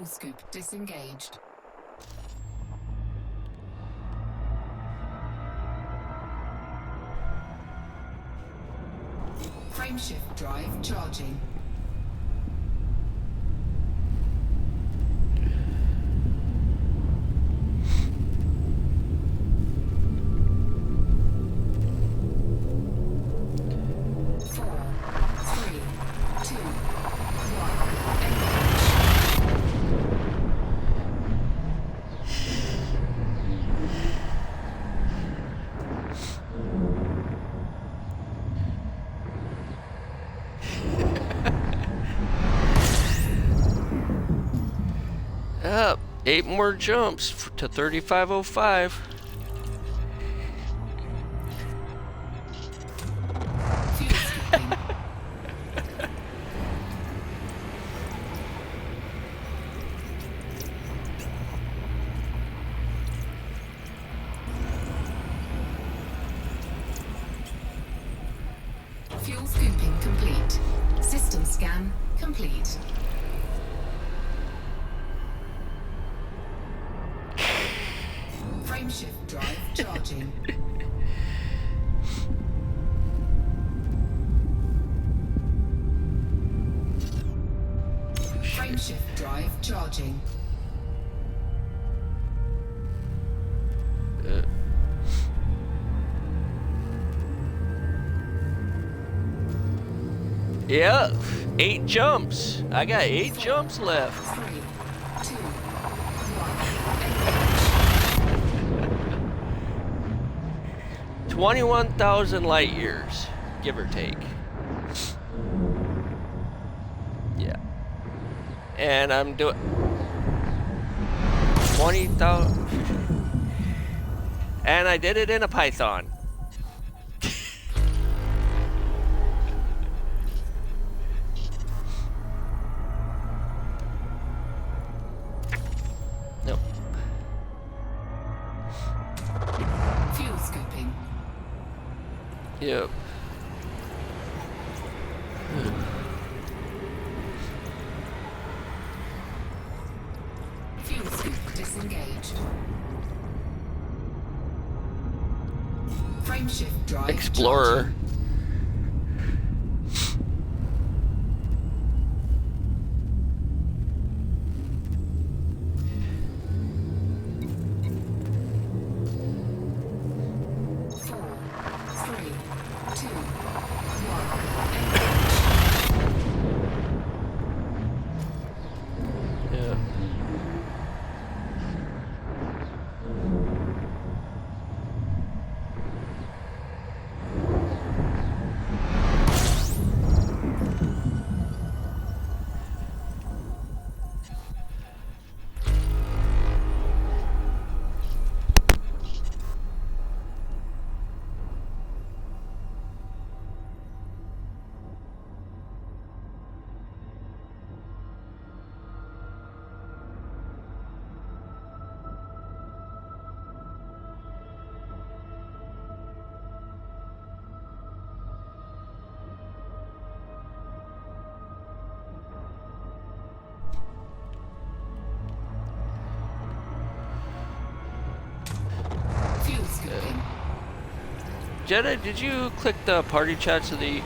Fuel scoop disengaged. Frameshift drive charging. Up, 8 more jumps to 3505. Fuel scooping complete. System scan complete. Frameshift drive charging. Frameshift drive charging. Yeah, 8 jumps. I got 8 jumps left. 3, 2, 1. 21,000 light years, give or take. Yeah. And I'm doing 20,000. And I did it in a Python. Nope. Fuel scooping. Yep. Fuel scoop disengaged. Frameshift drive Explorer. charging. Yeah. Fuel scooping. Jedi, did you click the party chat so the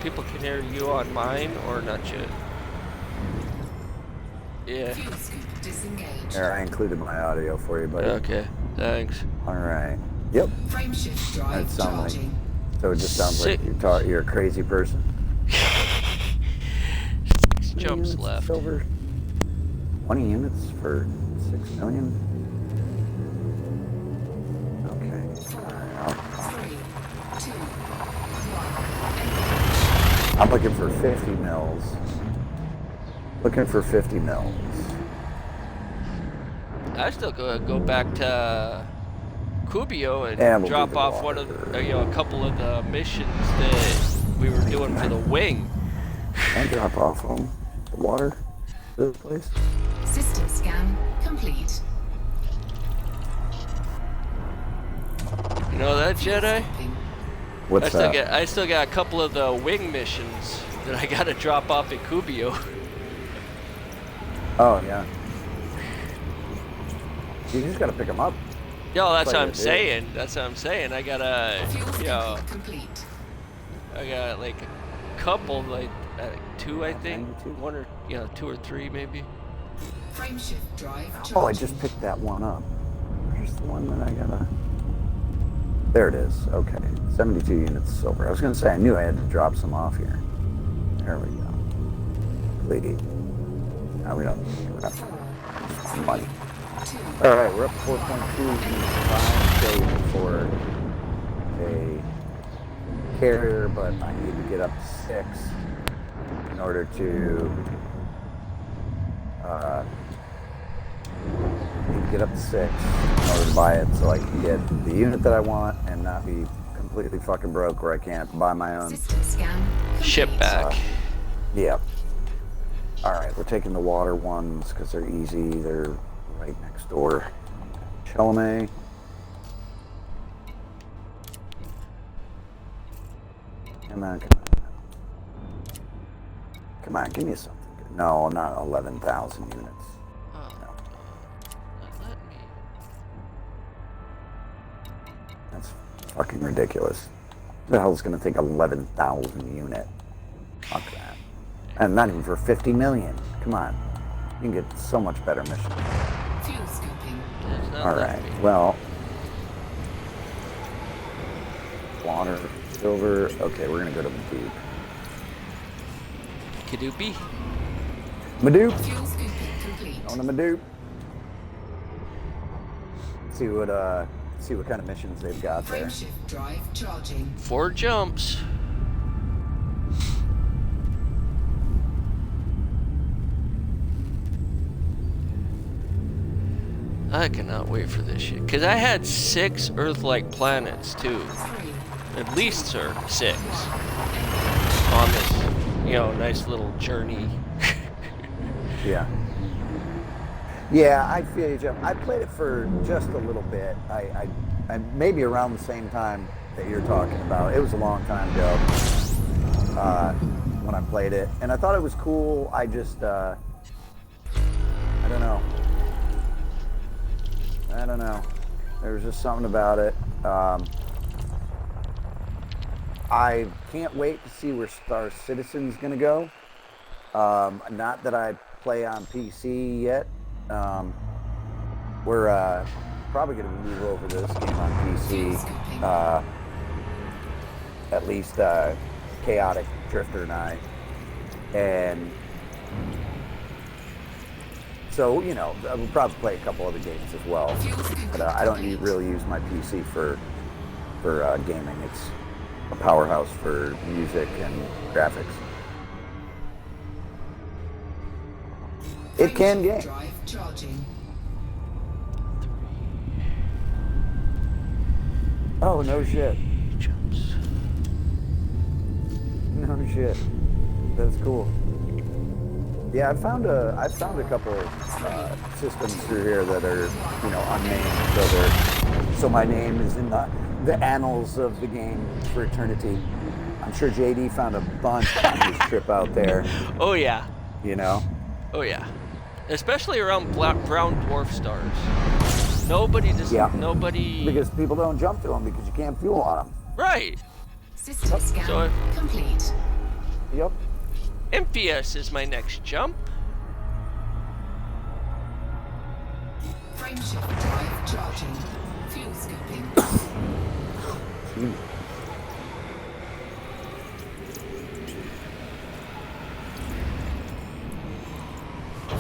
people can hear you on mine or not yet? Yeah. Fuel scoop disengaged. There, I included my audio for you, buddy. Okay. Thanks. All right. Yep. Frameshift drive That sounds like. charging. So it just sounds like you're a crazy person. 6 jumps left. Silver. 20 units for 6 million. Okay. All right. 3, 2, 1. I'm looking for 50 mils. Looking for 50 mils. I still go back to Cubio and Yeah, we'll drop do the off one of water. a couple of the missions that we were doing for the wing. And drop off on the water to this place. System scan complete. You know that, Jedi? What's that? I still got a couple of the wing missions that I gotta drop off at Cubio. Oh, yeah. You just gotta pick them up. Yo, that's Like what I I'm did. saying. That's what I'm saying. I gotta, Fuel you know, skipping complete. I got like a couple, like two, I think. 92. One or, yeah, two or three maybe. Frameshift drive charging. Oh, I just picked that one up. Here's the one that I gotta... There it is. Okay. 72 units of silver. I was gonna say, I knew I had to drop some off here. There we go. Lady. Now we don't need to money. All right, we're up to 4.2. $5 for a carrier, but I need to get up to 6 in order to get up to 6 in order to buy it, so I can get the unit that I want and not be completely fucking broke where I can't buy my own. System scan complete. Ship back. Yeah. All right, we're taking the water ones because they're easy. They're right next door. Chalamet. Come on, come on. Come on, give me something good. No, not 11,000 units. Oh, No, let me. that's fucking ridiculous. The hell's gonna take 11,000 unit? Fuck that. And not even for 50 million. Come on. You can get so much better missions. Fuel skipping. It's not All letting right, me. well. Water, silver. Okay, we're gonna go to Madoop. Kadoopy. Madoop. Fuel skipping complete. On to Madoop. See what kind of missions they've got there. Frameshift drive charging. 4 jumps. I cannot wait for this shit. Cause I had 6 Earth-like planets too. 3. At least, sir, 6. On this, you know, nice little journey. Yeah. Yeah, I feel you, Jeff. I played it for just a little bit. I maybe around the same time that you're talking about. It was a long time ago when I played it, and I thought it was cool. I just, I don't know. I don't know. There was just something about it. I can't wait to see where Star Citizen's gonna go. Not that I play on PC yet. We're probably gonna move over this game on PC. At least Chaotic Drifter and I. And so, you know, we'll probably play a couple other games as well. But I don't really use my PC for gaming. It's a powerhouse for music and graphics. It can game. Drive charging. Oh, no shit. Jumps. No shit. That's cool. Yeah, I found a couple systems through here that are, you know, unnamed. So my name is in the annals of the game for eternity. I'm sure JD found a bunch on his trip out there. Oh yeah. You know. Oh yeah. Especially around brown dwarf stars. Nobody just. Yeah. Nobody. Because people don't jump to them because you can't fuel on them. Right. System scan So- complete. Yep. MPS is my next jump. Frameshift drive charging. Fuel skipping.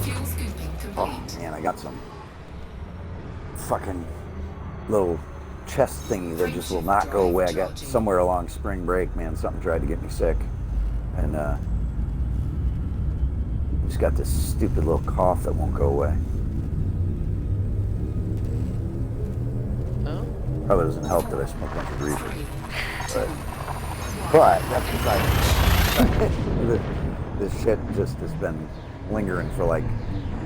Fuel skipping Oh complete. man, I got some fucking little chest thingy that just will not go away. I got somewhere along spring break, man. Something tried to get me sick, and just got this stupid little cough that won't go away. Oh. Probably doesn't help that I smoke a bunch of reefer, but that's besides. This shit just has been lingering for like,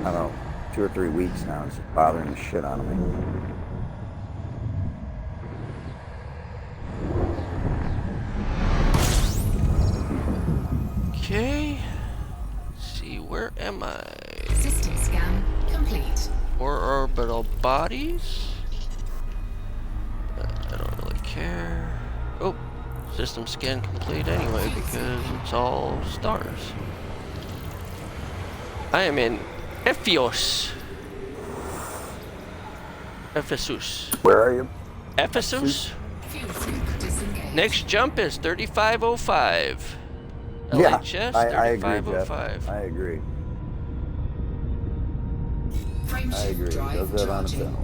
I don't know, 2 or 3 weeks now. It's bothering the shit out of me. Okay. Let's see, where am I? System Or orbital bodies? I don't really care. Oh, system scan complete anyway because it's all stars. I am in Ephesus. Ephesus. Where are you? Ephesus? Fuel sync disengaged. Next jump is 3505. Yeah, LHS I agree, Jeff. 3505. I agree. Frameshift I agree. It drive does that on its charging.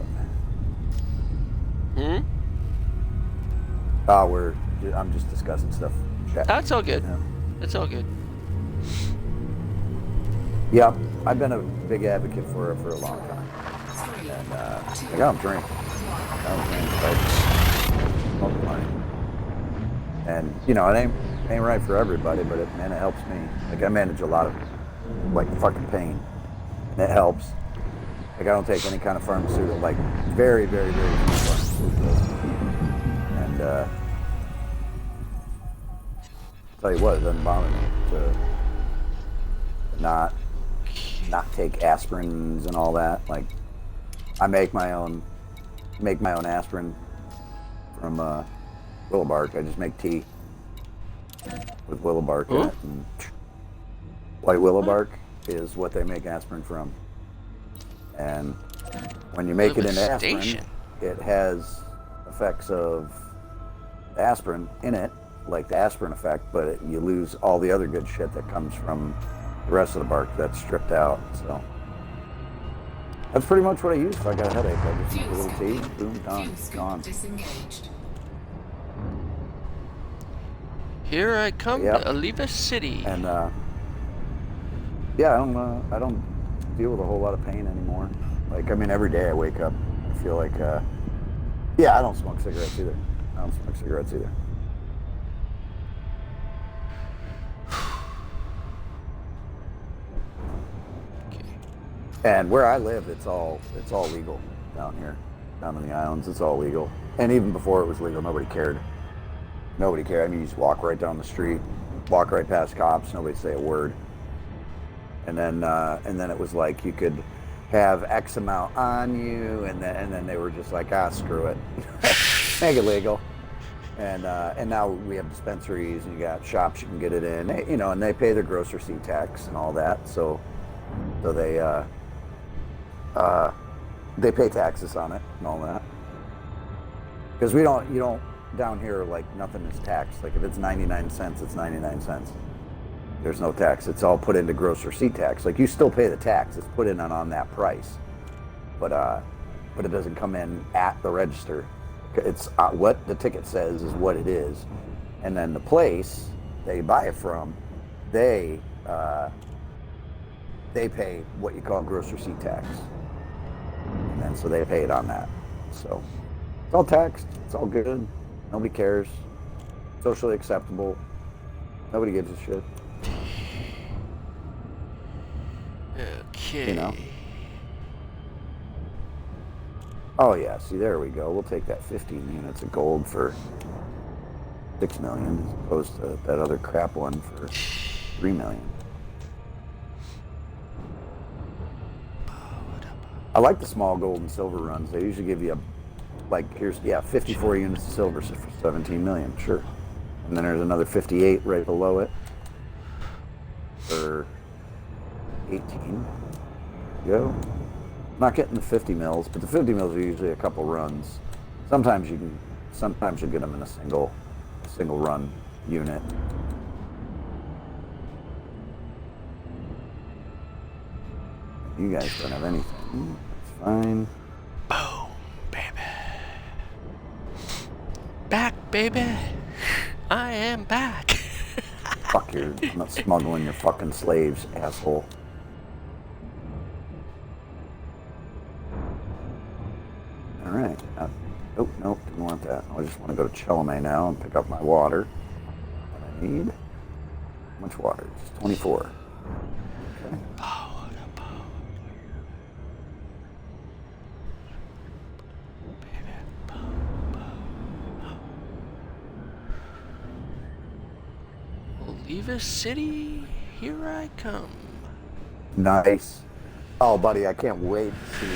own. I'm just discussing stuff. That's all good. Yeah. That's all good. Yep, I've been a big advocate for it for a long time. And I got them drink. Smoke money. And you know, it ain't right for everybody, but it helps me. Like I manage a lot of like fucking pain. And it helps. Like I don't take any kind of pharmaceutical, like very, very, very few pharmaceuticals. And tell you what, it doesn't bother me to not take aspirins and all that. Like I make my own aspirin from willow bark. I just make tea with willow bark in it. And white willow bark is what they make aspirin from. And when you make it into aspirin, it has effects of aspirin in it, like the aspirin effect, but you lose all the other good shit that comes from the rest of the bark that's stripped out. So that's pretty much what I use if I got a headache. I just make a little tea, boom, done, gone. Disengaged. Here I come to Oliva City. And yeah, I don't deal with a whole lot of pain anymore. Like I mean, every day I wake up, I feel like yeah, I don't smoke cigarettes either. And where I live, it's all legal down here, down in the islands. It's all legal. And even before it was legal, nobody cared. Nobody cared. I mean, you just walk right down the street, walk right past cops, nobody say a word. And then it was like you could have X amount on you, and then they were just like, screw it, make it legal. And now we have dispensaries, and you got shops you can get it in, you know, and they pay their gross receipt tax and all that. So they pay taxes on it and all that. Because you don't down here, like nothing is taxed. Like if it's 99 cents, it's 99 cents. There's no tax. It's all put into gross receipt tax. Like you still pay the tax. It's put in on that price, but it doesn't come in at the register. It's what the ticket says is what it is, and then the place that you buy it from, they pay what you call gross receipt tax, and then so they pay it on that. So it's all taxed. It's all good. Nobody cares. Socially acceptable. Nobody gives a shit. Okay. You know? Oh yeah, see there we go. We'll take that 15 units of gold for 6 million as opposed to that other crap one for 3 million. I like the small gold and silver runs. They usually give you 54 units of silver for 17 million, sure. And then there's another 58 right below it for 18. Go. Not getting the 50 mils, but the 50 mils are usually a couple runs. Sometimes you'll get them in a single run unit. You guys don't have anything. It's fine. Boom, baby. Back, baby. I am back. Fuck you. I'm not smuggling your fucking slaves, asshole. Alright. Nope, didn't want that. I just want to go to Chelome now and pick up my water. What I need. How much water? Just 24. Okay. Oliva City, here I come. Nice. Oh, buddy, I can't wait to see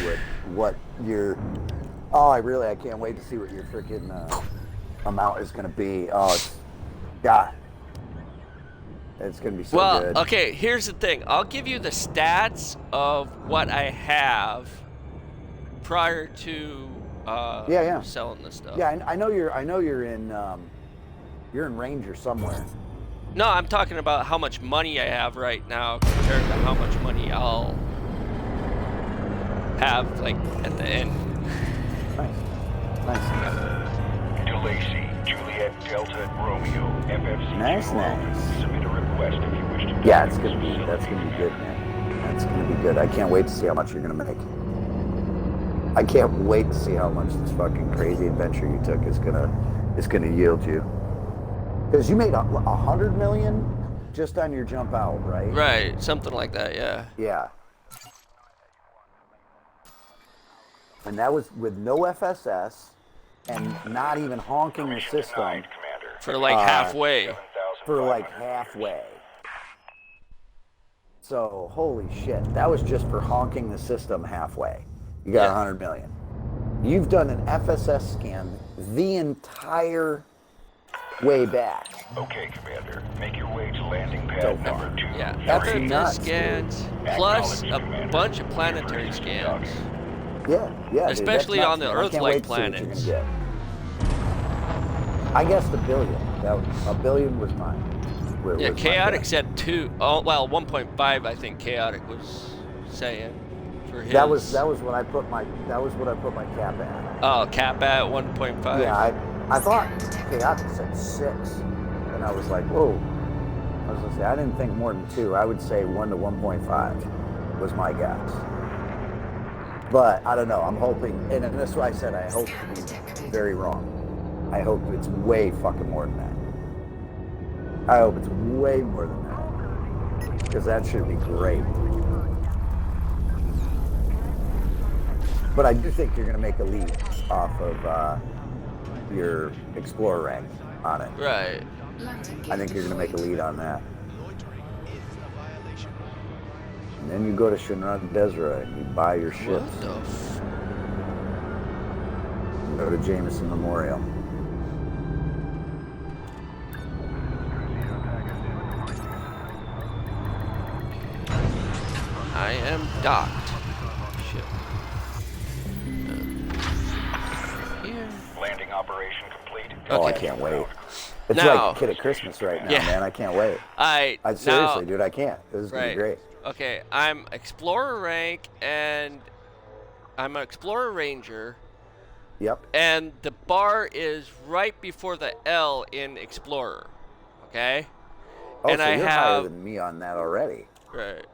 what your. Oh, I can't wait to see what your freaking amount is gonna be. Oh, God, it's gonna be so Well, good. okay, here's the thing. I'll give you the stats of what I have prior to Yeah. selling this stuff. Yeah, I know you're in Ranger somewhere. No, I'm talking about how much money I have right now compared to how much money I'll have like at the end. Nice. DeLacy, Juliet, Delta, Romeo, FFC. Nice. Submit a request if you wish to. Yeah, that's gonna be good, man. That's gonna be good. I can't wait to see how much you're gonna make. I can't wait to see how much this fucking crazy adventure you took is gonna yield you. Because you made 100 million just on your jump out, right? Right, something like that, yeah. Yeah. And that was with no FSS and not even honking the system For like halfway. for like halfway. So, holy shit. That was just for honking the system halfway. You got 100 million. You've done an FSS scan the entire way back. Okay, Commander. Make your way to landing pad So far. number 2. Yeah, That's FFS nuts, scans, plus a bunch of planetary scans. Yeah, dude, Especially that's on the nuts, man. I can't wait Earth-like to see what you're planets. gonna get. I guessed $1 billion. $1 billion was mine. Yeah, was my Chaotic guess. said 2. Oh, well, 1.5 I think Chaotic was saying for his. That was what I put my cap at. Oh, cap at 1.5. Yeah, I thought Chaotic said 6, and I was like, whoa. I was gonna say I didn't think more than 2. I would say 1 to 1.5 was my guess. But I don't know. I'm hoping, and that's why I said I hope to be very wrong. I hope it's way fucking more than that. I hope it's way more than that, because that should be great. But I do think you're gonna make a lead off of your Explorer rank on it. Right. I think you're gonna make a lead on that. And then you go to Shinra Desra and you buy your ships. What the f... Go to Jameson Memorial. I am docked. Shit. Here. Landing operation complete. Oh, I Okay. can't wait. It's Now- like Kid at Christmas right now, Yeah. man. I can't wait. I Seriously, now, dude, I can't. This is gonna be great. Okay, I'm Explorer rank and I'm an Explorer Ranger, Yep. and the bar is right before the L in Explorer. Okay? Oh, And so I you're higher have- than me on that already. Right.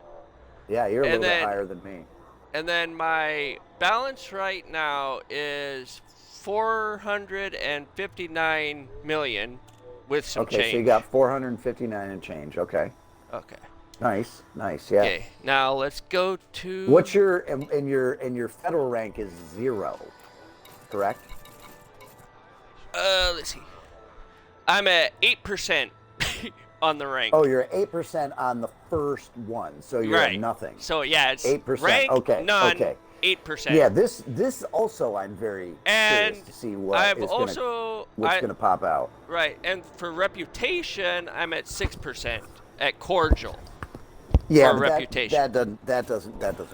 Yeah, you're a And little bit then- higher than me. And then my balance right now is 459 million with some Okay, change. so you got 459 and change. Okay. Okay. Nice, yeah. Okay. Now let's go to. What's your and your federal rank is 0, correct? Let's see. I'm at 8% on the rank. Oh, you're at 8% on the first one, so you're right. at nothing. So yeah, it's 8%. rank Okay, none. okay. 8%. Yeah, this also I'm very And curious to see what I've is also what's gonna pop out. right, and for reputation, I'm at 6% at cordial. Yeah, for but reputation. that doesn't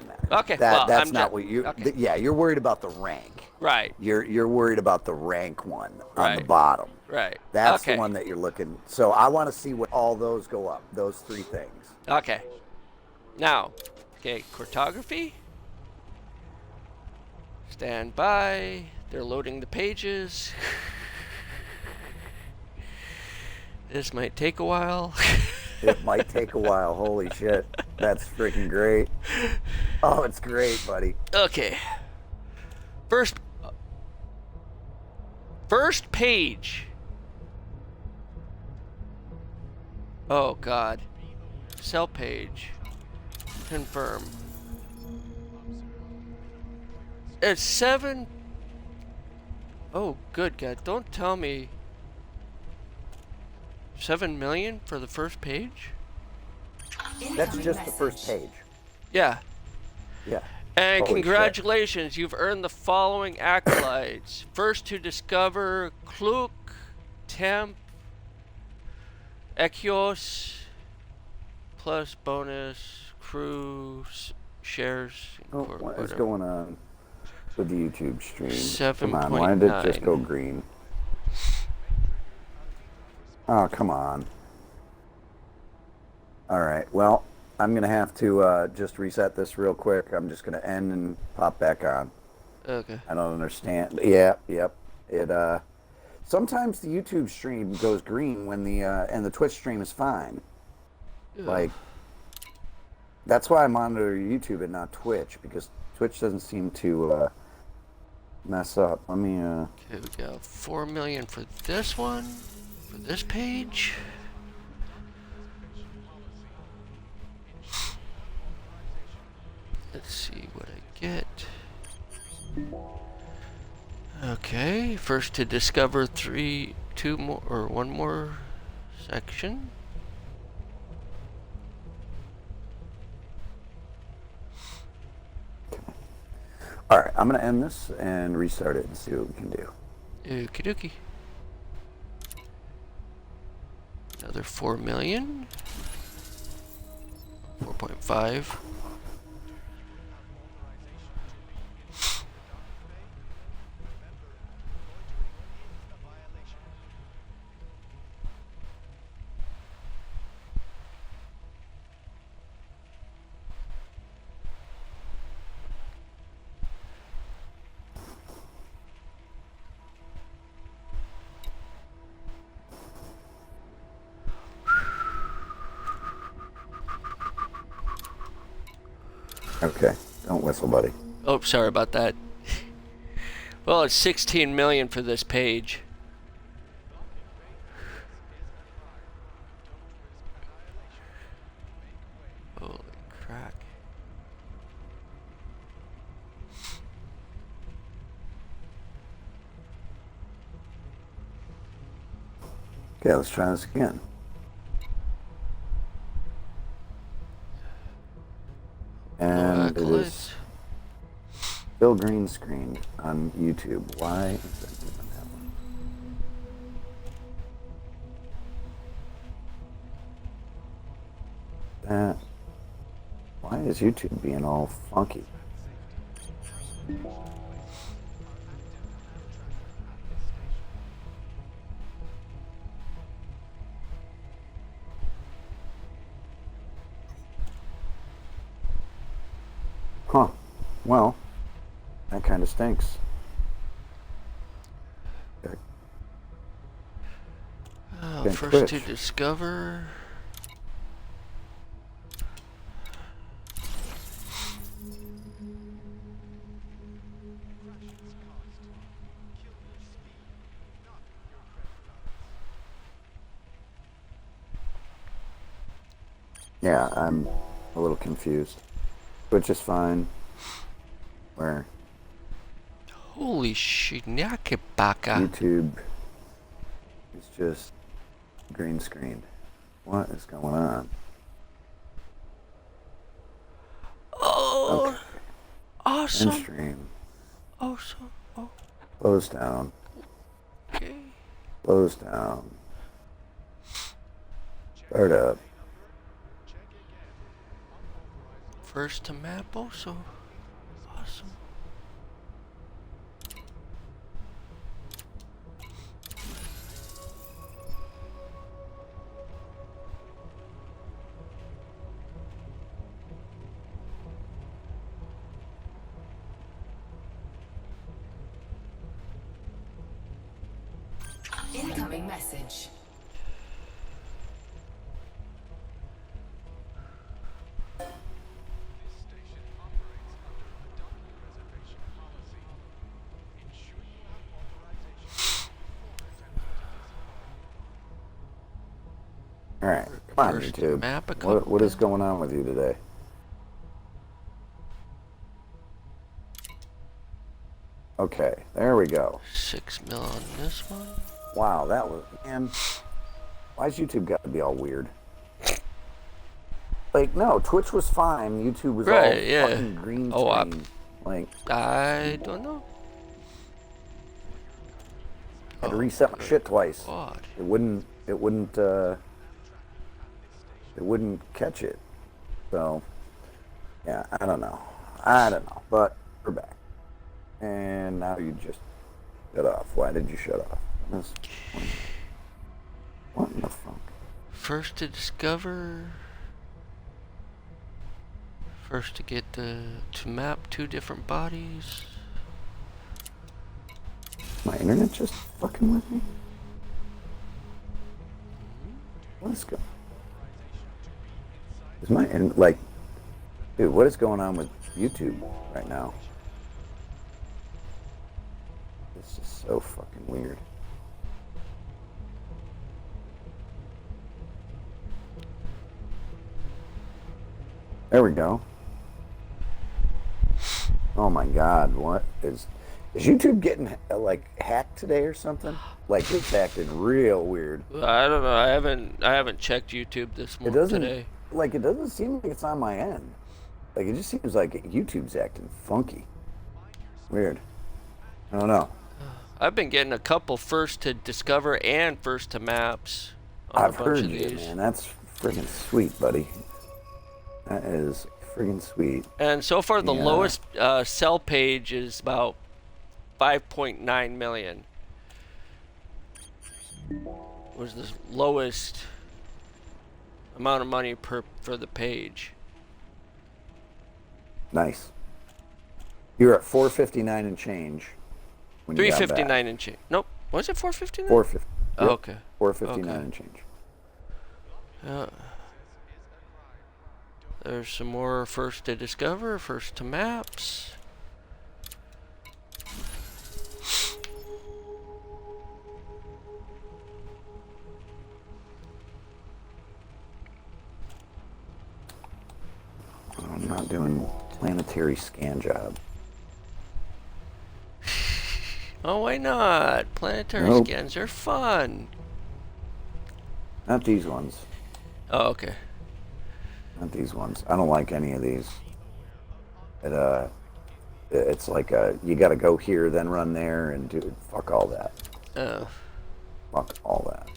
matter. Okay, That, well, that's I'm not just- what you. okay. Yeah, you're worried about the rank. Right. You're worried about the rank one on the Right. bottom. Right. That's okay. the one that you're looking. So I want to see what all those go up. Those 3 things. Okay. Now, okay, cartography. Stand by. They're loading the pages. This might take a while. It might take a while. Holy shit, that's freaking great. Oh, it's great, buddy. Okay. First page. Oh God. Cell page. Confirm. It's 7. Oh, good God! Don't tell me. 7 million for the first page? That's just the first page. Yeah. Yeah. And Holy shit. congratulations, you've earned the following accolades. First to discover Kluk, Temp, Echios, plus bonus, crew, shares. Oh, what is going on with the YouTube stream? Come on, 7.9. why did it just go green? Oh, come on. All right, well, I'm going to have to just reset this real quick. I'm just going to end and pop back on. Okay. I don't understand. Yeah, yep. It sometimes the YouTube stream goes green when and the Twitch stream is fine. Ugh. Like, that's why I monitor YouTube and not Twitch, because Twitch doesn't seem to mess up. Let me Okay, we got 4 million for this one, for this page. Let's see what I get. Okay, first to discover one more section. All right, I'm going to end this and restart it and see what we can do. Okie dokie. Another 4 million. 4.5. Okay, don't whistle, buddy. Oh, sorry about that. Well, it's 16 million for this page. Holy crack. Okay, let's try this again. And it is still green screened on YouTube. Why is that doing that one? Why is YouTube being all funky? Huh. Well, that kind of stinks. Okay. Oh, first to discover. Yeah, I'm a little confused. Which is fine. Where? Holy shinakebaka. YouTube is just green screened. What is going on? Oh, Okay. awesome. End stream. Awesome. Oh, Close down. okay. Close down. Start up. First to map also. Awesome. Incoming message. All right, come on, First YouTube. map a couple What is going on with you today? Okay, there we go. 6 mil on this one. Wow, that was, man. Why's YouTube got to be all weird? Like, no, Twitch was fine. YouTube was all Right, yeah. fucking green Oh, screen. Like, I don't know. had to reset my shit twice. God. It wouldn't catch it. So, yeah, I don't know. But we're back. And now you just shut off. Why did you shut off? What in the fuck? First to discover. First to get to map 2 different bodies. My internet just fucking with me? Let's go. Is my like, dude, what is going on with YouTube right now? This is so fucking weird. There we go. Oh my God, what is YouTube getting like hacked today or something? Like it's acting real weird. I don't know. I haven't checked YouTube this morning today. Like it doesn't seem like it's on my end. Like it just seems like YouTube's acting funky. Weird. I don't know. I've been getting a couple first to discover and first to maps on I've a bunch heard of you, these. man. That's friggin' sweet, buddy. That is friggin' sweet. And so far, the lowest sell page is about 5.9 million. Was the lowest amount of money for the page. Nice. You're at 459 and change. 359 and change. Nope. Was it 459? 450. Oh, Yep. okay. 459 Okay. and change. There's some more first to discover, first to maps. I'm not doing planetary scan job. Oh, why not? Planetary Nope. scans are fun. Not these ones. Oh, okay. Not these ones. I don't like any of these. It's like you got to go here, then run there, and do fuck all that. Oh. Fuck all that.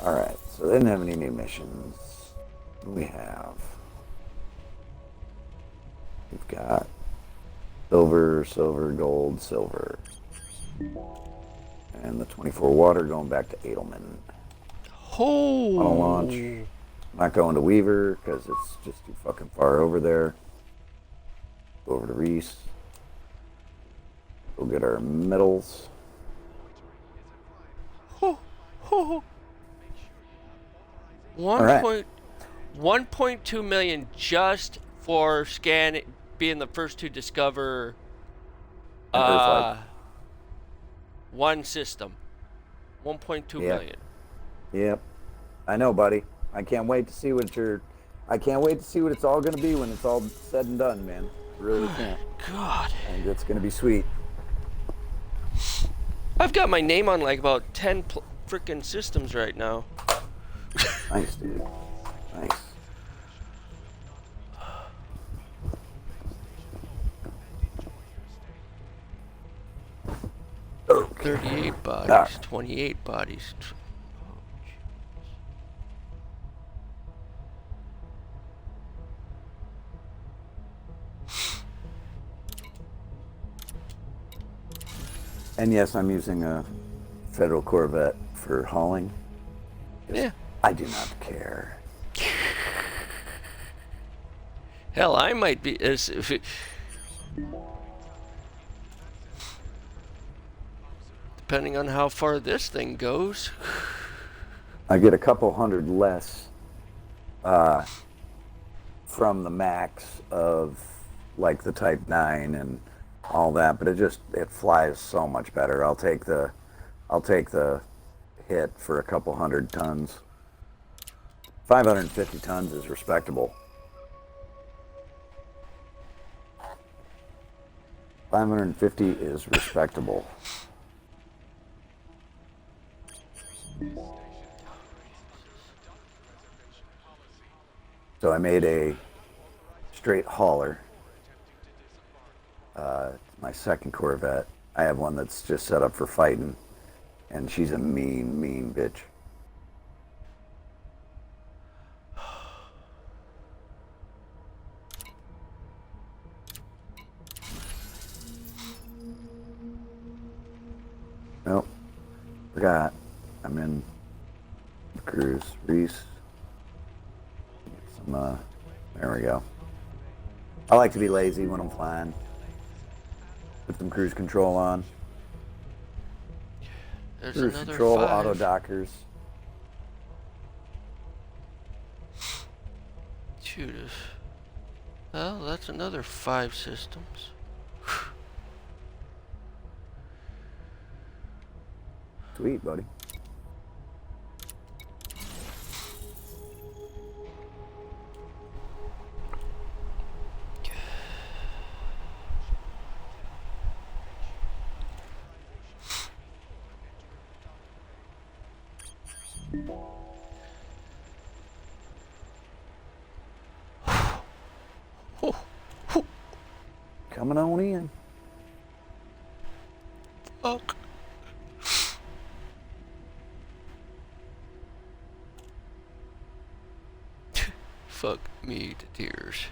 All right. So they didn't have any new missions. What do we have? We've got silver, silver, gold, silver, and the 24 water going back to Edelman. Oh. Auto launch. Not going to Weaver because it's just too fucking far over there. Go over to Reese. Go get our medals. Right. 1.2 million just for being the first to discover one system. 1.2 million. Yep. I know, buddy. I can't wait to see what it's all going to be when it's all said and done, man. I really can't. God. And it's going to be sweet. I've got my name on like about 10 freaking systems right now. Nice, dude. Nice. Okay. 38 bodies, All right. 28 bodies. And yes, I'm using a Federal Corvette for hauling. Yeah. I do not care. Hell, I might be depending on how far this thing goes. I get a couple hundred less from the max of like the Type 9 and all that, but it flies so much better. I'll take the hit for a couple hundred tons. 550 tons is respectable. 550 is respectable. So I made a straight hauler. My second Corvette. I have one that's just set up for fighting, and she's a mean, mean bitch. Nope. Forgot. I'm in cruise. Reese. Some, there we go. I like to be lazy when I'm flying. Put some cruise control on. There's Cruise another control, 5. auto dockers. Judas. Well, that's another 5 systems. Sweet, buddy. Coming on in. Fuck. Fuck me to tears.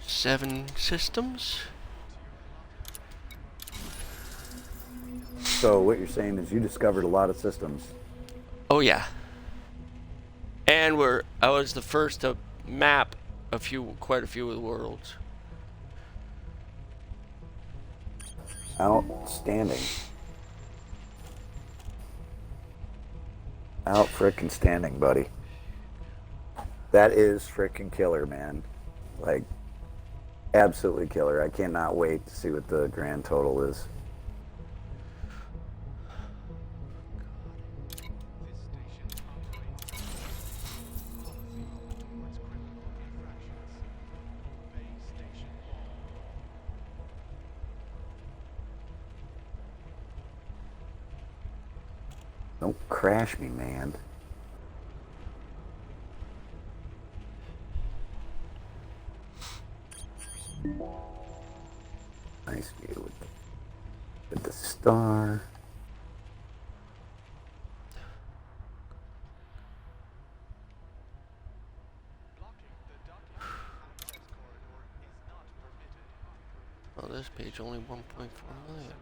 Seven systems? So what you're saying is you discovered a lot of systems. Oh yeah. And I was the first to map quite a few of the worlds. Outstanding. Out frickin' standing, buddy. That is frickin' killer, man. Like, absolutely killer. I cannot wait to see what the grand total is. Don't crash me, man. Nice view with the star. Oh, this page only 1.4 million.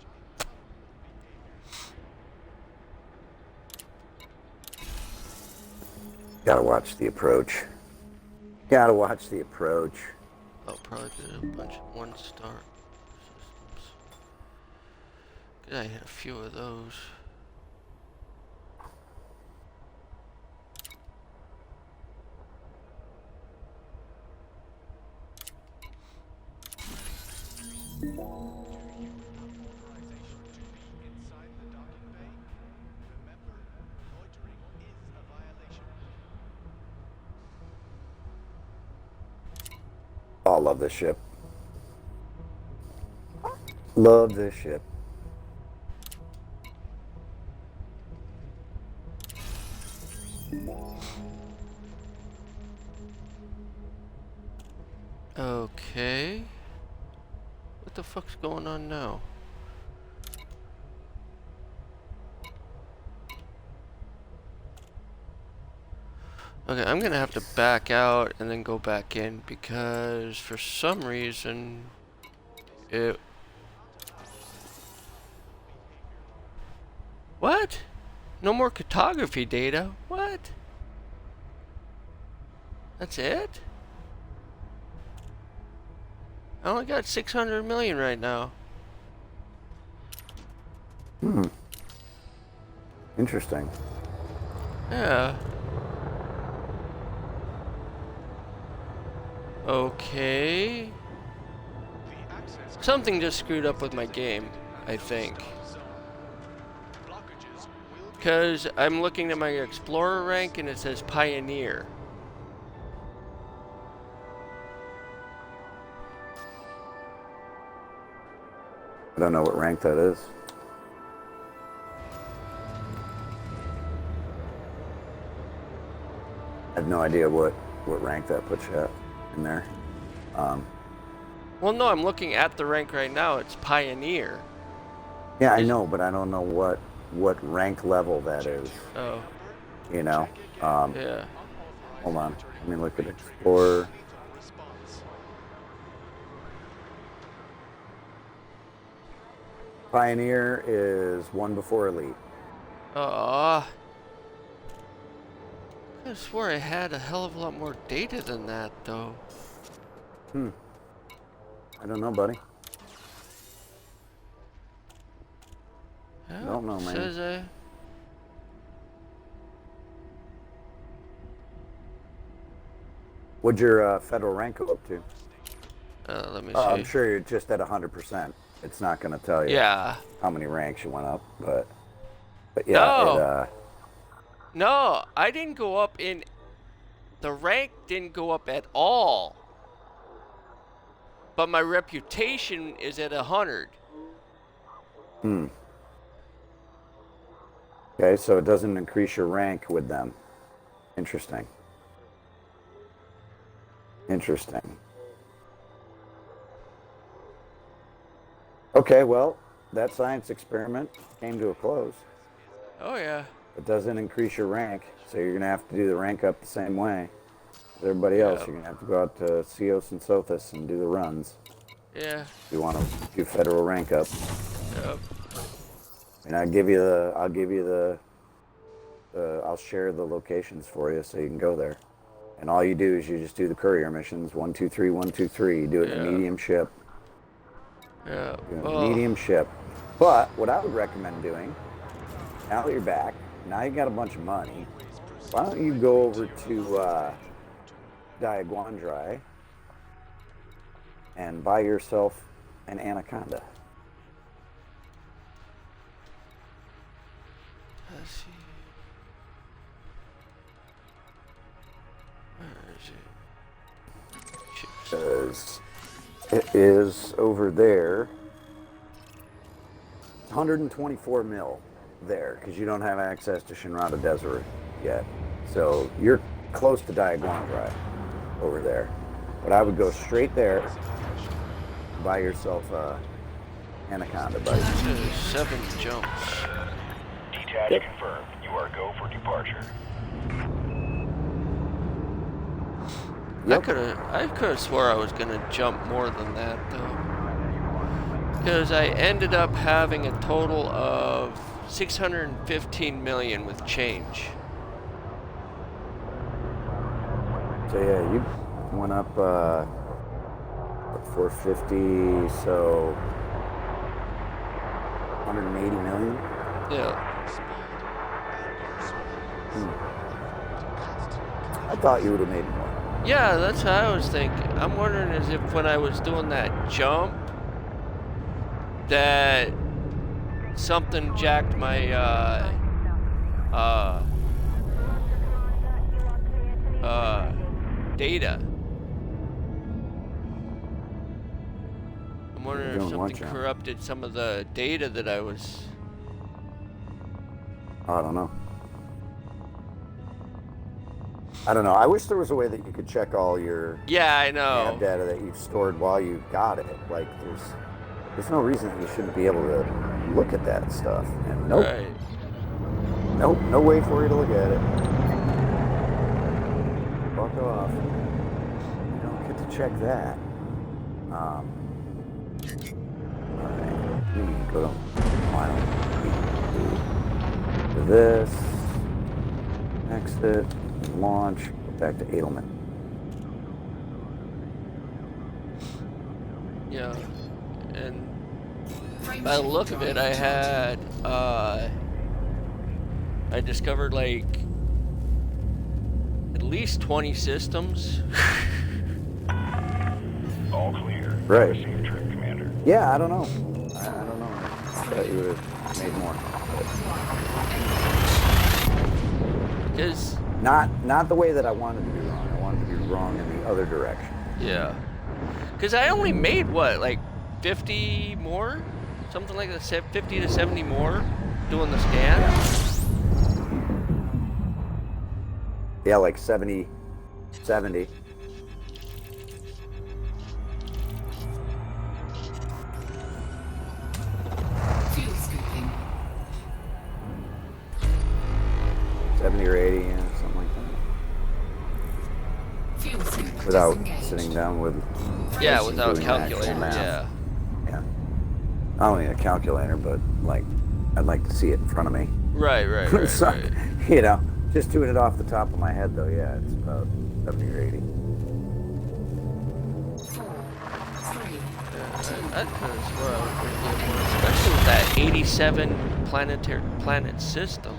Gotta watch the approach. Gotta watch the approach. I'll probably get a bunch of 1-star systems. Good, I hit a few of those. Oh, love this ship. Love this ship. Okay. What the fuck's going on now? Okay, I'm gonna have to back out and then go back in because for some reason it... What? No more cartography data? What? That's it? I only got 600 million right now. Interesting. Yeah. Okay. Something just screwed up with my game, I think. Because I'm looking at my Explorer rank and it says Pioneer. I don't know what rank that is. I have no idea what rank that puts you at in there. Well, no, I'm looking at the rank right now. It's Pioneer. Yeah, I know, but I don't know what rank level that is. Oh. You know? Yeah. Hold on. Let me look at Explorer. Pioneer is one before Elite. I swore I had a hell of a lot more data than that, though. I don't know, buddy. Yeah, I don't know, man. Says What'd your federal rank go up to? let me see. I'm sure you're just at 100%. It's not going to tell you how many ranks you went up, but yeah. No. No, I didn't go up in... The rank didn't go up at all. But my reputation is at 100. Okay, so it doesn't increase your rank with them. Interesting. Okay, well, that science experiment came to a close. Oh, yeah. It doesn't increase your rank, so you're going to have to do the rank up the same way as everybody else. You're going to have to go out to Cios and Sothis and do the runs. Yeah. If you want to do federal rank up. Yep. And I'll share the locations for you so you can go there. And all you do is you just do the courier missions, 1, 2, 3, 1, 2, 3. You do it in a medium ship. Yeah. Medium ship. But what I would recommend doing, now that you're back, now you got a bunch of money, why don't you go over to Diaguandrai and buy yourself an Anaconda. Let's see. Where is it? Because it is over there, 124 mil there, because you don't have access to Shinrada Desert yet. So you're close to Diaguandrai over there. But I would go straight there, buy yourself Anaconda, buddy. 7 jumps. Detach confirmed. You are go for departure. Yep. I could have swore I was gonna jump more than that though, because I ended up having a total of 615 million with change. So yeah, you went up 450, so 180 million. Yeah. I thought you would have made more. Yeah, that's what I was thinking. I'm wondering as if when I was doing that jump, that something jacked my data. I'm wondering if something corrupted some of the data that I was... I don't know. I wish there was a way that you could check all your I know. nav data that you've stored while you got it. Like, there's no reason that you shouldn't be able to look at that stuff. And nope. Right. Nope, no way for you to look at it. Fuck off. You don't get to check that. Alright. We need to go to this. Exit. Launch. Go back to Edelman. Yeah. And by the look of it, I had, I discovered like at least 20 systems. All clear. Right. Safe trip, Commander. Yeah, I don't know. I don't know. I thought you would have made more. Because... Not the way that I wanted to be wrong. I wanted to be wrong in the other direction. Yeah. Because I only made, what, like 50 more? Something like that, 50 to 70 more doing the scan? Yeah, like 70. Fuel scooping. 70 or 80, yeah, something like Fuel scoop that. Without disengaged. sitting down with Yeah, without doing actual calculator. math. Yeah. Yeah. I don't need a calculator, but like, I'd like to see it in front of me. Right. So, Right. you know, just doing it off the top of my head, though, yeah, it's about 70 or 80. 4, 3, That was where I was going to get more, especially with that 87 planet system.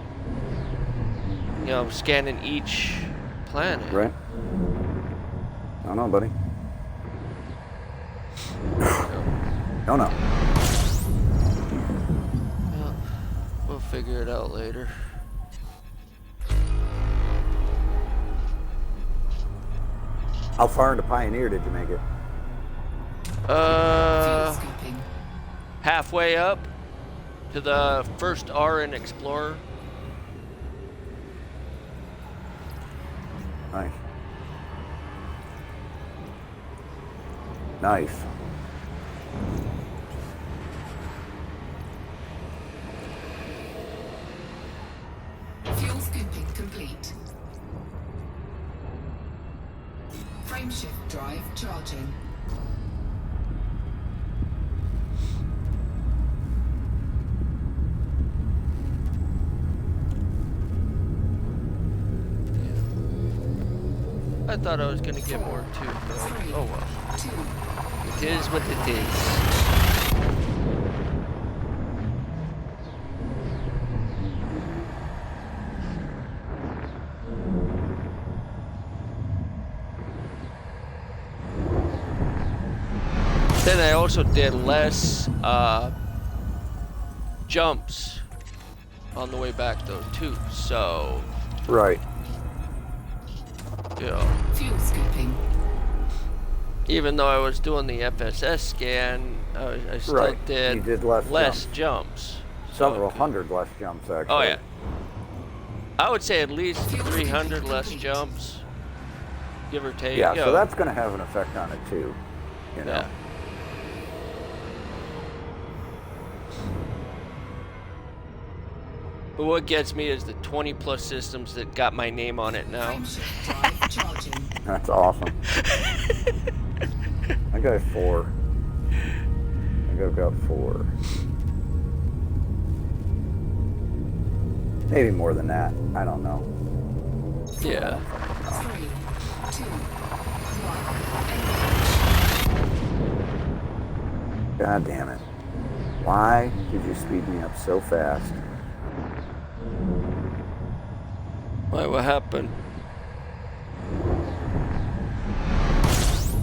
You know, scanning each planet. Right? I don't know, buddy. Don't know. Well, we'll figure it out later. How far into Pioneer did you make it? fuel scooping. Halfway up to the first R in Explorer. Nice. Nice. Fuel scooping complete. Frameshift drive charging. I thought I was gonna get more too, but oh well. 2, It is what it is. Then I also did less jumps on the way back though too, so Right. you know, fuel scooping. even though I was doing the FSS scan, I still Right. did, You did less jumps. Several So- hundred less jumps, actually. Oh yeah. I would say at least 300 less jumps, give or take. Yeah, you so know. that's going to have an effect on it, too. You know? Yeah. But what gets me is the 20 plus systems that got my name on it now. Frameshift drive charging. That's awesome. I got 4. I think I've got 4. Maybe more than that. I don't know. Yeah. 3, 2, 1. God damn it. Why did you speed me up so fast? Why, what happened?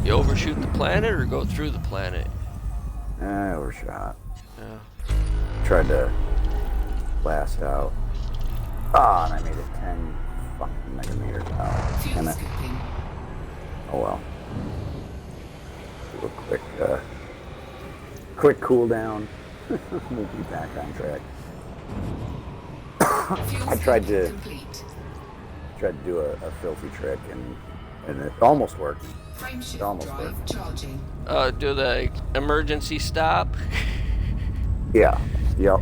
You overshoot the planet or go through the planet? I overshot. Yeah. Tried to blast out. Ah, and I made it 10 fucking megameters out. Fuel Damn it. scooping. Oh well. Do a quick cool down. We'll be back on track. Fuel I tried scooping to do a filthy trick and it almost worked. Frameshift almost drive worked. charging. Do the emergency stop? Yeah. Yep.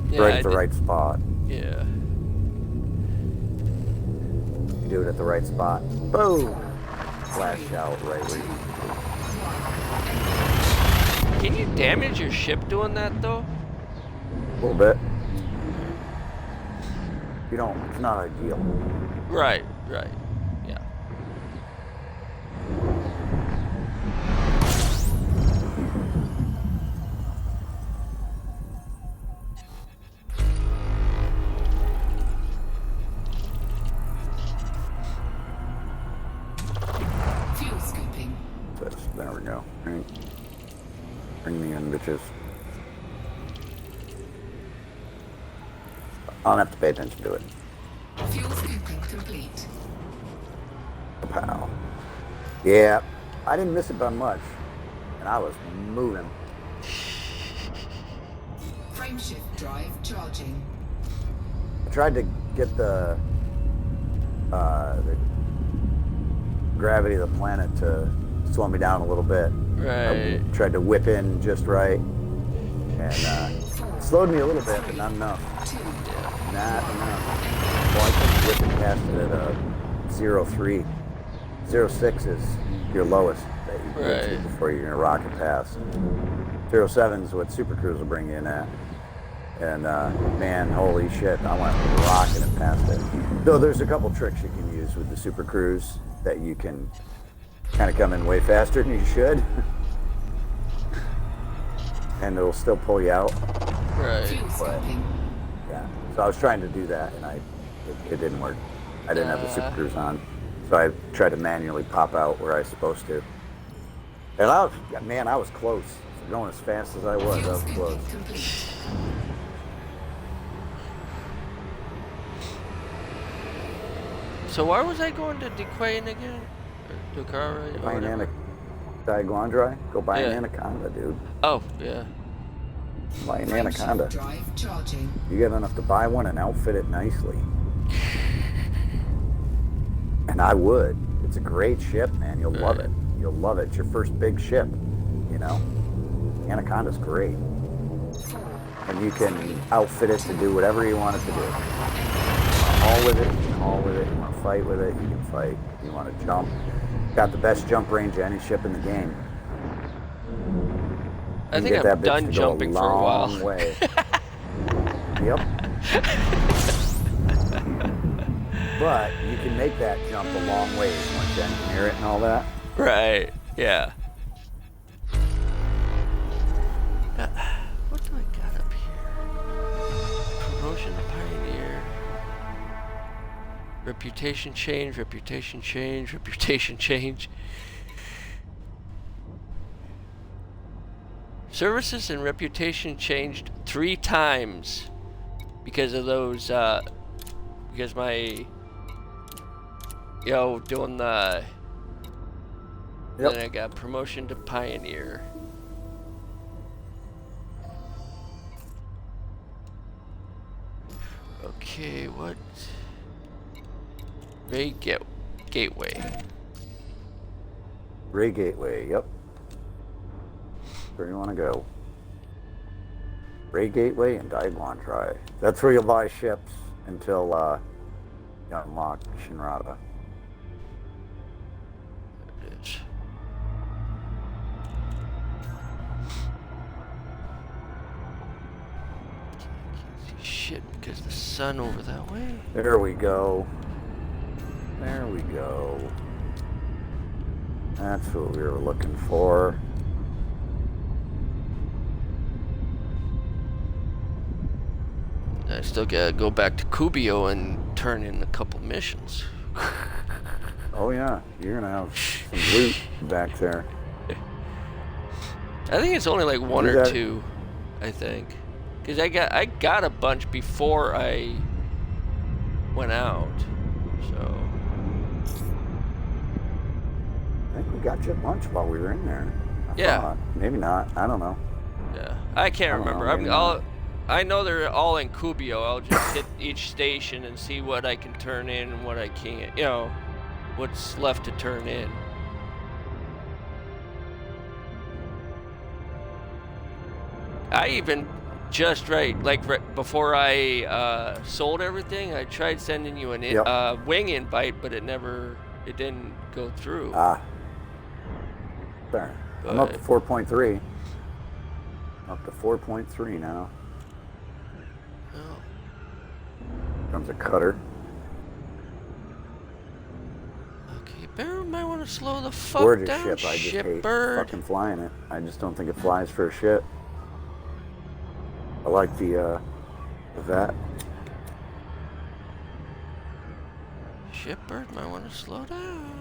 Yeah, Right I at the did- right spot. Yeah. You do it at the right spot. Boom! Flash out right where you Can you damage your ship doing that though? a little bit. You don't. It's not ideal. Right. Yeah. Fuel scooping. There we go. Right. Bring me in, bitches. I don't have to pay attention to it. Fuel scooping complete. Pow. Yeah, I didn't miss it by much, and I was moving. Frameshift drive charging. I tried to get the the gravity of the planet to slow me down a little bit. Right. I tried to whip in just right, and slowed me a little bit, but not enough. Not enough. Well, I couldn't whip it past it at a 0.3. 0.6 is your lowest that you can get to before you're gonna rocket past. 0.7 is what Super Cruise will bring you in at. And man, holy shit, I went rocketing past it. Though there's a couple tricks you can use with the Super Cruise that you can kind of come in way faster than you should. And it'll still pull you out. Right. But, yeah. So I was trying to do that, and it didn't work. I didn't have the Super Cruise on. So I tried to manually pop out where I was supposed to. And I was close. Going as fast as I was close. So why was I going to Dequane again? Or Dakara? Buy an Diaguandri? Go buy an Anaconda, dude. Oh, yeah. Buy an Anaconda. Drive charging. You get enough to buy one and outfit it nicely. And I would. It's a great ship, man. You'll love it. You'll love it. It's your first big ship, you know? Anaconda's great. And you can outfit it to do whatever you want it to do. Haul with it, you can haul with it. You want to fight with it, you can fight. You want to jump. Got the best jump range of any ship in the game. I think I'm done jumping for a while. Long way. Yep. But you can make that jump a long way once you engineer it and all that. Right, yeah. What do I got up here? Promotion to Pioneer. Reputation change, reputation change, reputation change. Services and reputation changed 3 times because of those, because my, doing the, then I got promotion to Pioneer. Okay, what? Ray Gateway. Ray Gateway, yep. Where you want to go? Ray Gateway and Diaguandri. That's where you'll buy ships until you unlock Shinrada. There it is. Can't see shit because the sun over that way. There we go. There we go. That's what we were looking for. I still gotta go back to Kubio and turn in a couple missions. Oh yeah, you're gonna have some loot back there. I think it's only like 1 or 2, I think, because I got a bunch before I went out. So I think we got you a bunch while we were in there. I thought. Maybe not. I don't know. Yeah, I can't remember. I know they're all in Kubio. I'll just hit each station and see what I can turn in and what I can't. What's left to turn in. I even just before I sold everything, I tried sending you an wing invite, but it didn't go through. There. I'm up to 4.3. Up to 4.3 now. Oh. Comes a cutter. Okay, Bear might want to slow the fuck Gorgeous down, ship. I just hate shipbird. fucking flying it. I just don't think it flies for a shit. I like the vet. Shipbird might want to slow down.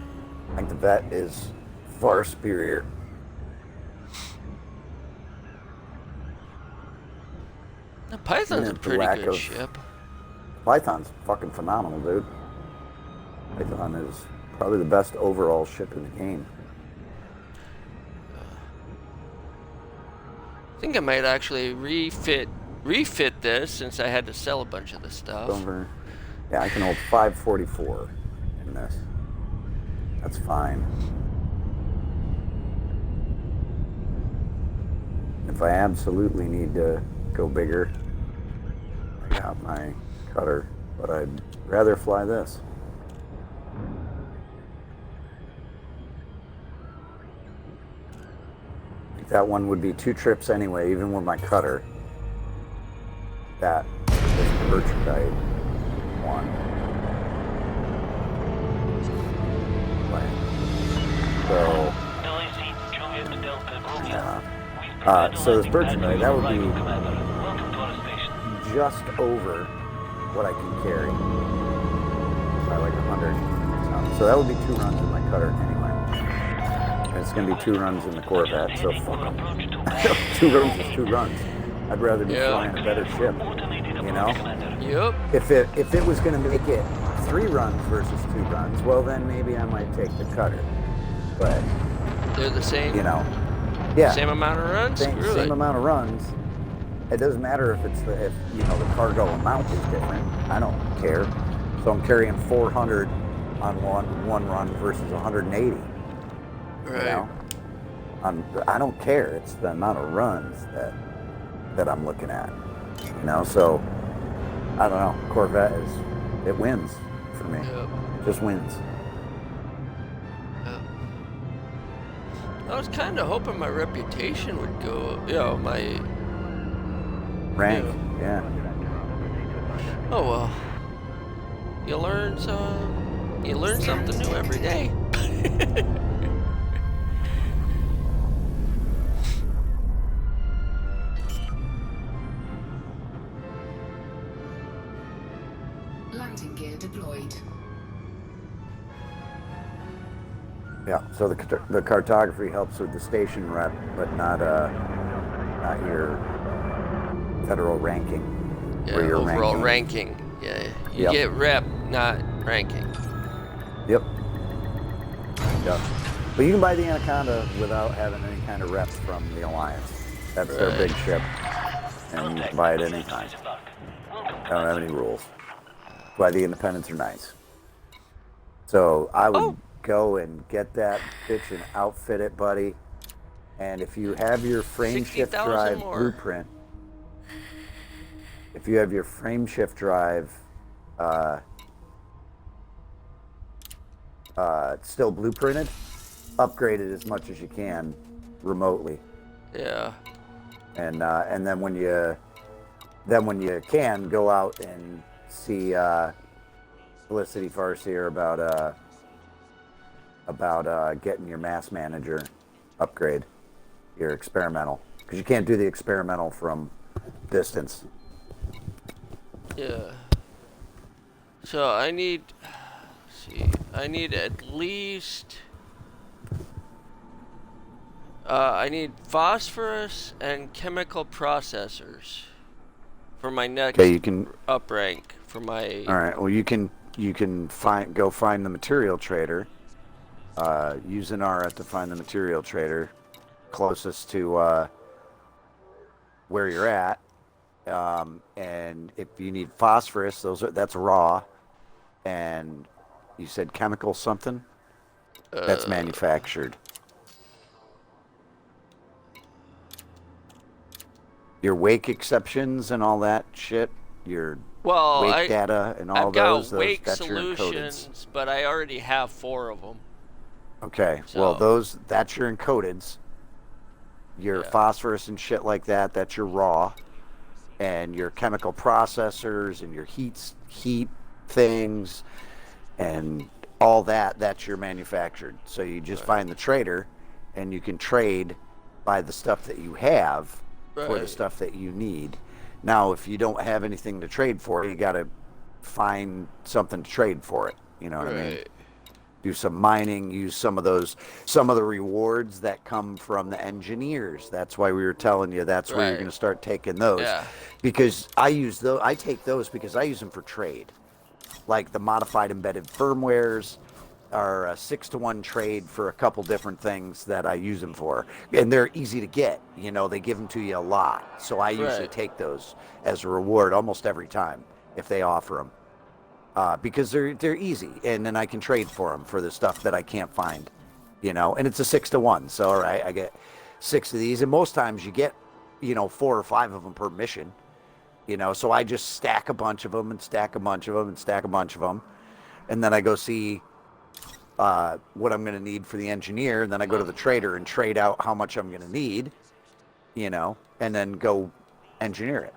I think the vet is far superior. The Python's a pretty good ship. Python's fucking phenomenal, dude. Python is probably the best overall ship in the game. I think I might actually refit this since I had to sell a bunch of the stuff. Yeah, I can hold 544. in this. That's fine. If I absolutely need to go bigger, I got my cutter, but I'd rather fly this. That one would be 2 trips anyway, even with my cutter. That is merchandise one. So, so this merchandise, that would be just over what I can carry by like 100. So that would be 2 runs in my cutter anyway. And it's going to be 2 runs in the Corvette, so fuck them. 2 runs is 2 runs. I'd rather be flying a better ship, you know? Yep. If it was going to make it 3 runs versus 2 runs, well then maybe I might take the cutter. But they're the same. You know, yeah. Same amount of runs. Same amount of runs. It doesn't matter if if the cargo amount is different. I don't care. So I'm carrying 400 on one run versus 180. Right. You know, I don't care. It's the amount of runs that I'm looking at. You know, so I don't know. Corvette it wins for me. Yep. It just wins. I was kind of hoping my reputation would go, my rank, yeah. Oh well. You learn something new every day. Landing gear deployed. Yeah, so the cartography helps with the station rep, but not your federal ranking. Yeah, or your overall ranking. Yeah, you get rep, not ranking. Yep. But you can buy the Anaconda without having any kind of reps from the Alliance. That's their big ship, and you can buy it anytime. I don't have any rules. That's why the Independents are nice. So I would go and get that bitch and outfit it, buddy. And if you have your frame shift drive blueprint, still blueprinted, upgrade it as much as you can remotely. Yeah. And then when you can, go out and see Felicity Farseer about getting your mass manager upgrade, your experimental, because you can't do the experimental from distance. Yeah. So I need at least I need phosphorus and chemical processors for my next up rank for my. All right. Well, you can go find the material trader. Use an RF to find the material trader closest to where you're at. And if you need phosphorus, that's raw. And you said chemical something? That's manufactured. Your wake exceptions and all that shit, your wake data and all I've got those, wake that's solutions, your encodeds. but I already have 4 of them. Okay, So, well that's your encodeds. Your phosphorus and shit like that's your raw. And your chemical processors and your heat things and all that's your manufactured. So you just find the trader and you can trade by the stuff that you have for the stuff that you need. Now, if you don't have anything to trade for, you got to find something to trade for it. You know what I mean? Do some mining, use some of the rewards that come from the engineers. That's why we were telling you that's where you're going to start taking those. Yeah. Because I take those because I use them for trade. Like the modified embedded firmwares are a 6-to-1 trade for a couple different things that I use them for. And they're easy to get. They give them to you a lot. So I usually take those as a reward almost every time if they offer them. because they're easy, and then I can trade for them for the stuff that I can't find, and it's a 6-to-1. So all right, I get 6 of these, and most times you get 4 or 5 of them per mission. So I just stack a bunch of them and stack a bunch of them and stack a bunch of them, and then I go see what I'm going to need for the engineer, and then I go to the trader and trade out how much I'm going to need, and then go engineer it.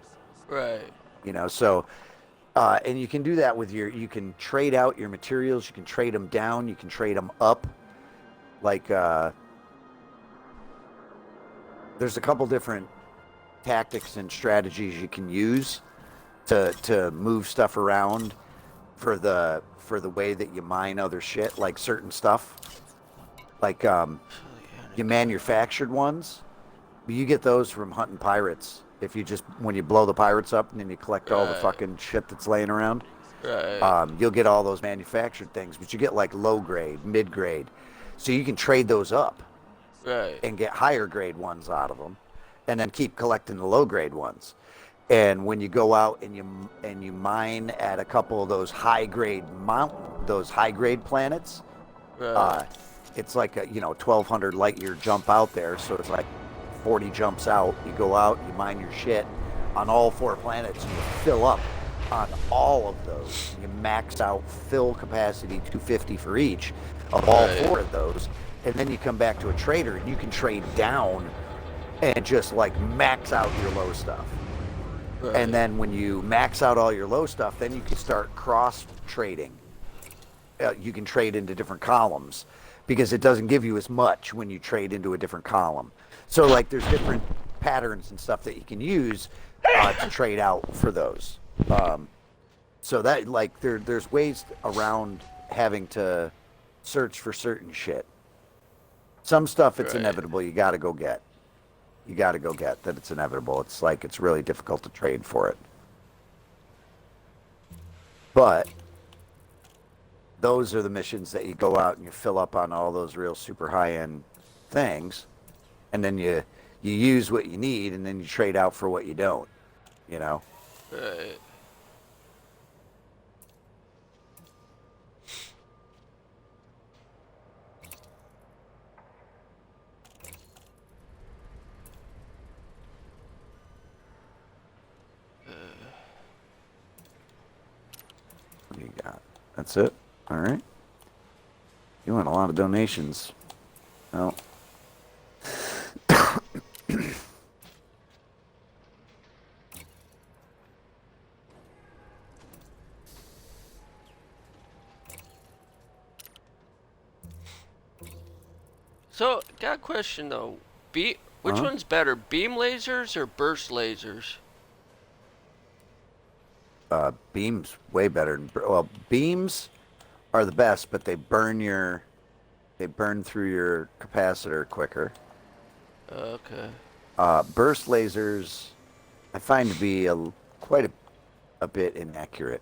Right. So and you can do that with you can trade out your materials, you can trade them down, you can trade them up. Like there's a couple different tactics and strategies you can use to move stuff around for the way that you mine other shit, like certain stuff, like you manufactured ones, but you get those from hunting pirates. If you just, when you blow the pirates up and then you collect all the fucking shit that's laying around, you'll get all those manufactured things, but you get like low grade, mid grade, so you can trade those up and get higher grade ones out of them, and then keep collecting the low grade ones. And when you go out and you mine at a couple of those high grade planets, it's like a 1,200 light year jump out there, so it's like 40 jumps out. You go out, you mine your shit on all 4 planets, and you fill up on all of those. You max out fill capacity 250 for each of all 4 of those, and then you come back to a trader and you can trade down and just like max out your low stuff. And then when you max out all your low stuff, then you can start cross trading. You can trade into different columns because it doesn't give you as much when you trade into a different column. So like there's different patterns and stuff that you can use to trade out for those. So that like there's ways around having to search for certain shit. Some stuff it's inevitable, you got to go get. That it's inevitable. It's like it's really difficult to trade for it. But those are the missions that you go out and you fill up on all those real super high-end things, and then you use what you need, and then you trade out for what you don't, Right. What do you got? That's it? All right. You want a lot of donations. Well. So, got a question though. Which one's better, beam lasers or burst lasers? Beams way better. Well, beams are the best, but they burn through your capacitor quicker. Okay. Burst lasers, I find to be quite a bit inaccurate.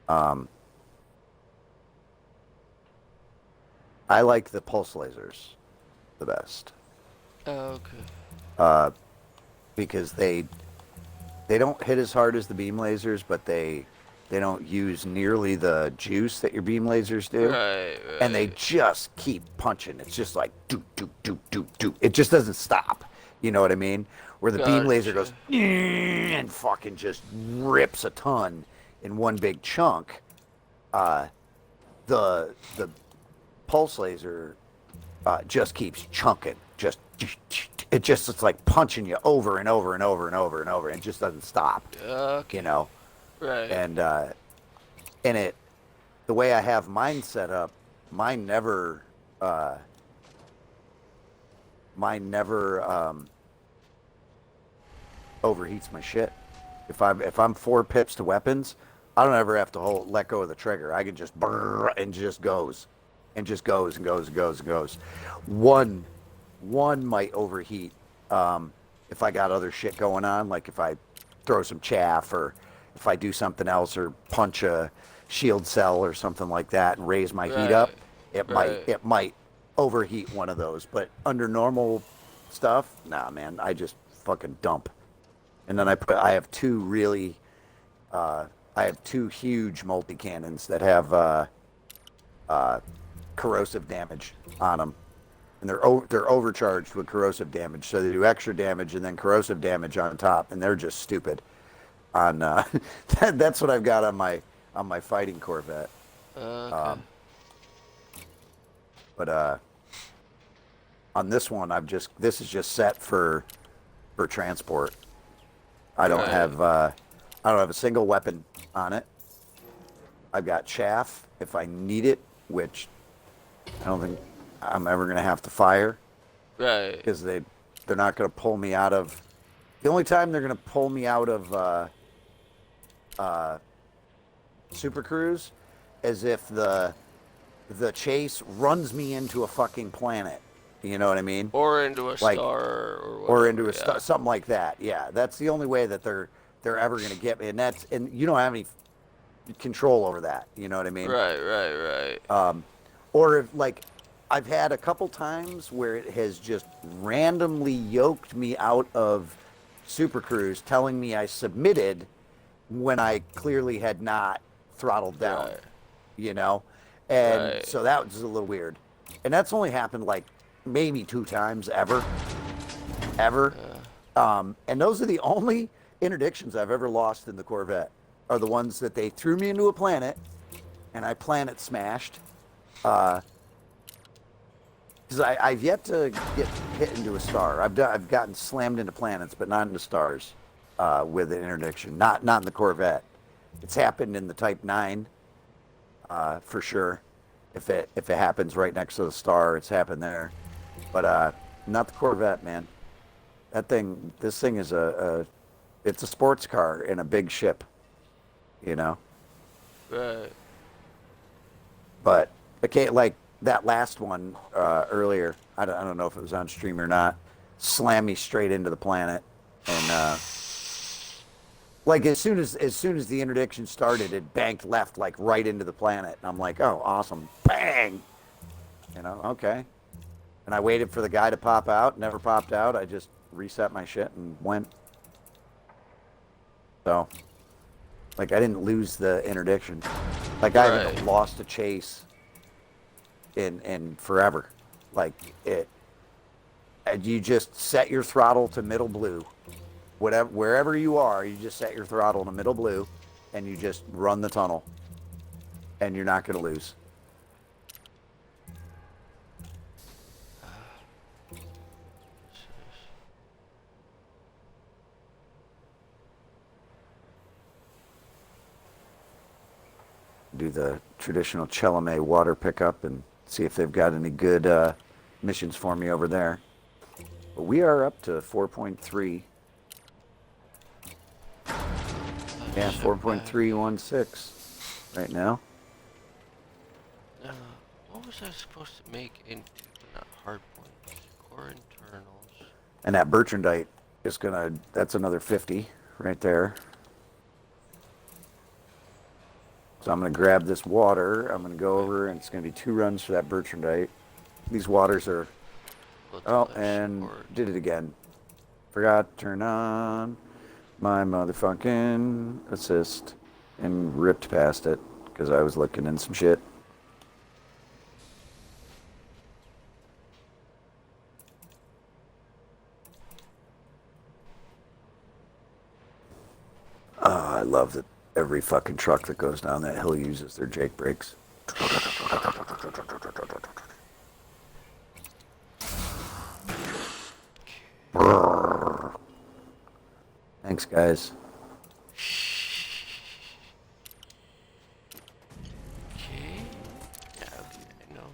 I like the pulse lasers the best. Okay. Because they don't hit as hard as the beam lasers, but they don't use nearly the juice that your beam lasers do. Right. And they just keep punching. It's just like do do do do do. It just doesn't stop. You know what I mean? Where the beam laser goes and fucking just rips a ton in one big chunk. The pulse laser just keeps chunking. It's like punching you over and over and over and over and over, and it just doesn't stop. Okay. Right. And the way I have mine set up, mine never overheats my shit. If I'm 4 pips to weapons, I don't ever have to let go of the trigger. I can just brrr, and just goes. And just goes and goes and goes and goes. One might overheat if I got other shit going on, like if I throw some chaff or if I do something else or punch a shield cell or something like that and raise my heat up. It might overheat one of those. But under normal stuff, nah, man, I just fucking dump. And then I have 2 really I have 2 huge multi-cannons that have corrosive damage on them. And they're overcharged with corrosive damage, so they do extra damage and then corrosive damage on top, and they're just stupid. On that's what I've got on my fighting Corvette. Okay. But on this one, this is just set for transport. I don't have a single weapon on it. I've got chaff if I need it, which I don't think I'm ever gonna have to fire. Right. Because they're not gonna pull me out of. The only time they're gonna pull me out of Super Cruise is if the chase runs me into a fucking planet. You know what I mean? Or into a Like, star, or whatever, or into a star, something like that. Yeah, that's the only way that they're ever gonna get me, and you don't have any control over that. You know what I mean? Right. Or if, like, I've had a couple times where it has just randomly yoked me out of Super Cruise, telling me I submitted when I clearly had not throttled down. Right. You know, and Right. so that was a little weird, and that's only happened like maybe 2 times ever. And those are the only interdictions I've ever lost in the Corvette, are the ones that they threw me into a planet and I planet smashed. Because I've yet to get hit into a star. I've gotten slammed into planets, but not into stars with an interdiction. Not in the Corvette. It's happened in the Type 9 for sure. If it happens right next to the star, it's happened there. But not the Corvette, man. This thing is it's a sports car in a big ship, you know? Right. But, okay, like that last one earlier, I don't know if it was on stream or not, slammed me straight into the planet. And, like, as soon as the interdiction started, it banked left, like, right into the planet. And I'm like, oh, awesome. Bang! You know, okay. And I waited for the guy to pop out. Never popped out. I just reset my shit and went. So, like, I didn't lose the interdiction. Like, I haven't lost a chase in forever. Like, you just set your throttle to middle blue. Wherever you are, you just set your throttle to middle blue, and you just run the tunnel, and you're not going to lose. Do the traditional Chalamet water pickup and see if they've got any good missions for me over there. But we are up to 4.3. Yeah, 4.316 right now. What was I supposed to make into not hard points, core internals? And that Bertrandite is that's another 50 right there. So I'm going to grab this water. I'm going to go over, and it's going to be 2 runs for that Bertrandite. These waters are... Oh, and did it again. Forgot to turn on my motherfucking assist and ripped past it because I was looking in some shit. I love that every fucking truck that goes down that hill uses their Jake brakes. Thanks, guys. Okay. Yeah, okay, I know.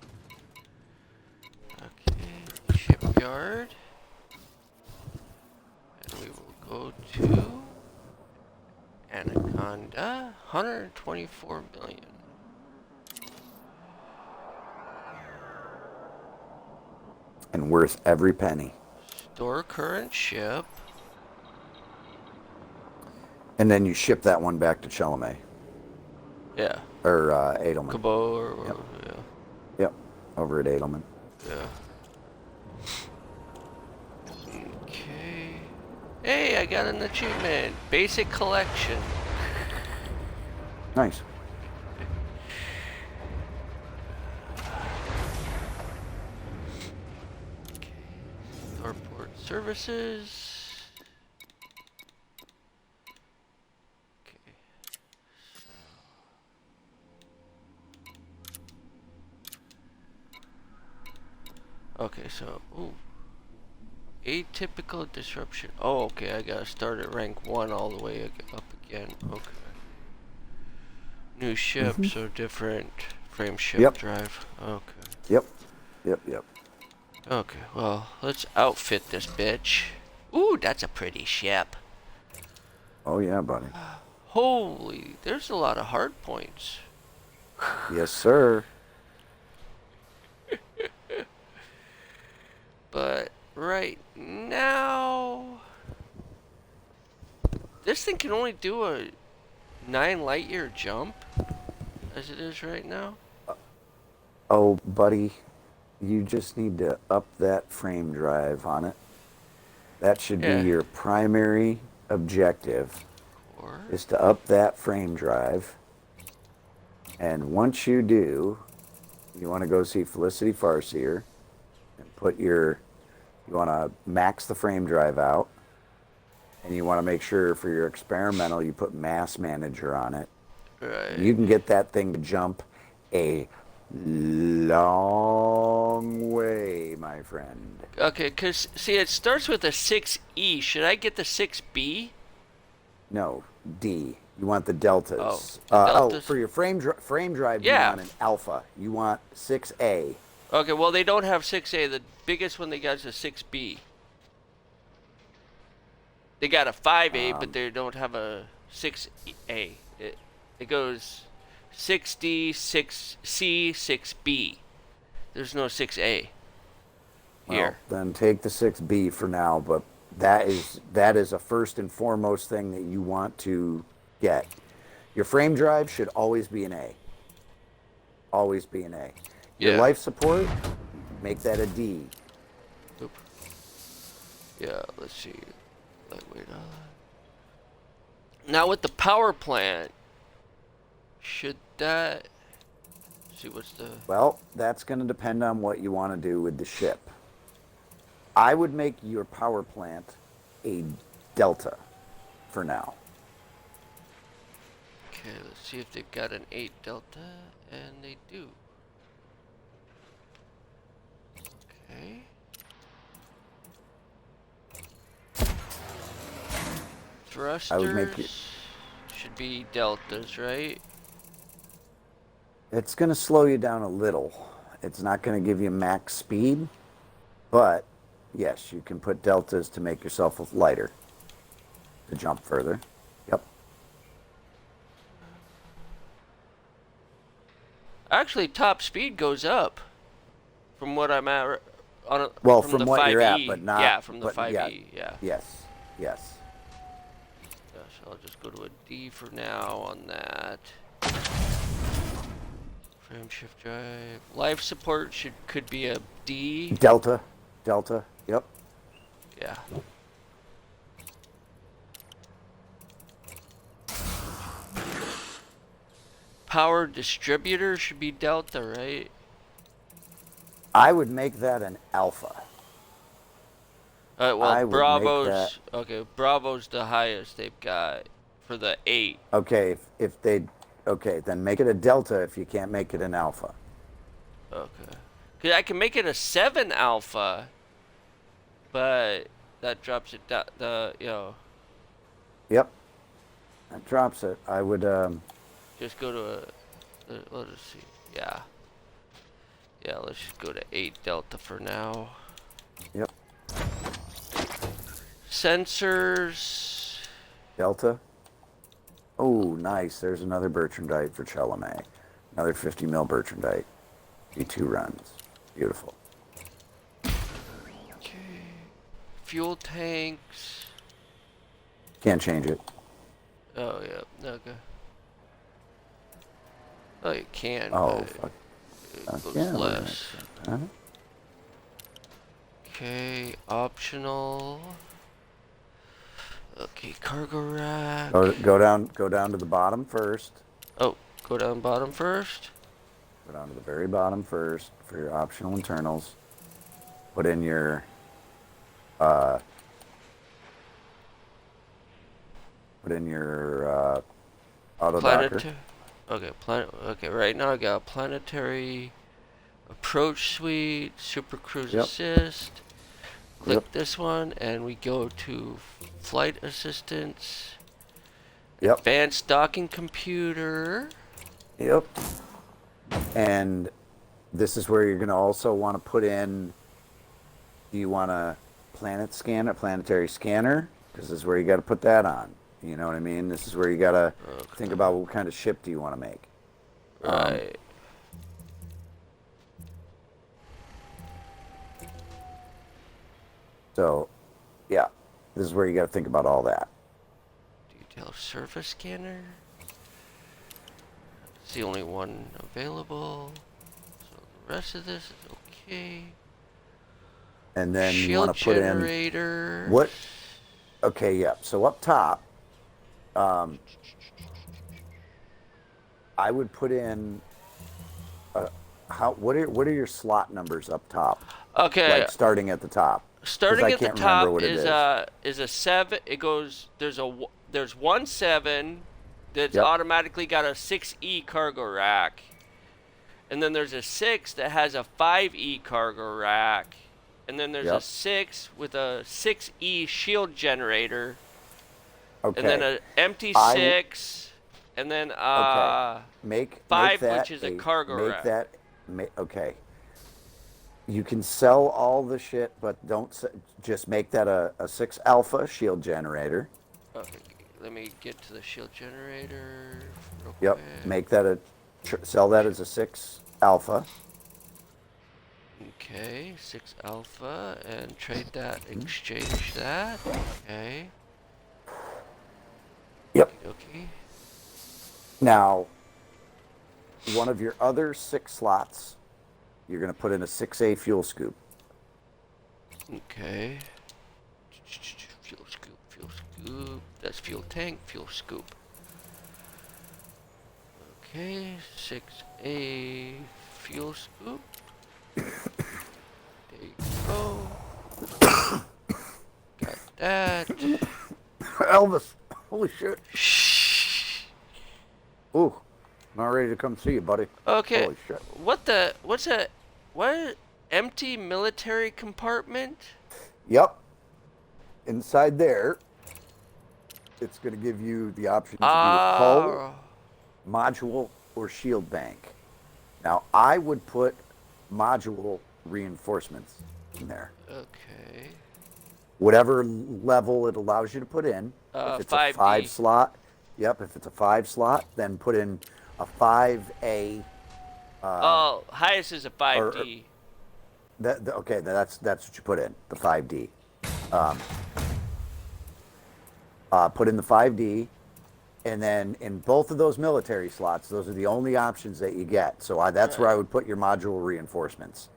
Okay, shipyard. And we will go to Anaconda, 124 million. And worth every penny. Store current ship. And then you ship that one back to Chalamet. Yeah. Or Edelman. Cabot or Yep. Yeah. Yep. Over at Edelman. Yeah. Okay. Hey, I got an achievement. Basic collection. Nice. Starport services. Okay. Okay, so ooh. Atypical disruption. Oh, okay, I gotta start at rank 1 all the way up again. Okay. New ship, so different frame shift drive. Okay. Yep. Okay, well, let's outfit this bitch. Ooh, that's a pretty ship. Oh yeah, buddy. Holy, there's a lot of hard points. Yes, sir. But right now, this thing can only do a 9 light year jump as it is right now. Oh, buddy, you just need to up that frame drive on it. That should be your primary objective, is to up that frame drive. And once you do, you want to go see Felicity Farseer and put you want to max the frame drive out. And you want to make sure for your experimental, you put Mass Manager on it. Right. You can get that thing to jump a long way, my friend. Okay, because, see, it starts with a 6E. Should I get the 6B? No, D. You want the deltas. Deltas. For your frame drive, Yeah. you want an alpha. You want 6A. Okay, well, they don't have 6A. The biggest one they got is a 6B. They got a 5A, but they don't have a 6A. It goes 6D, 6C, 6B. There's no 6A Well, here. then take the 6B for now, but that is a first and foremost thing that you want to get. Your frame drive should always be an A. Always be an A. Your life support, make that a D. Oop. Yeah, let's see. Lightweight. Now with the power plant, should that... see what's the... Well, that's going to depend on what you want to do with the ship. I would make your power plant a Delta for now. Okay, let's see if they've got an 8 Delta, and they do. Okay. Thrusters I would make it... should be Deltas, right? It's going to slow you down a little. It's not going to give you max speed, but yes, you can put deltas to make yourself lighter, to jump further. Yep. Actually, top speed goes up from what I'm at on a, Well, from the what 5E. you're at, but not... Yeah, from the but 5E, yeah. Yes, yes. Gosh, I'll just go to a D for now on that. Frame shift drive. Life support could be a D. Delta, yep. Yeah. Power distributor should be Delta, right? I would make that an alpha. Well, Bravo's... okay, Bravo's the highest they've got for the 8. Okay, if they... Okay, then make it a delta if you can't make it an alpha. Okay. 'Cause I can make it a 7 alpha, but that drops it down, Yep. That drops it. I would, just go to let's just see. Yeah. Yeah, let's just go to 8 Delta for now. Yep. Sensors. Delta. Oh, nice. There's another Bertrandite for Chalamet. Another 50 mil Bertrandite. D2 runs. Beautiful. Okay. Fuel tanks. Can't change it. Oh, yeah. Okay. Oh, you can. Oh, but fuck. It goes Yeah, less. huh? Okay, optional. Okay, cargo rack. Go down to the bottom first. Oh, go down bottom first. Go down to the very bottom first for your optional internals. Put in your auto docker. Okay, right now I got planetary approach suite, super cruise assist. Click this one and we go to flight assistance. Yep. Advanced docking computer. Yep. And this is where you're going to also want to put in, do you want a planetary scanner? Because this is where you got to put that on. You know what I mean? This is where you got to think about what kind of ship do you want to make. Right. So, yeah, this is where you got to think about all that. Detail surface scanner. It's the only one available. So the rest of this is okay. And then Shield you want to put generator. in what? Okay, yeah. So up top, I would put in what are your slot numbers up top? Okay. Like starting at the top. Starting at the top is a 7. It goes. There's 1 7 that's automatically got a 6E cargo rack, and then there's a 6 that has a 5E cargo rack, and then there's a 6 with a 6E shield generator, and then an empty 6, and then 5, which is a cargo rack. Okay. You can sell all the shit, but just make that a 6 alpha shield generator. Okay, let me get to the shield generator real Yep, quick. make that sell that as a 6 alpha. Okay, 6 alpha, and trade that, exchange that. Okay. Yep. Okay. Now, one of your other 6 slots, you're going to put in a 6A fuel scoop. Okay. Fuel scoop. That's fuel tank, fuel scoop. Okay, 6A fuel scoop. There you go. Got that. Elvis, holy shit. Shh. Ooh, not ready to come see you, buddy. Okay. Holy shit. What's a empty military compartment? Yep. Inside there, it's going to give you the option to do hull, module, or shield bank. Now, I would put module reinforcements in there. Okay. Whatever level it allows you to put in. If it's 5D. a 5 slot, if it's a 5 slot, then put in a 5A. Highest is a 5D. Okay, that's what you put in, the 5D. Put in the 5D, and then in both of those military slots, those are the only options that you get. So that's where I would put your module reinforcements.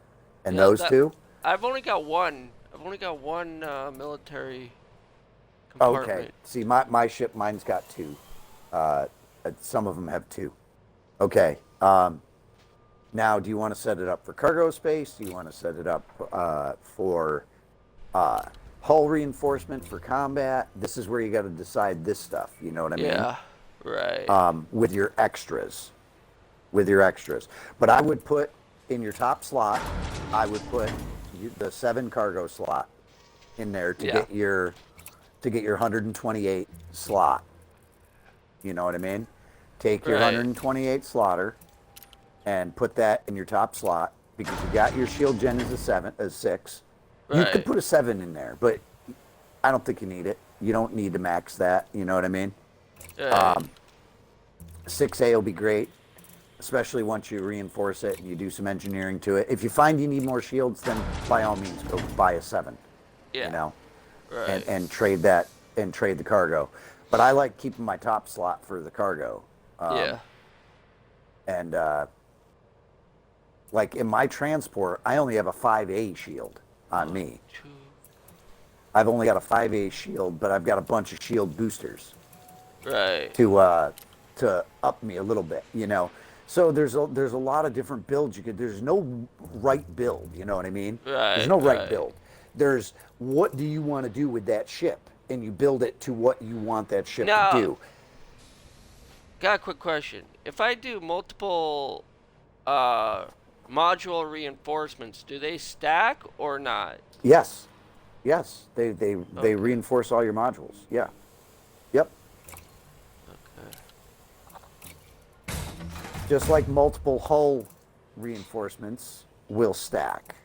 And those two? I've only got one. Military compartment. Okay. See, my ship, mine's got 2. Some of them have 2. Okay. Now, do you want to set it up for cargo space? Do you want to set it up for hull reinforcement for combat? This is where you got to decide this stuff. You know what I mean? Yeah, right. With your extras. But I would put in your top slot, I would put the 7 cargo slot in there to get your 128 slot. You know what I mean? Take your 128 slotter and put that in your top slot because you got your shield gen as 6. You could put a 7 in there, but I don't think you need it. You don't need to max that. You know what I mean? 6A will be great, especially once you reinforce it and you do some engineering to it. If you find you need more shields, then by all means go buy a 7. Yeah. You know, Right. and trade that and trade the cargo. But I like keeping my top slot for the cargo. And like in my transport, I only have a 5A shield on me. I've only got a 5A shield, but I've got a bunch of shield boosters. Right. To to up me a little bit, you know. So there's a lot of different builds you could. There's no right build, you know what I mean? There's Right, no right right. build. There's what do you want to do with that ship, and you build it to what you want that ship to Now, do. got a quick question. If I do multiple module reinforcements, do they stack or not? Yes, yes, they Okay. reinforce all your modules. Yeah, yep. Okay. Just like multiple hull reinforcements will stack.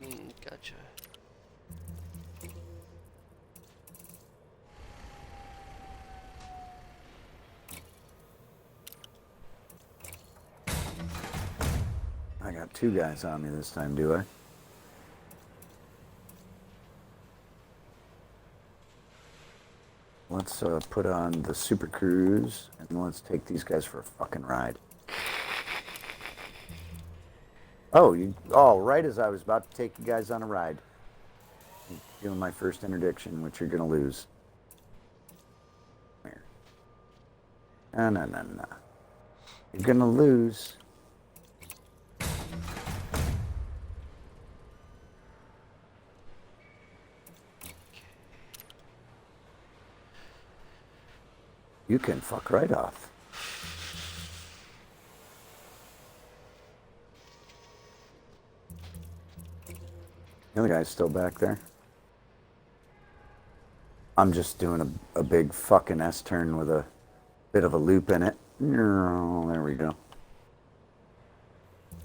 Gotcha. I got 2 guys on me this time, do I? Let's put on the Super Cruise and let's take these guys for a fucking ride. Oh, right as I was about to take you guys on a ride. I'm doing my first interdiction, which you're gonna lose. Come here. No. You're gonna lose. You can fuck right off. The other guy's still back there. I'm just doing a big fucking S-turn with a bit of a loop in it. There we go.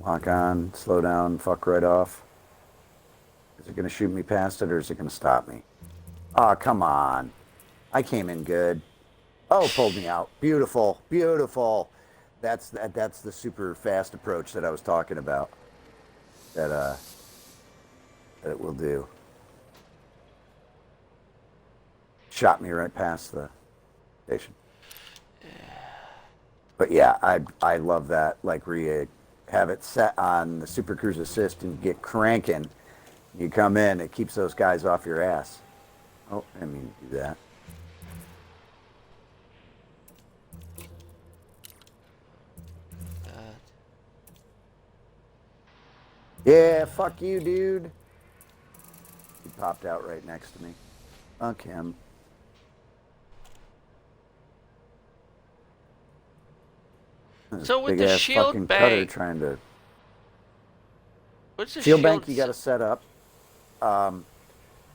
Lock on, slow down, fuck right off. Is it going to shoot me past it or is it going to stop me? Oh, come on. I came in good. Oh, pulled me out. Beautiful, beautiful. That's the super fast approach that I was talking about. That it will do. Shot me right past the station. But yeah, I love that. Like where you have it set on the Super Cruise Assist and get cranking. You come in, it keeps those guys off your ass. Oh, I mean do that. Yeah, fuck you, dude. He popped out right next to me. Fuck him. So with big the ass shield fucking cutter bank, trying to what's the shield bank you s- got to set up.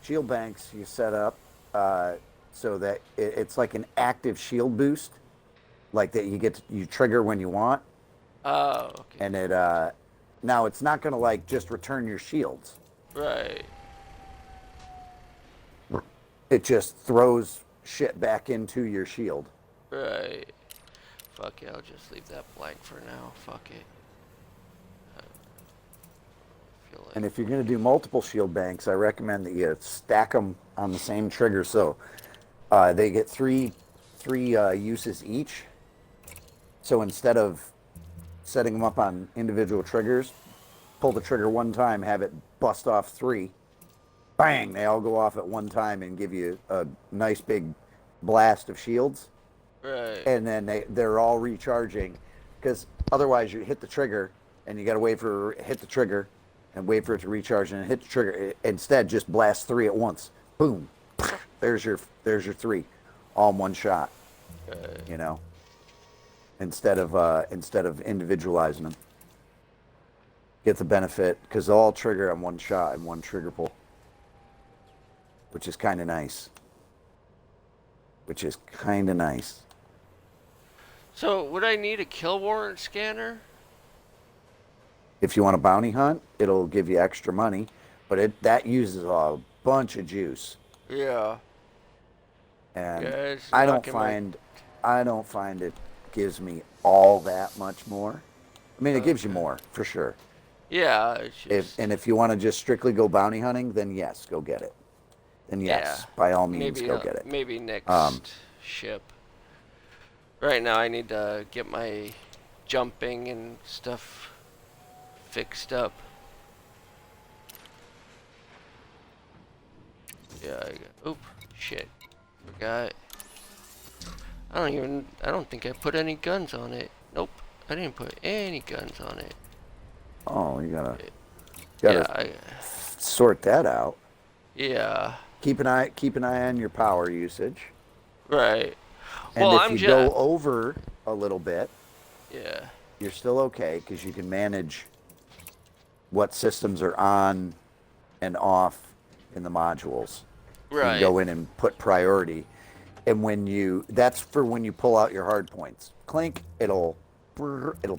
Shield banks you set up so that it's like an active shield boost, like that you trigger when you want, Oh, okay. and it now it's not gonna like just return your shields. Right. It just throws shit back into your shield. Right. Fuck it, I'll just leave that blank for now. Fuck it. Feel like And if you're going to do multiple shield banks, I recommend that you stack them on the same trigger. So they get three uses each. So instead of setting them up on individual triggers, pull the trigger one time, have it bust off 3. Bang! They all go off at one time and give you a nice big blast of shields. Right. And then they're all recharging, because otherwise you hit the trigger and you got to wait for hit the trigger and wait for it to recharge and hit the trigger. Instead, just blast 3 at once. Boom. There's your 3, all in one shot. Right. You know, instead of individualizing them, get the benefit because they'll all trigger on one shot and one trigger pull, which is kind of nice. So would I need a kill warrant scanner? If you want a bounty hunt, it'll give you extra money, but that uses a bunch of juice. Yeah. And Yeah, it's I don't knocking find it gives me all that much more. I mean, it gives you more for sure. Yeah. It's just, If you want to just strictly go bounty hunting, then yes, go get it. Then yes, yeah, by all means, maybe go get it. Maybe next ship. Right now, I need to get my jumping and stuff fixed up. Yeah. Oop. Shit. Forgot. I don't think I put any guns on it. Nope. I didn't put any guns on it. Oh, you gotta Yeah, sort that out. yeah. Keep an eye on your power usage. Right. And Well, if I'm you just. go over a little bit, Yeah. you're still okay because you can manage what systems are on and off in the modules. You can Right. go in and put priority. And that's for when you pull out your hard points. Clink, it'll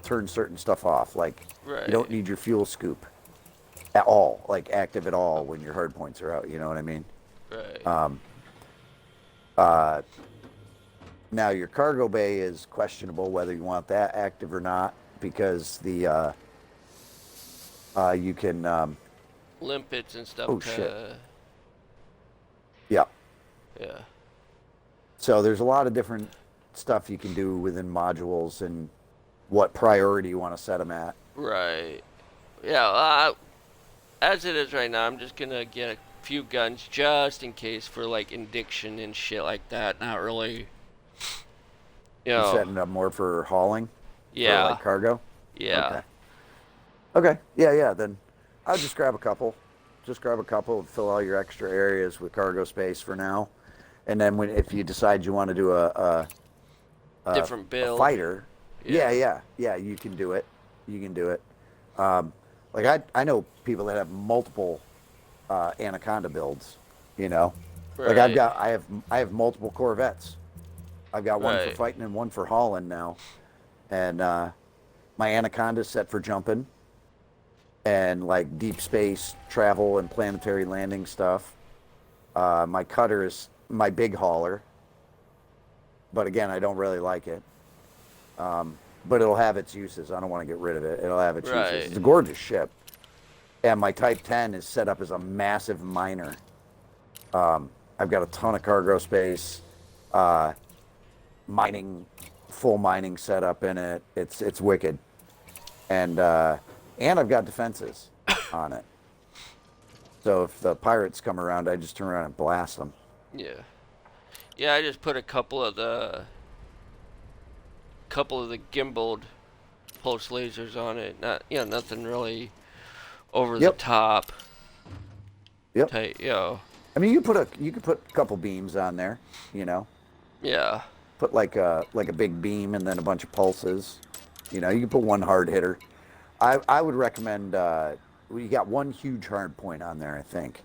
turn certain stuff off. Like Right. you don't need your fuel scoop at all, like active at all when your hard points are out. You know what I mean? Right. Now your cargo bay is questionable whether you want that active or not because the you can Limpets and stuff. oh, shit. Yeah. Yeah. So there's a lot of different stuff you can do within modules and what priority you want to set them at. Right. Yeah. As it is right now, I'm just gonna get a few guns just in case for like indiction and shit like that. Not really. You're setting up more for hauling? Yeah. For like cargo? Yeah. Okay. Yeah. Then I'll just grab a couple. Just grab a couple and fill all your extra areas with cargo space for now. And then if you decide you want to do a Different build. a fighter, Yeah. yeah, you can do it. You can do it. Like I know people that have multiple Anaconda builds. You know, Right. like I have multiple Corvettes. I've got one for Right. fighting and one for hauling now, and my Anaconda's set for jumping and like deep space travel and planetary landing stuff. My cutter is my big hauler, but again, I don't really like it. But it'll have its uses. I don't want to get rid of it. It'll have its Right. uses. It's a gorgeous ship. And my Type 10 is set up as a massive miner. I've got a ton of cargo space, full mining setup in it. It's wicked. And I've got defenses on it. So if the pirates come around, I just turn around and blast them. Yeah. Yeah, I just put a couple of the gimbaled pulse lasers on it. Nothing really over the top. Yep. Tight, I mean, you could put a couple beams on there, you know. Yeah. Put like a big beam and then a bunch of pulses. You know, you can put one hard hitter. I would recommend you got one huge hard point on there, I think.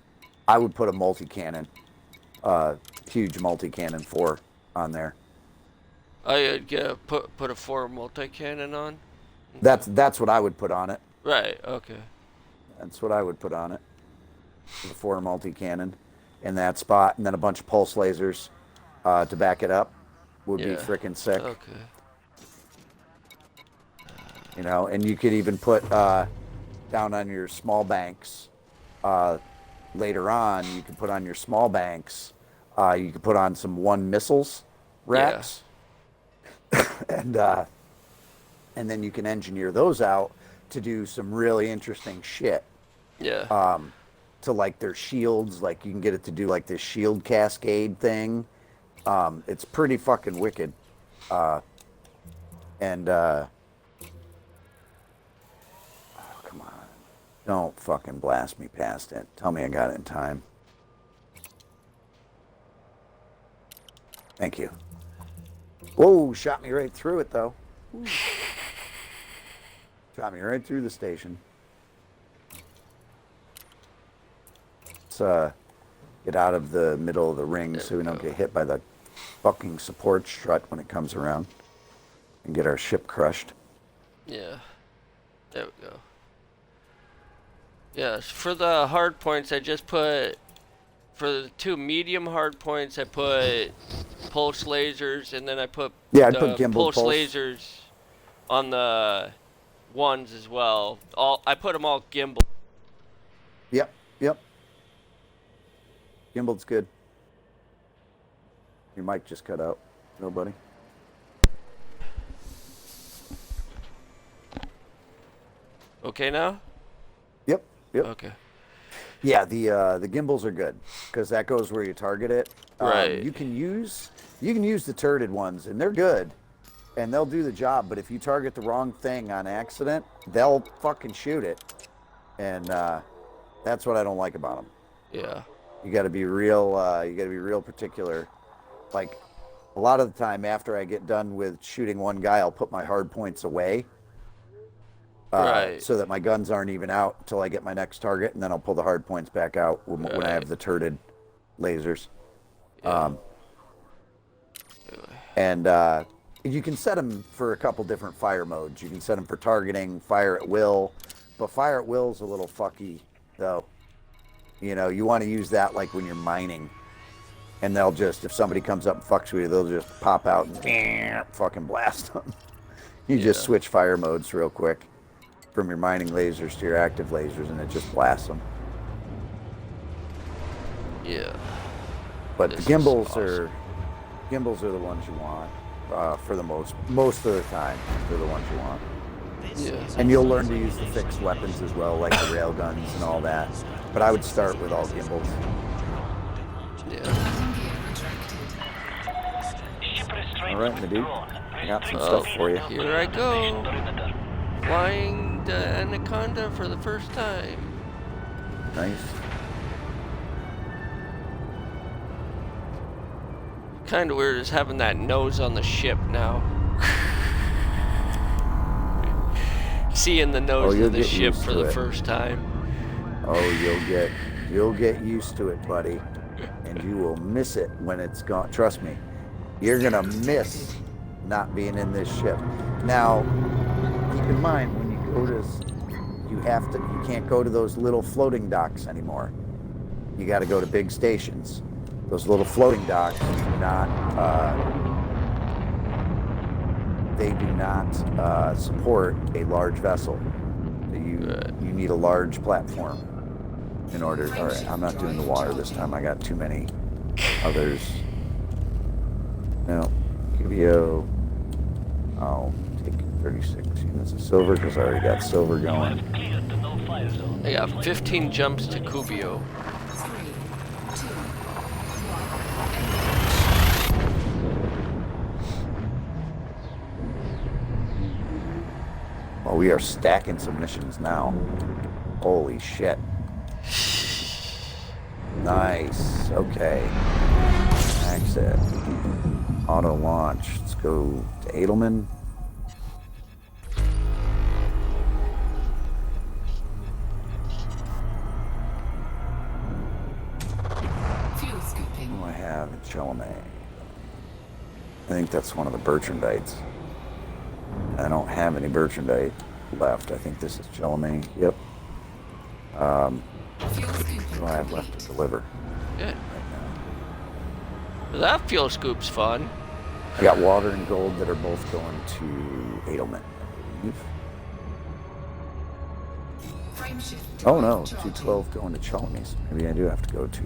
I would put a multi-cannon, huge multi-cannon 4 on there. I'd put a 4 multi-cannon on? That's what I would put on it. Right, okay. That's what I would put on it. The 4 multi-cannon in that spot, and then a bunch of pulse lasers to back it up would be freaking sick. Okay. You know, and you could even put down on your small banks later on. You could put on your small banks. You could put on some 1 missiles racks, and then you can engineer those out to do some really interesting shit. Yeah. To like their shields, like you can get it to do like this shield cascade thing. It's pretty fucking wicked. Come on. Don't fucking blast me past it. Tell me I got it in time. Thank you. Whoa, shot me right through it though. Shot me right through the station. Let's get out of the middle of the ring so we don't get hit by the fucking support strut when it comes around and get our ship crushed. Yeah. There we go. Yes, for the hard points, I just put, for the 2 medium hard points, I put pulse lasers, and then I put I'd put gimbal pulse lasers on the ones as well. I put them all gimbal. Yep. Gimbal's good. Your mic just cut out. Nobody. Okay now? Yep. Okay. Yeah, the gimbals are good because that goes where you target it. Right. You can use You can use the turreted ones, and they're good, and they'll do the job. But if you target the wrong thing on accident, they'll fucking shoot it, and that's what I don't like about them. Yeah. You got to be real. You got to be real particular. Like a lot of the time, after I get done with shooting one guy, I'll put my hard points away, Right. so that my guns aren't even out until I get my next target, and then I'll pull the hard points back out when I have the turreted lasers. Yeah. And you can set them for a couple different fire modes. You can set them for targeting, fire at will, but fire at will's a little fucky, though. You know, you want to use that like when you're mining, and they'll just, if somebody comes up and fucks with you, they'll just pop out and fucking blast them. You just switch fire modes real quick from your mining lasers to your active lasers, and it just blasts them. Yeah. But This the gimbals is awesome. Gimbals are the ones you want for the most of the time. They're the ones you want. Yeah. And you'll learn to use the fixed weapons as well, like the rail guns and all that. But I would start with all gimbals. Yeah. All right, my dude. I got some stuff for you. Here I go. Flying the Anaconda for the first time. Nice. Kind of weird is having that nose on the ship now. Seeing the nose you'll of the get ship used for to the it. first time. Oh, you'll get used to it, buddy. And you will miss it when it's gone. Trust me. You're gonna miss not being in this ship. Now, keep in mind when you go to, you can't go to those little floating docks anymore. You got to go to big stations. Those little floating docks do not, they do not support a large vessel. You need a large platform in order. All right, I'm not doing the water this time. I got too many others. No, QBO. I'll take 36 units of silver because I already got silver going. I got 15 jumps to Cubio. 3, 2, 1. Well, we are stacking some missions now. Holy shit. Nice. Okay. Exit. Auto launch. Let's go to Edelman. Fuel scooping. What do I have in Chalamet? I think that's one of the Bertrandites. I don't have any Bertrandite left. I think this is Chalamet. Yep. Fuel scooping. What do I have left to deliver Good. right now? That fuel scoop's fun. I got water and gold that are both going to Edelman, I believe. Frame shift. Oh no, 212 going to Chalamet. So maybe I do have to go to.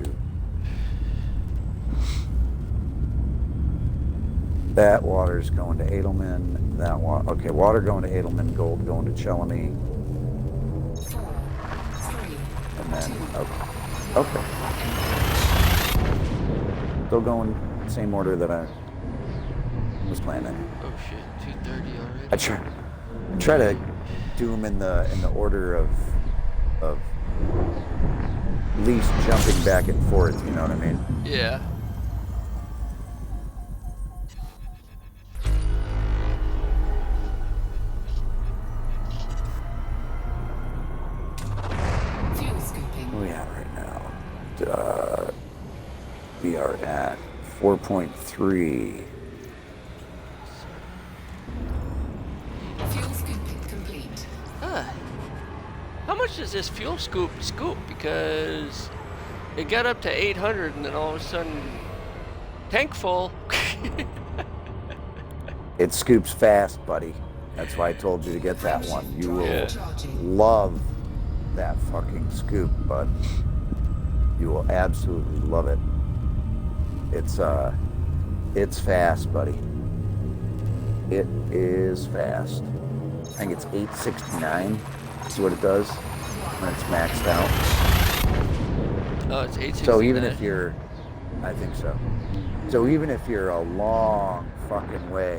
That water's going to Edelman. That water. Okay, water going to Edelman, gold going to Chalamet. 4, 3, And then, okay. Still going same order that I was planning. Oh shit, 2:30 already. I try to do them in the order of least jumping back and forth. You know what I mean? Yeah. fuel scooping. Where are we at right now? We are at 4.3. Fuel scooping complete. How much does this fuel scoop? Because it got up to 800 and then all of a sudden, tank full. It scoops fast, buddy. That's why I told you to get that one. You will Yeah. love that fucking scoop, bud. You will absolutely love it. It's fast, buddy. It is fast. I think it's 869. See what it does when it's maxed out. Oh, it's 869. So even if you're, I think so. So even if you're a long fucking way,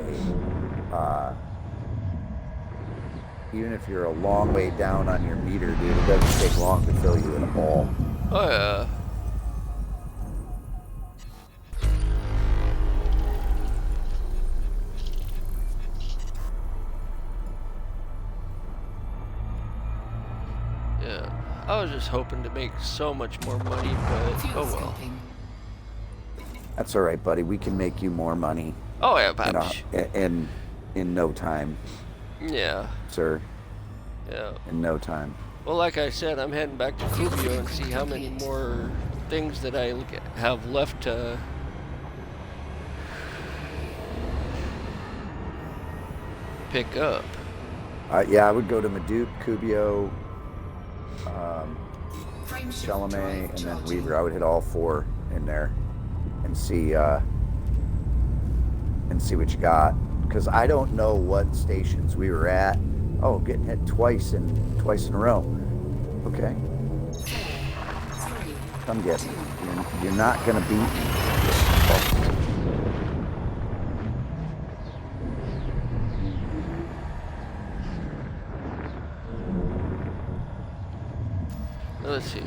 even if you're a long way down on your meter, dude, it doesn't take long to fill you in a ball. Oh yeah. Yeah. I was just hoping to make so much more money, but Fuel oh well. scoping. That's all right, buddy. We can make you more money. Oh yeah, In no time, yeah. sir. Yeah. In no time. Well, like I said, I'm heading back to Kubio and see how many more things that I have left to pick up. Yeah, I would go to Maduke, Kubio, Frame shift Chalamet, drive and then charging. Weaver. I would hit all 4 in there and see what you got. Because I don't know what stations we were at. Oh, getting hit twice in a row. Okay, 4, 3, come get me. You're not gonna beat me. Let's see.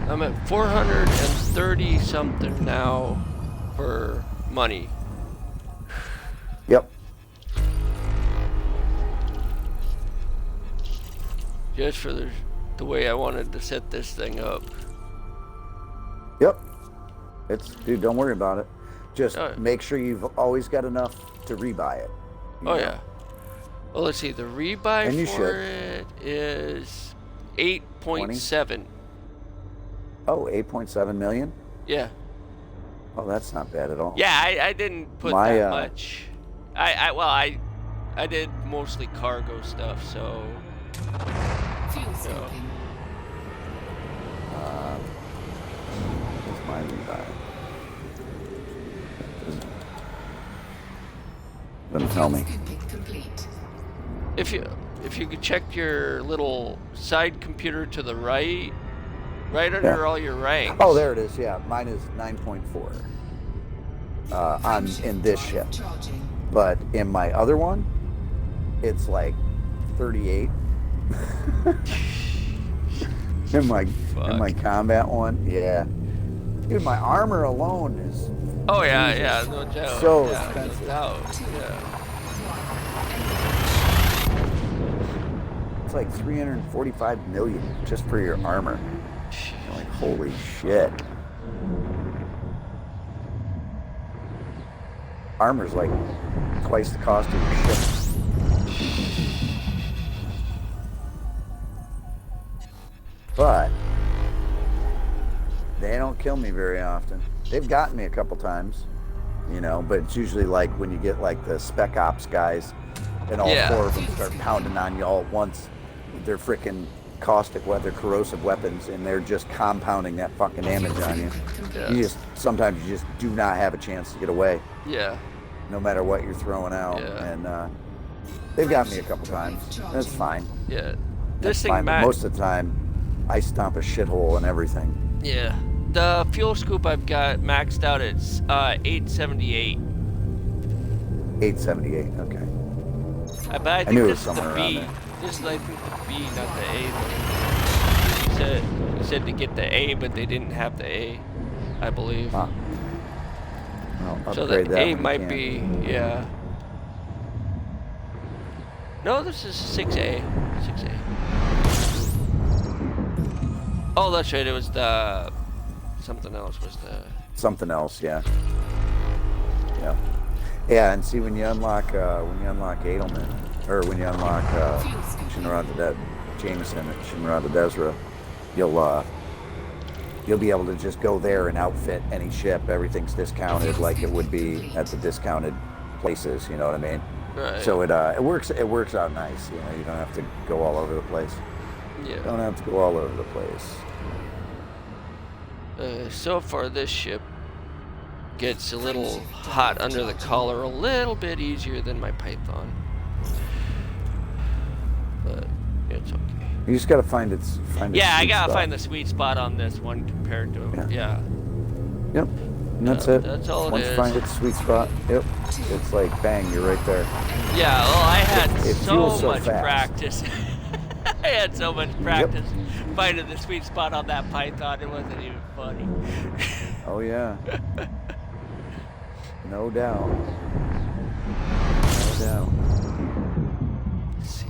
I'm at 430 something now for money. Yep. Just for the way I wanted to set this thing up. Yep. Dude, don't worry about it. Just Oh, yeah. make sure you've always got enough to rebuy it. you Oh know? yeah. Well, let's see. The rebuy And you for should. it is 8.7. Oh, 8.7 million? Yeah. Oh, that's not bad at all. Yeah, I didn't put My, that much. I did mostly cargo stuff, so fuel scoping. What's my rebuy? Doesn't tell me. Fuel scoping complete. if you could check your little side computer to the right under Yeah. all your ranks. Oh, there it is. Yeah, mine is 9.4 in this ship. Charging. But in my other one, it's like 38. in my combat one, yeah. Dude, my armor alone is Oh yeah, no doubt. So yeah, expensive. No doubt. Yeah. it's like 345 million just for your armor. You're like, holy shit. Armor's like twice the cost of your ship. But they don't kill me very often. They've gotten me a couple times, but it's usually like when you get like the spec ops guys and all Yeah. 4 of them start pounding on you all at once with their freaking caustic weather, corrosive weapons, and they're just compounding that fucking damage on you. Yeah. Sometimes you just do not have a chance to get away, Yeah. no matter what you're throwing out. Yeah. And they've got me a couple times. That's fine. Yeah. That's This thing fine. But Matt. most of the time, I stomp a shithole and everything. Yeah. The fuel scoop I've got maxed out at 878. 878. Okay. But I think knew it was this is the somewhere around B. there. This is I think the B, not the A. He said to get the A, but they didn't have the A, I believe. Huh. Well, So upgrade the that A when you might can. be, yeah. No, this is 6A. 6A. Oh, that's right. It was the something else. Was the Something else, yeah. Yeah. Yeah, and see when you unlock Edelman, or when you unlock Jameson and Shinrada Desra, you'll be able to just go there and outfit any ship. Everything's discounted like it would be at the discounted places. You know what I mean? right. So it works out nice. You don't have to go all over the place. yeah. Don't have to go all over the place. So far, this ship gets a little hot under the collar, a little bit easier than my Python. But it's okay. You just gotta find its Yeah, I sweet gotta spot. find the sweet spot on this one compared to Yeah. yeah. Yep. And that's Yeah, it. that's all it Once you is. find its sweet spot, yep. It's like bang, you're right there. Yeah, well, I had It so fuels so much fast. practice. I had so much practice finding the sweet spot on that python. It wasn't even funny. Oh yeah. No doubt. No doubt. Let's see.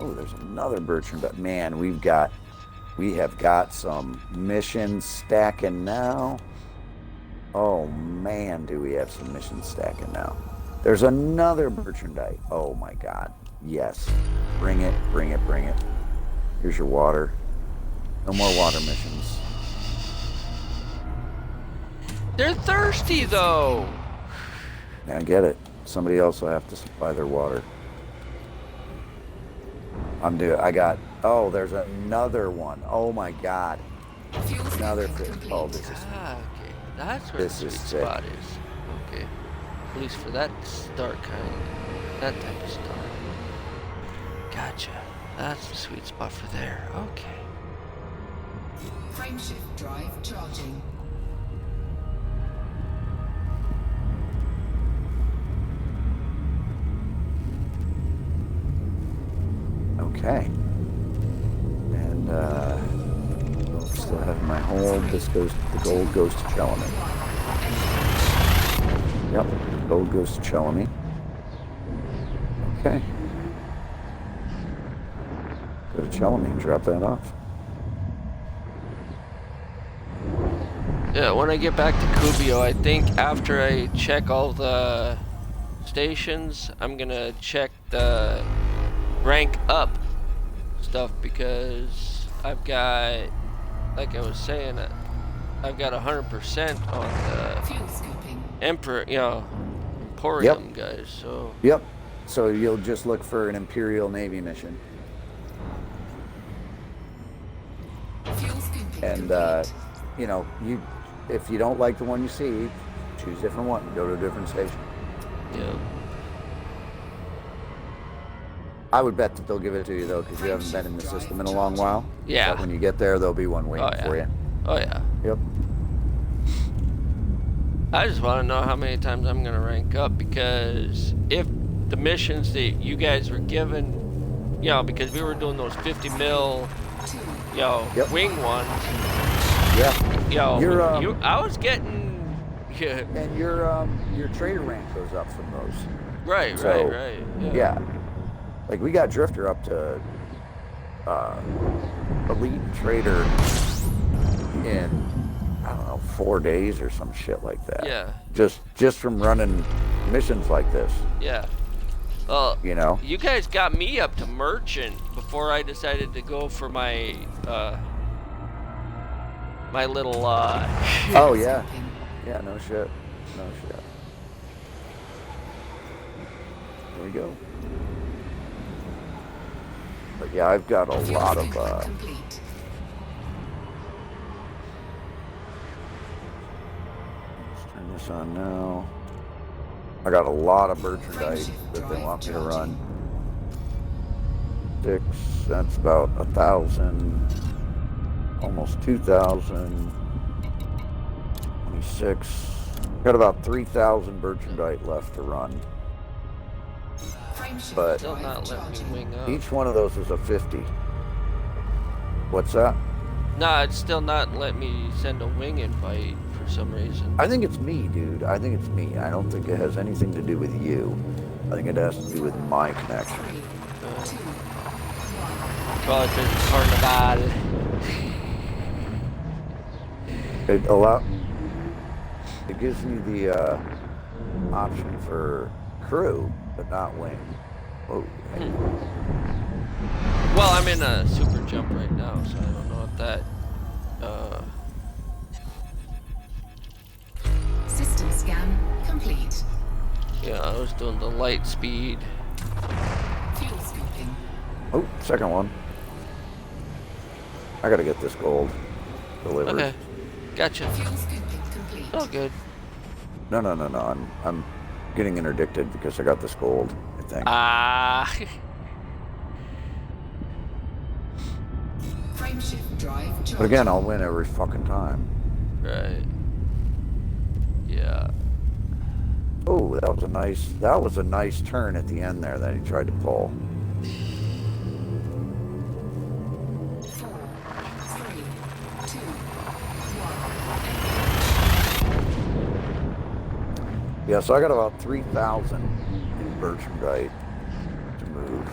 Oh, there's another Bertrand. But man, we have got some missions stacking now. Oh man, do we have some missions stacking now. There's another Bertrandite. Oh my god. Yes. Bring it, bring it, bring it. Here's your water. No more water missions. They're thirsty though. Yeah, I get it. Somebody else will have to supply their water. Oh, there's another one. Oh my god. Another fish. Oh, this is, Ah, okay. That's where This the is sweet sick. spot is. Okay. At least for that star kind. That type of star. Gotcha. That's the sweet spot for there. Okay. Frameshift drive charging. okay. And still have my hold. The gold goes to Chelamy. Yep, gold goes to Chelamy. Okay. Go to Chelamy and drop that off. Yeah, when I get back to Kubio, I think after I check all the stations, I'm gonna check the rank up stuff because I've got, like I was saying, I've got 100% on the Fuel scooping. Emperor, Emporium guys. So Yep. So you'll just look for an Imperial Navy mission. Fuel scooping. And, if you don't like the one you see, choose a different one. Go to a different station. yeah, I would bet that they'll give it to you, though, because you haven't been in the system in a long while. Yeah. So when you get there, there'll be one waiting Oh, yeah. for you. Oh yeah. Yep. I just want to know how many times I'm gonna rank up because if the missions that you guys were given, because we were doing those 50 mil, Yep. wing ones. Yeah. I was getting. Yeah. And your trader rank goes up from those. Right. So, Right. Yeah. Like we got Drifter up to elite trader in, I don't know, 4 days or some shit like that. Yeah. Just from running missions like this. Yeah. Well, You guys got me up to merchant before I decided to go for my my little Oh yeah. Yeah, no shit. No shit. There we go. But yeah, I've got a lot of Complete. let's turn this on now. I got a lot of Bertrandite that they want me to run. 6, that's about 1,000, almost 2,000, 26. Got about 3,000 Bertrandite left to run. Frameshift But still drive not letting me charging. wing up. each one of those is a 50. What's that? No, it's still not letting me send a wing invite for some reason. I think it's me, dude. I think it's me. I don't think it has anything to do with you. I think it has to do with my connection. 3, 2, 1. Probably because it's Carnival. It gives you the option for crew, but not wing. Whoa. Well, I'm in a super jump right now, so I don't know if that. System scan complete. I was doing the light speed. Fuel scooping. Oh, second one. I gotta get this gold delivered. Okay, gotcha. Fuel scooping complete. Oh, good. No. I'm getting interdicted because I got this gold, I think. Frameshift drive charging. But again, I'll win every fucking time. Right. Yeah. Oh, that was a nice turn at the end there that he tried to pull. 4, 3, 2, 1. Yeah, so I got about 3,000 in Bertrandite to move.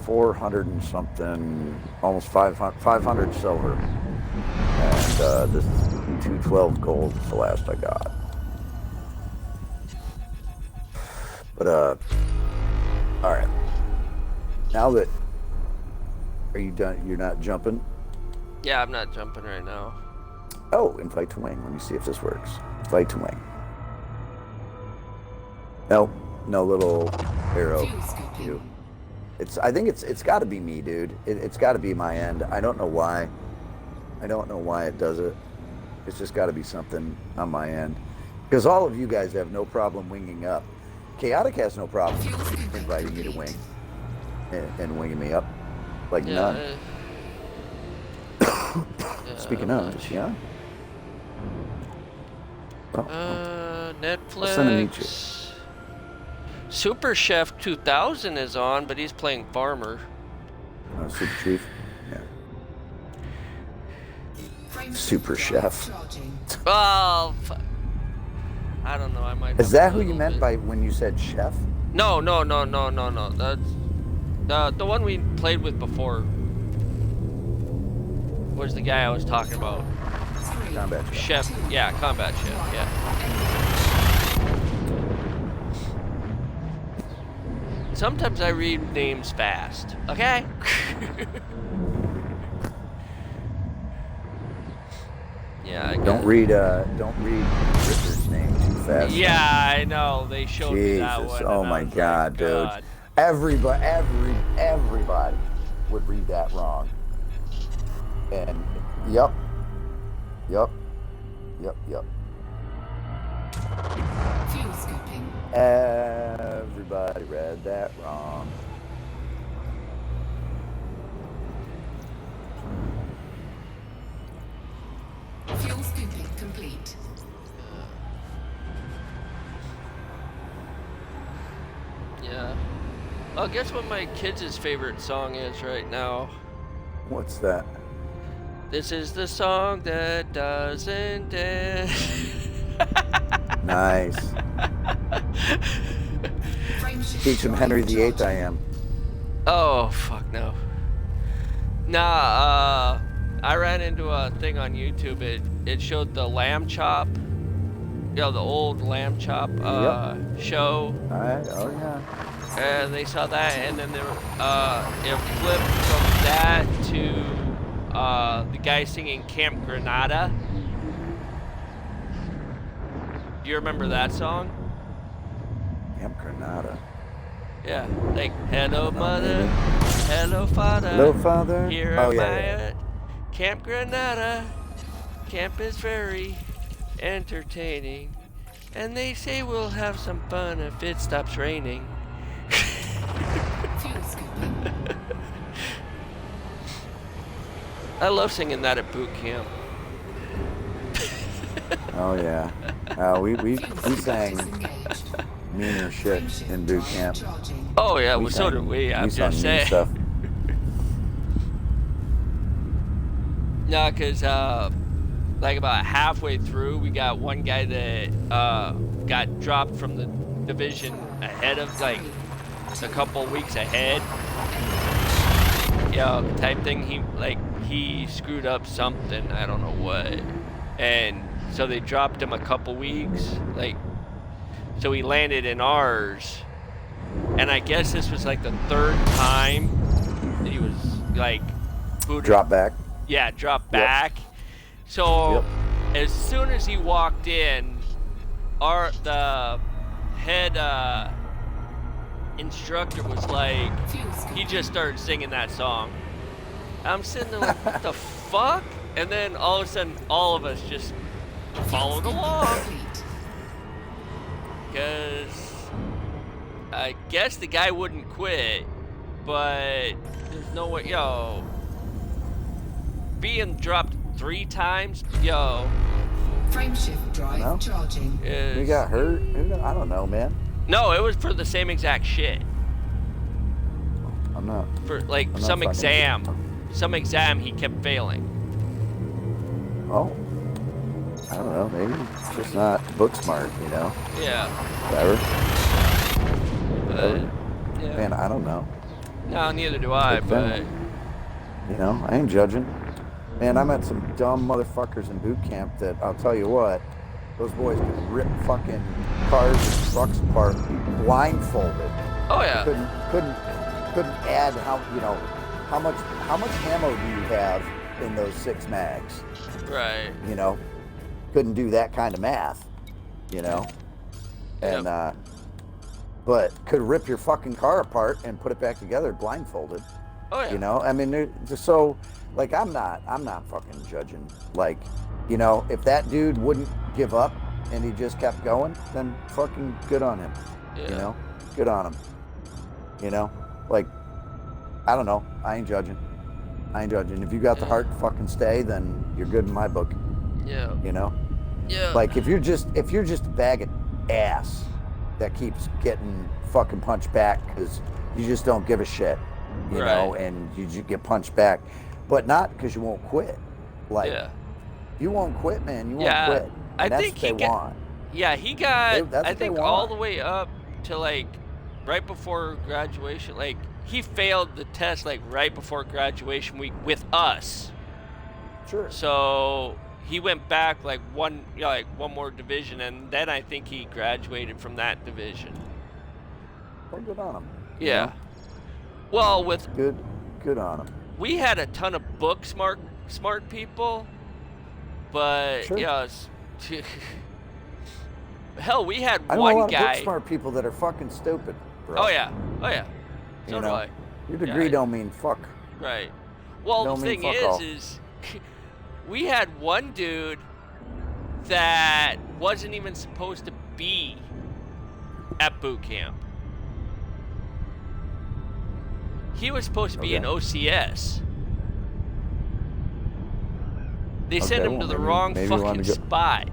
400 and something, almost 500 silver. And this is 212 gold is the last I got. But, alright. Now that, are you done? You're not jumping? Yeah, I'm not jumping right now. Oh, invite to wing. Let me see if this works. Invite to wing. Nope, no little arrow. You. I think it's got to be me, dude. It's got to be my end. I don't know why. I don't know why it does it. It's just got to be something on my end. Because all of you guys have no problem winging up. Chaotic has no problem inviting me to wing and winging me up. Like none. Speaking of, is she on? Netflix. Super Chef 2000 is on, but he's playing Farmer. Super Chief. Yeah. Super Chef. Oh, I don't know. I might. Is that who you meant by when you said chef? No. That's the one we played with before. Was the guy I was talking about? Combat Chef. Yeah, Combat Chef. Yeah. Sometimes I read names fast. Okay. Yeah. Don't read Richard's name too fast. Yeah, I know. They showed me that Jesus. one. Oh my God, dude. Everybody would read that wrong. And yep. Fuel scooping. Everybody read that wrong. Fuel scooping complete. Yeah. Well, guess what my kids' favorite song is right now? What's that? This is the song that doesn't end. Nice. Teach him Henry VIII I am. Oh, fuck no. Nah, I ran into a thing on YouTube. It showed the lamb chop. You know, the old lamb chop show. Oh, yeah. And they saw that, and then it flipped from that to the guy singing Camp Granada. Do you remember that song? Camp Granada. Yeah, like, hello mother, hello father. Hello, Father. Here Oh, am yeah, I yeah. at Camp Granada. Camp is very entertaining. And they say we'll have some fun if it stops raining. Fuel scooping. I love singing that at boot camp. Oh, yeah. We sang meaner shit in boot camp. Oh yeah, well, so did we. I'm sang just mean saying. stuff. No, cause like about halfway through, we got one guy that got dropped from the division ahead of, like, a couple weeks ahead. Type thing. He screwed up something. I don't know what, and so they dropped him a couple weeks. So he landed in ours, and I guess this was like the third time that he was like booted. Drop back. Yeah, drop back. So as soon as he walked in, the head instructor was like, he just started singing that song. I'm sitting there like, what the fuck? And then all of a sudden, all of us just followed along. Because I guess the guy wouldn't quit, but there's no way, being dropped 3 times, Frameshift drive No? charging. He got hurt? I don't know, man. No, it was for the same exact shit. I'm not. For like I'm not some fucking- exam he kept failing. Oh. I don't know. Maybe he's just not book smart, you know? Yeah. Whatever. Yeah. Man, I don't know. No, neither do I, Like but that. You know, I ain't judging. Man, I met some dumb motherfuckers in boot camp that I'll tell you what, those boys could rip fucking cars and trucks apart blindfolded. oh yeah. Couldn't add how much ammo do you have in those 6 mags? Right. You know? Couldn't do that kind of math, you know? And but could rip your fucking car apart and put it back together blindfolded. Oh yeah. You know, I mean, they're just so like I'm not fucking judging. Like, you know, if that dude wouldn't give up and he just kept going, then fucking good on him. Yeah. You know, good on him. You know, like I don't know. I ain't judging. If you got the heart to fucking stay, then you're good in my book. Yeah. You know, Yeah. like if you're just a bag of ass that keeps getting fucking punched back because you just don't give a shit. You know, and you get punched back, but not because you won't quit. Like, you won't quit, man. You won't quit. And that's what they want. Yeah, he got, That's I what they think, all want. the way up to, like, right before graduation. Like, he failed the test, like, right before graduation week with us. Sure. So he went back, like, one more division, and then I think he graduated from that division. Well, good on him. Yeah. You know? Well, with good on him. we had a ton of book smart people, but Sure. yeah, hell, we had I know one a lot guy. of book smart people that are fucking stupid, bro. Oh yeah. So You do know, I. your degree don't mean fuck. Right. Well, Don't the mean thing fuck all. is we had one dude that wasn't even supposed to be at boot camp. He was supposed to be in OCS. They sent him to the wrong fucking spot.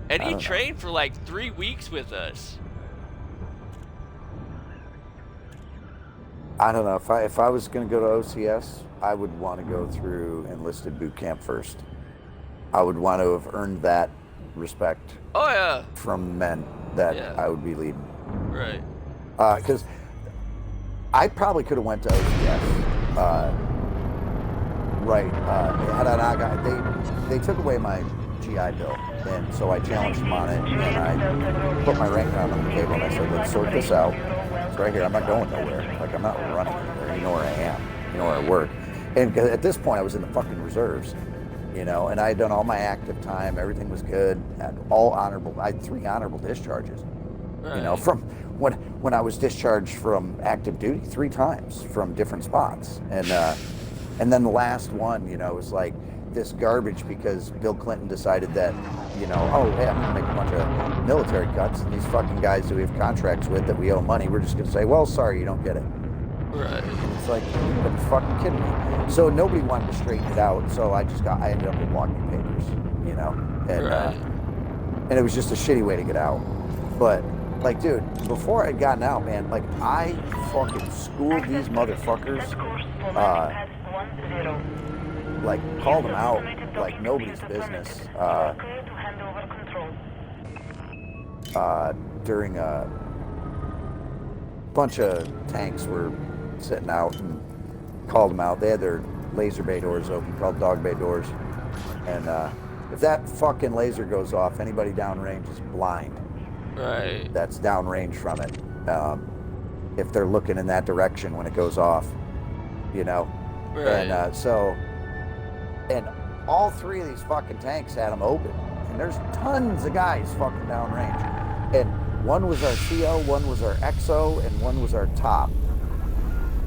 And he trained for like 3 weeks with us. I don't know. If I was going to go to OCS, I would want to go through enlisted boot camp first. I would want to have earned that respect. Oh yeah. From men that I would be leading. Right. Because I probably could have went to OCS. They took away my GI Bill, and so I challenged them on it, and I put my rank down on the table, and I said, let's sort this out. It's right here. I'm not going nowhere. Like, I'm not running anywhere. You know where I am. You know where I work. And at this point, I was in the fucking reserves, you know, and I had done all my active time. Everything was good. And all honorable. I had 3 honorable discharges, you know, from when I was discharged from active duty 3 times from different spots. And then the last one, you know, was like this garbage because Bill Clinton decided that, you know, oh, hey, I'm going to make a bunch of military cuts. And these fucking guys that we have contracts with that we owe money, we're just going to say, well, sorry, you don't get it. Right. And it's like, you're fucking kidding me. So nobody wanted to straighten it out. So I ended up with walking papers, you know. And, and it was just a shitty way to get out. But, like, dude, before I'd gotten out, man, like, I fucking schooled these motherfuckers. Like, called them out like nobody's business. During a bunch of tanks were sitting out and called them out. They had their laser bay doors open, called dog bay doors. And if that fucking laser goes off, anybody downrange is blind. Right. That's downrange from it. If they're looking in that direction when it goes off, you know. Right. And all 3 of these fucking tanks had them open. And there's tons of guys fucking downrange. And one was our CO, one was our XO, and one was our top.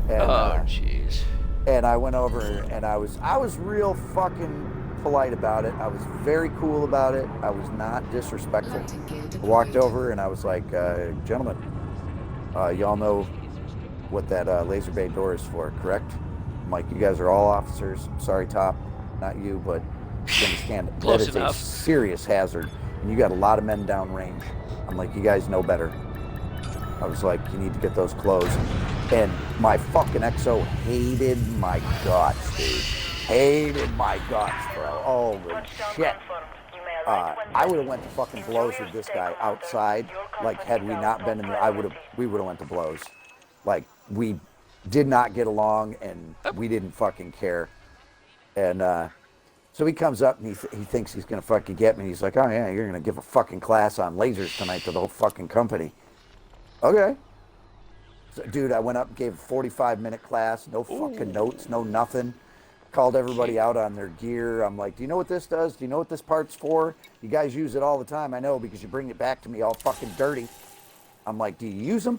And, jeez. And I went over and I was real fucking polite about it. I was very cool about it. I was not disrespectful. I walked over and I was like, gentlemen, y'all know what that laser bay door is for, correct? I'm like, you guys are all officers. Sorry, Top, not you, but You understand? Close That is enough. a serious hazard, and you got a lot of men downrange. I'm like, you guys know better. I was like, you need to get those closed. And my fucking XO hated my guts, dude. Hated my guts, bro. Holy shit. I would have went to fucking blows with this guy outside. Like, had we not been in the, we would have went to blows. Like, we did not get along, and we didn't fucking care. And so he comes up, and he thinks he's gonna fucking get me. He's like, oh yeah, you're gonna give a fucking class on lasers tonight to the whole fucking company. Okay. So, dude, I went up and gave a 45-minute class, no fucking notes, no nothing. Called everybody out on their gear. I'm like, do you know what this does? Do you know what this part's for? You guys use it all the time. I know, because you bring it back to me all fucking dirty. I'm like, do you use them?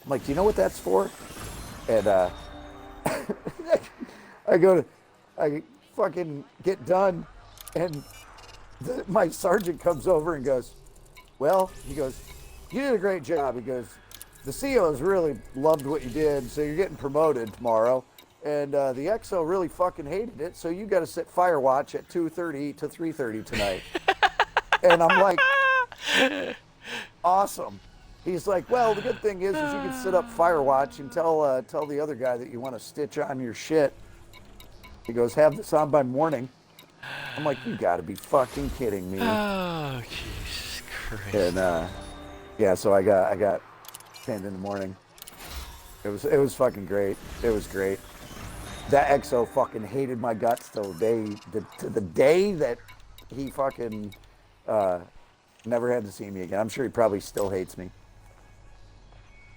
I'm like, do you know what that's for? And I fucking get done, and my sergeant comes over and goes, well, he goes, you did a great job. He goes, the COs really loved what you did, so you're getting promoted tomorrow. And the XO really fucking hated it, so you got to sit fire watch at 2:30 to 3:30 tonight. And I'm like, awesome. He's like, well, the good thing is you can sit up fire watch and tell the other guy that you want to stitch on your shit. He goes, have this on by morning. I'm like, you got to be fucking kidding me. Oh, Jesus Christ. And yeah, so I got pinned in the morning. It was fucking great. It was great. That XO fucking hated my guts till the day that he fucking never had to see me again. I'm sure he probably still hates me.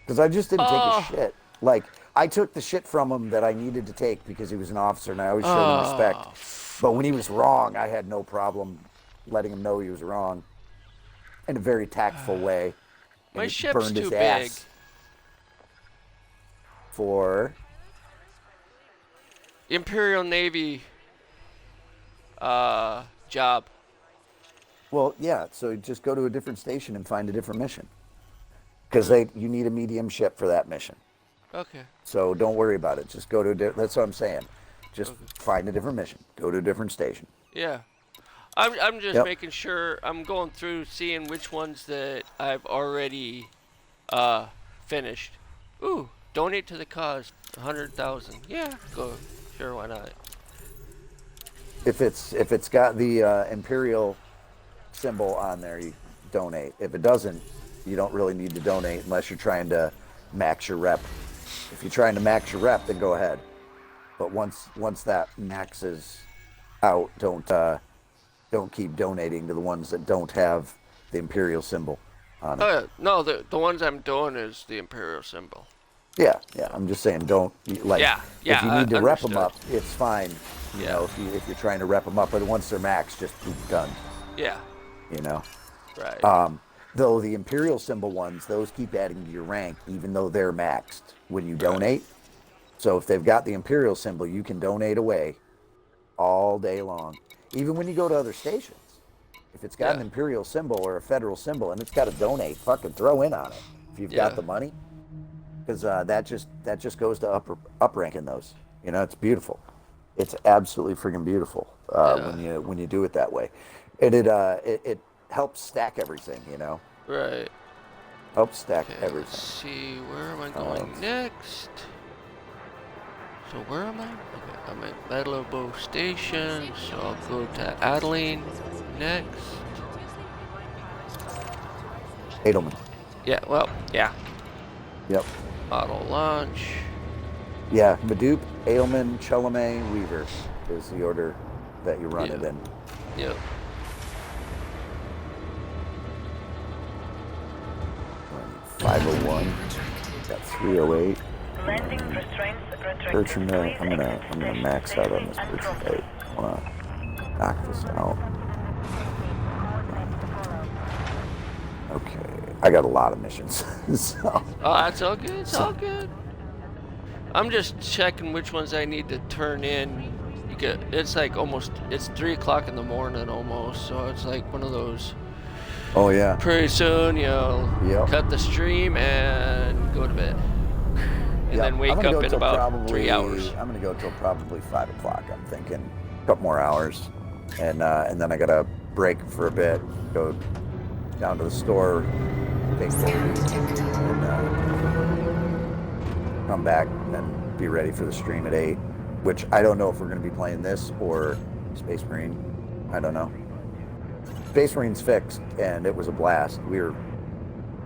Because I just didn't take a shit. Like, I took the shit from him that I needed to take because he was an officer, and I always showed him respect. But when he was wrong, I had no problem letting him know he was wrong in a very tactful way. And My it ship's burned his too ass big. for Imperial Navy job. Well, yeah, so just go to a different station and find a different mission. Because you need a medium ship for that mission. Okay. So don't worry about it. Just go to that's what I'm saying. Just find a different mission. Go to a different station. Yeah. I'm just making sure. I'm going through seeing which ones that I've already finished. Ooh, donate to the cause, 100,000. Yeah, go. Sure, why not? If it's got the Imperial symbol on there, you donate. If it doesn't, you don't really need to donate unless you're trying to max your rep. If you're trying to max your rep, then go ahead. But once that maxes out, don't keep donating to the ones that don't have the Imperial symbol on it. Oh yeah, no, the ones I'm doing is the Imperial symbol. Yeah. I'm just saying, don't like. Yeah, If you need to rep them up, understood. it's fine. You know, if you're trying to rep them up, but once they're maxed, just be done. Yeah. You know. Right. Though the Imperial symbol ones, those keep adding to your rank, even though they're maxed when you donate. So if they've got the Imperial symbol, you can donate away all day long. Even when you go to other stations. If it's got an Imperial symbol or a Federal symbol and it's got to donate, fucking throw in on it if you've got the money. Because that just goes to up ranking those. You know, it's beautiful. It's absolutely freaking beautiful when you do it that way. It helps stack everything, you know. Right. Helps stack everything. Let's see, where am I going next? So where am I? Okay, I'm at Meadowbow Station, so I'll go to Adeline next. Edelman. Yeah, well, yeah. Yep. Auto launch. Yeah, Madoop, Edelman, Chalamet, Weaver is the order that you run it in. Yep. 501. Got 308. Landing restraints Bertrand, I'm gonna max out on this Bertrand 8. I wanna knock this out. Okay, I got a lot of missions. So. Oh, that's all good. It's all good. I'm just checking which ones I need to turn in. It's like it's 3 o'clock in the morning almost, so it's like one of those. Oh yeah. Pretty soon, cut the stream and go to bed. And then wake up in about 3 hours. I'm gonna go till probably 5 o'clock. I'm thinking a couple more hours. and then I gotta break for a bit, go down to the store, take Scan photos, detected. and come back, and then be ready for the stream at 8. Which I don't know if we're gonna be playing this or Space Marine. I don't know. Space Marine's fixed, and it was a blast.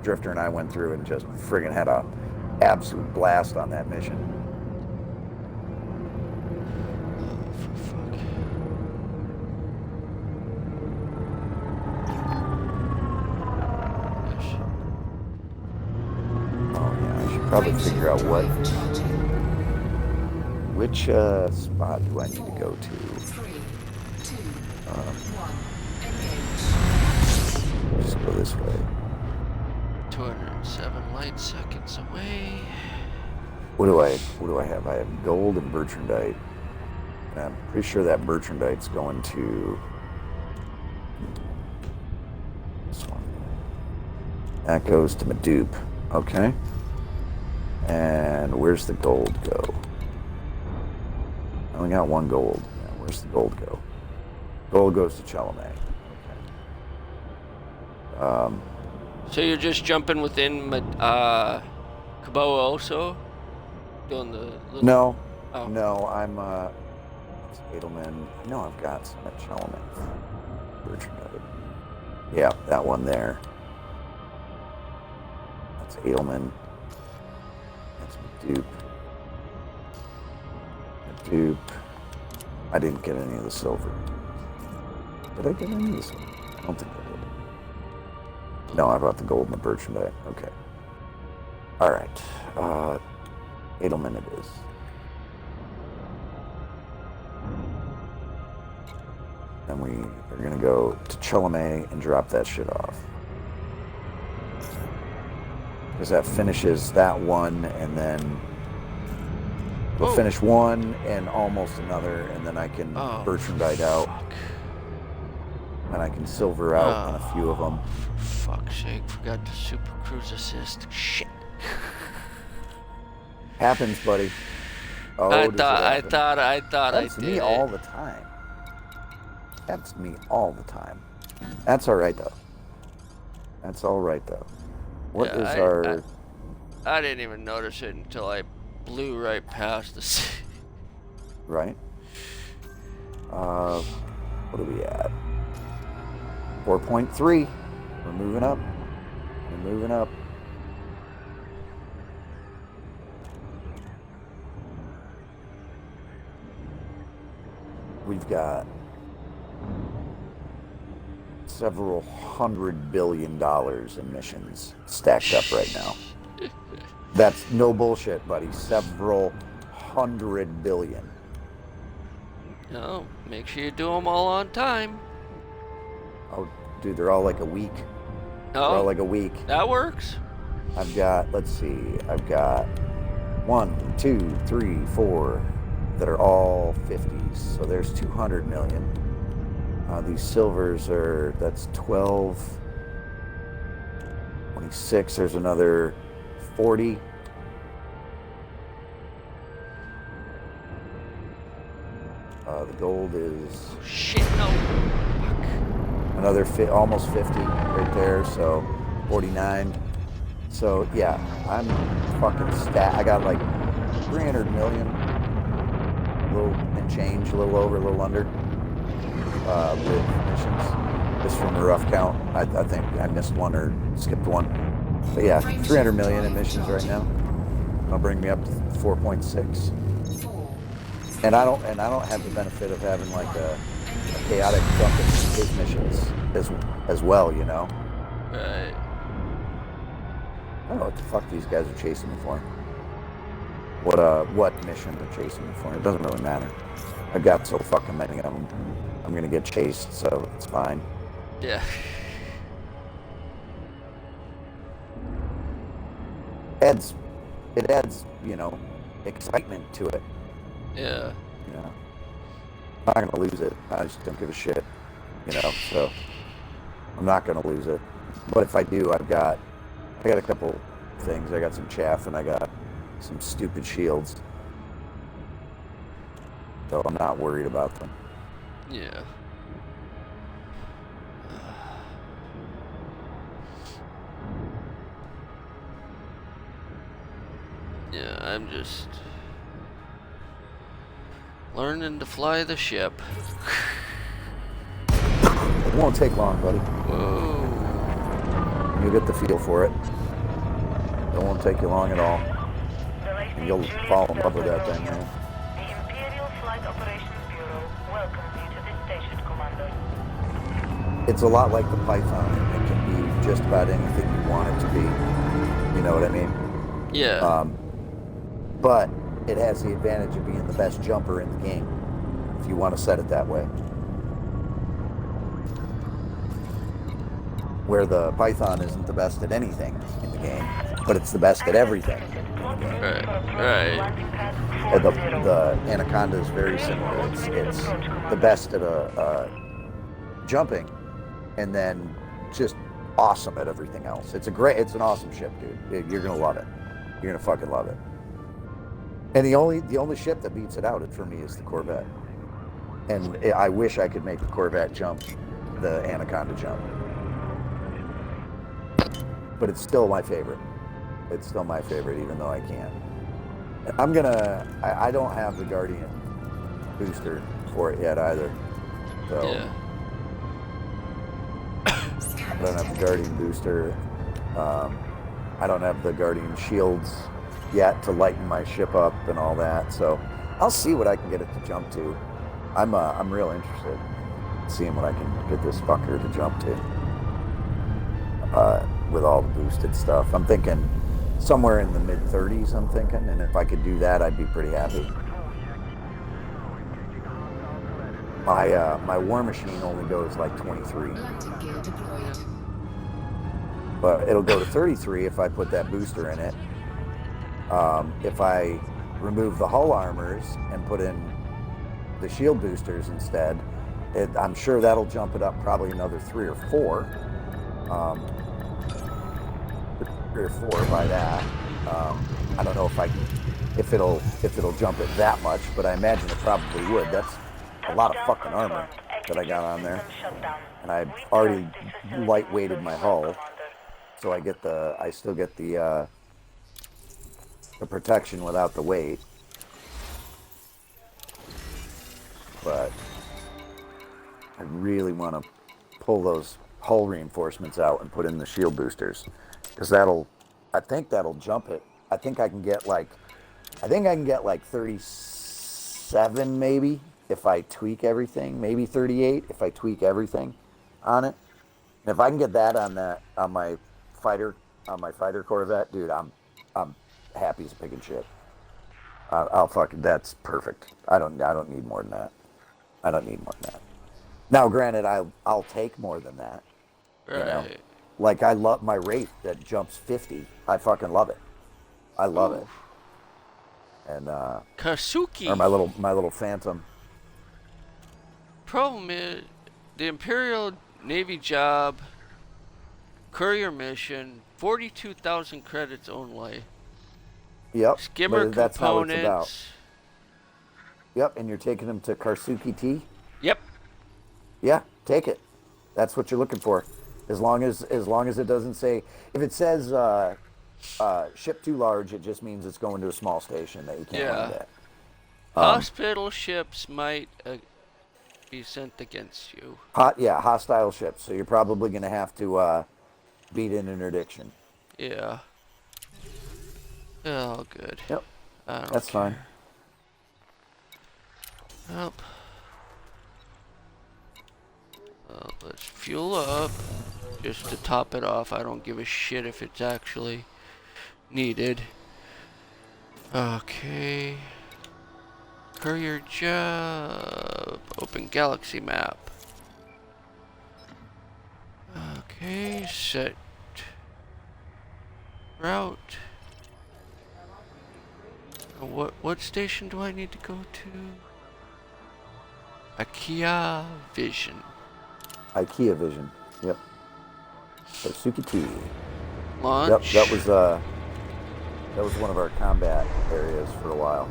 Drifter and I went through and just friggin' had a absolute blast on that mission. Oh yeah, I should probably figure out which spot do I need to go to. 3, 2, 1. Engage. Just go this way. 207 light seconds away. What do I have? I have gold and Bertrandite. And I'm pretty sure that Bertrandite's going to this one. That goes to Madupe. Okay. And where's the gold go? I only got one gold. Yeah, where's the gold go? Gold goes to Chalamet. Okay. So you're just jumping within Caboa also? Doing the little... No. Oh. No, I'm it's Edelman. No, I've got some at Chalamet. Bertrandite. Yeah, that one there. That's Edelman. That's Madupe. I didn't get any of the silver. Did I get any of the silver? I don't think I did. No, I bought the gold and the Bertrandite. Okay. All right. Edelman it is. Then we are going to go to Chalamet and drop that shit off. Because that finishes that one, and then we'll finish one and almost another, and then I can Bertrandite out. Fuck. And I can silver out on a few of them. For fuck's sake, forgot to super cruise assist. Shit. Happens, buddy. Oh, I does it thought happen? I That's did me it. all the time. That's me all the time. That's all right though. That's all right though. What is our? I didn't even notice it until I blew right past the sea. Right. What are we at? 4.3. We're moving up. We're moving up. We've got several $100 billion in missions stacked up right now. That's no bullshit, buddy. Several $100 billion. No, make sure you do them all on time. Oh, dude, they're all like a week. They're all like a week. That works. I've got, let's see, I've got 1, 2, 3, 4 that are all 50s. So there's 200 million. These silvers are, that's 12, 26, there's another 40. The gold is Shit, no. Fuck. another almost 50 right there, so 49. So yeah, I'm fucking I got like 300 million, a little and change, a little over, a little under, with missions. Just from a rough count, I think I missed one or skipped one. But yeah, 300 million in missions right now. That'll bring me up to 4.6. And I don't have the benefit of having like a chaotic dump in his missions as well, you know. Right. I don't know what the fuck these guys are chasing me for. What mission they're chasing me for? It doesn't really matter. I've got so fucking many of them. I'm gonna get chased, so it's fine. Yeah. It adds, you know, excitement to it. Yeah. You know, I'm not gonna lose it. I just don't give a shit. You know, so I'm not gonna lose it. But if I do, I got a couple things. I got some chaff and I got some stupid shields. So I'm not worried about them. Yeah. Yeah, I'm just learning to fly the ship. It won't take long, buddy. Whoa. You'll get the feel for it. It won't take you long at all. And you'll fall in love with that thing, man. The Imperial Flight Operations Bureau welcomes you to this station, Commander. It's a lot like the Python. It can be just about anything you want it to be. You know what I mean? Yeah. But it has the advantage of being the best jumper in the game, if you want to set it that way. Where the Python isn't the best at anything in the game, but it's the best at everything in the game. Right. And the Anaconda is very similar. It's the best at jumping, and then just awesome at everything else. It's an awesome ship, dude. You're gonna love it. You're gonna fucking love it. And the only ship that beats it out for me is the Corvette. And I wish I could make the Corvette jump the Anaconda jump. But it's still my favorite. It's still my favorite, even though I can't. I don't have the Guardian booster for it yet either. So Yeah. I don't have the Guardian booster. I don't have the Guardian shields yet to lighten my ship up and all that. So I'll see what I can get it to jump to. I'm real interested in seeing what I can get this fucker to jump to. With all the boosted stuff. I'm thinking somewhere in the mid-30s, I'm thinking, and if I could do that, I'd be pretty happy. My War Machine only goes like 23. Landing gear deployed. But it'll go to 33 if I put that booster in it. If I remove the hull armors and put in the shield boosters instead, I'm sure that'll jump it up probably another 3 or 4. 3 or 4 by that. I don't know if it'll jump it that much, but I imagine it probably would. That's a lot of fucking armor that I got on there, and I've already lightweighted my hull, so I still get the protection without the weight. But I really want to pull those hull reinforcements out and put in the shield boosters, because I think that'll jump it. I think I can get like 37 maybe if I tweak everything, maybe 38 if I tweak everything on it. And if I can get that on my fighter Corvette, dude, I'm happy as a pig in shit. That's perfect. I don't need more than that. I don't need more than that. Now, granted, I'll take more than that. Right. You know? Like, I love my Wraith that jumps 50. I fucking love it. I love it. And Kasuki. or my little Phantom. Problem is, the Imperial Navy job, courier mission, 42,000 credits only. Yep. Skimmer but that's components. how it's about. Yep, and you're taking them to Karsuki T? Yep. Yeah, take it. That's what you're looking for. As long as it doesn't say, if it says ship too large, it just means it's going to a small station that you can't land at. Hospital ships might be sent against you. Hostile ships. So you're probably going to have to beat an interdiction. Yeah. Oh, good. Yep. That's fine. Yep. Let's fuel up just to top it off. I don't give a shit if it's actually needed. Okay. Courier job. Open galaxy map. Okay, set route. What station do I need to go to? IKEA Vision. IKEA Vision. Yep. Karsuki T. Launch. Yep, that was one of our combat areas for a while.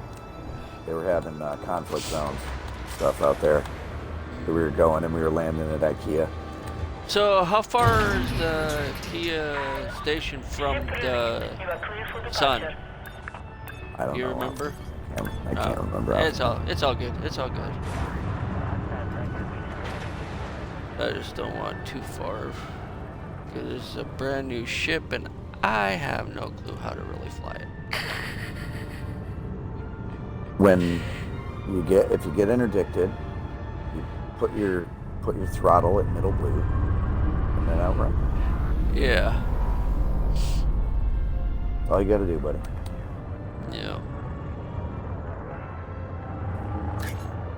They were having conflict zones stuff out there. So we were going and we were landing at IKEA. So how far is the IKEA station from the sun? I don't You know. remember? I can't remember. It's all good. It's all good. I just don't want too far. Because this is a brand new ship and I have no clue how to really fly it. If you get interdicted, you put your throttle at middle blue and then outrun. Yeah. That's all you gotta do, buddy. Yeah.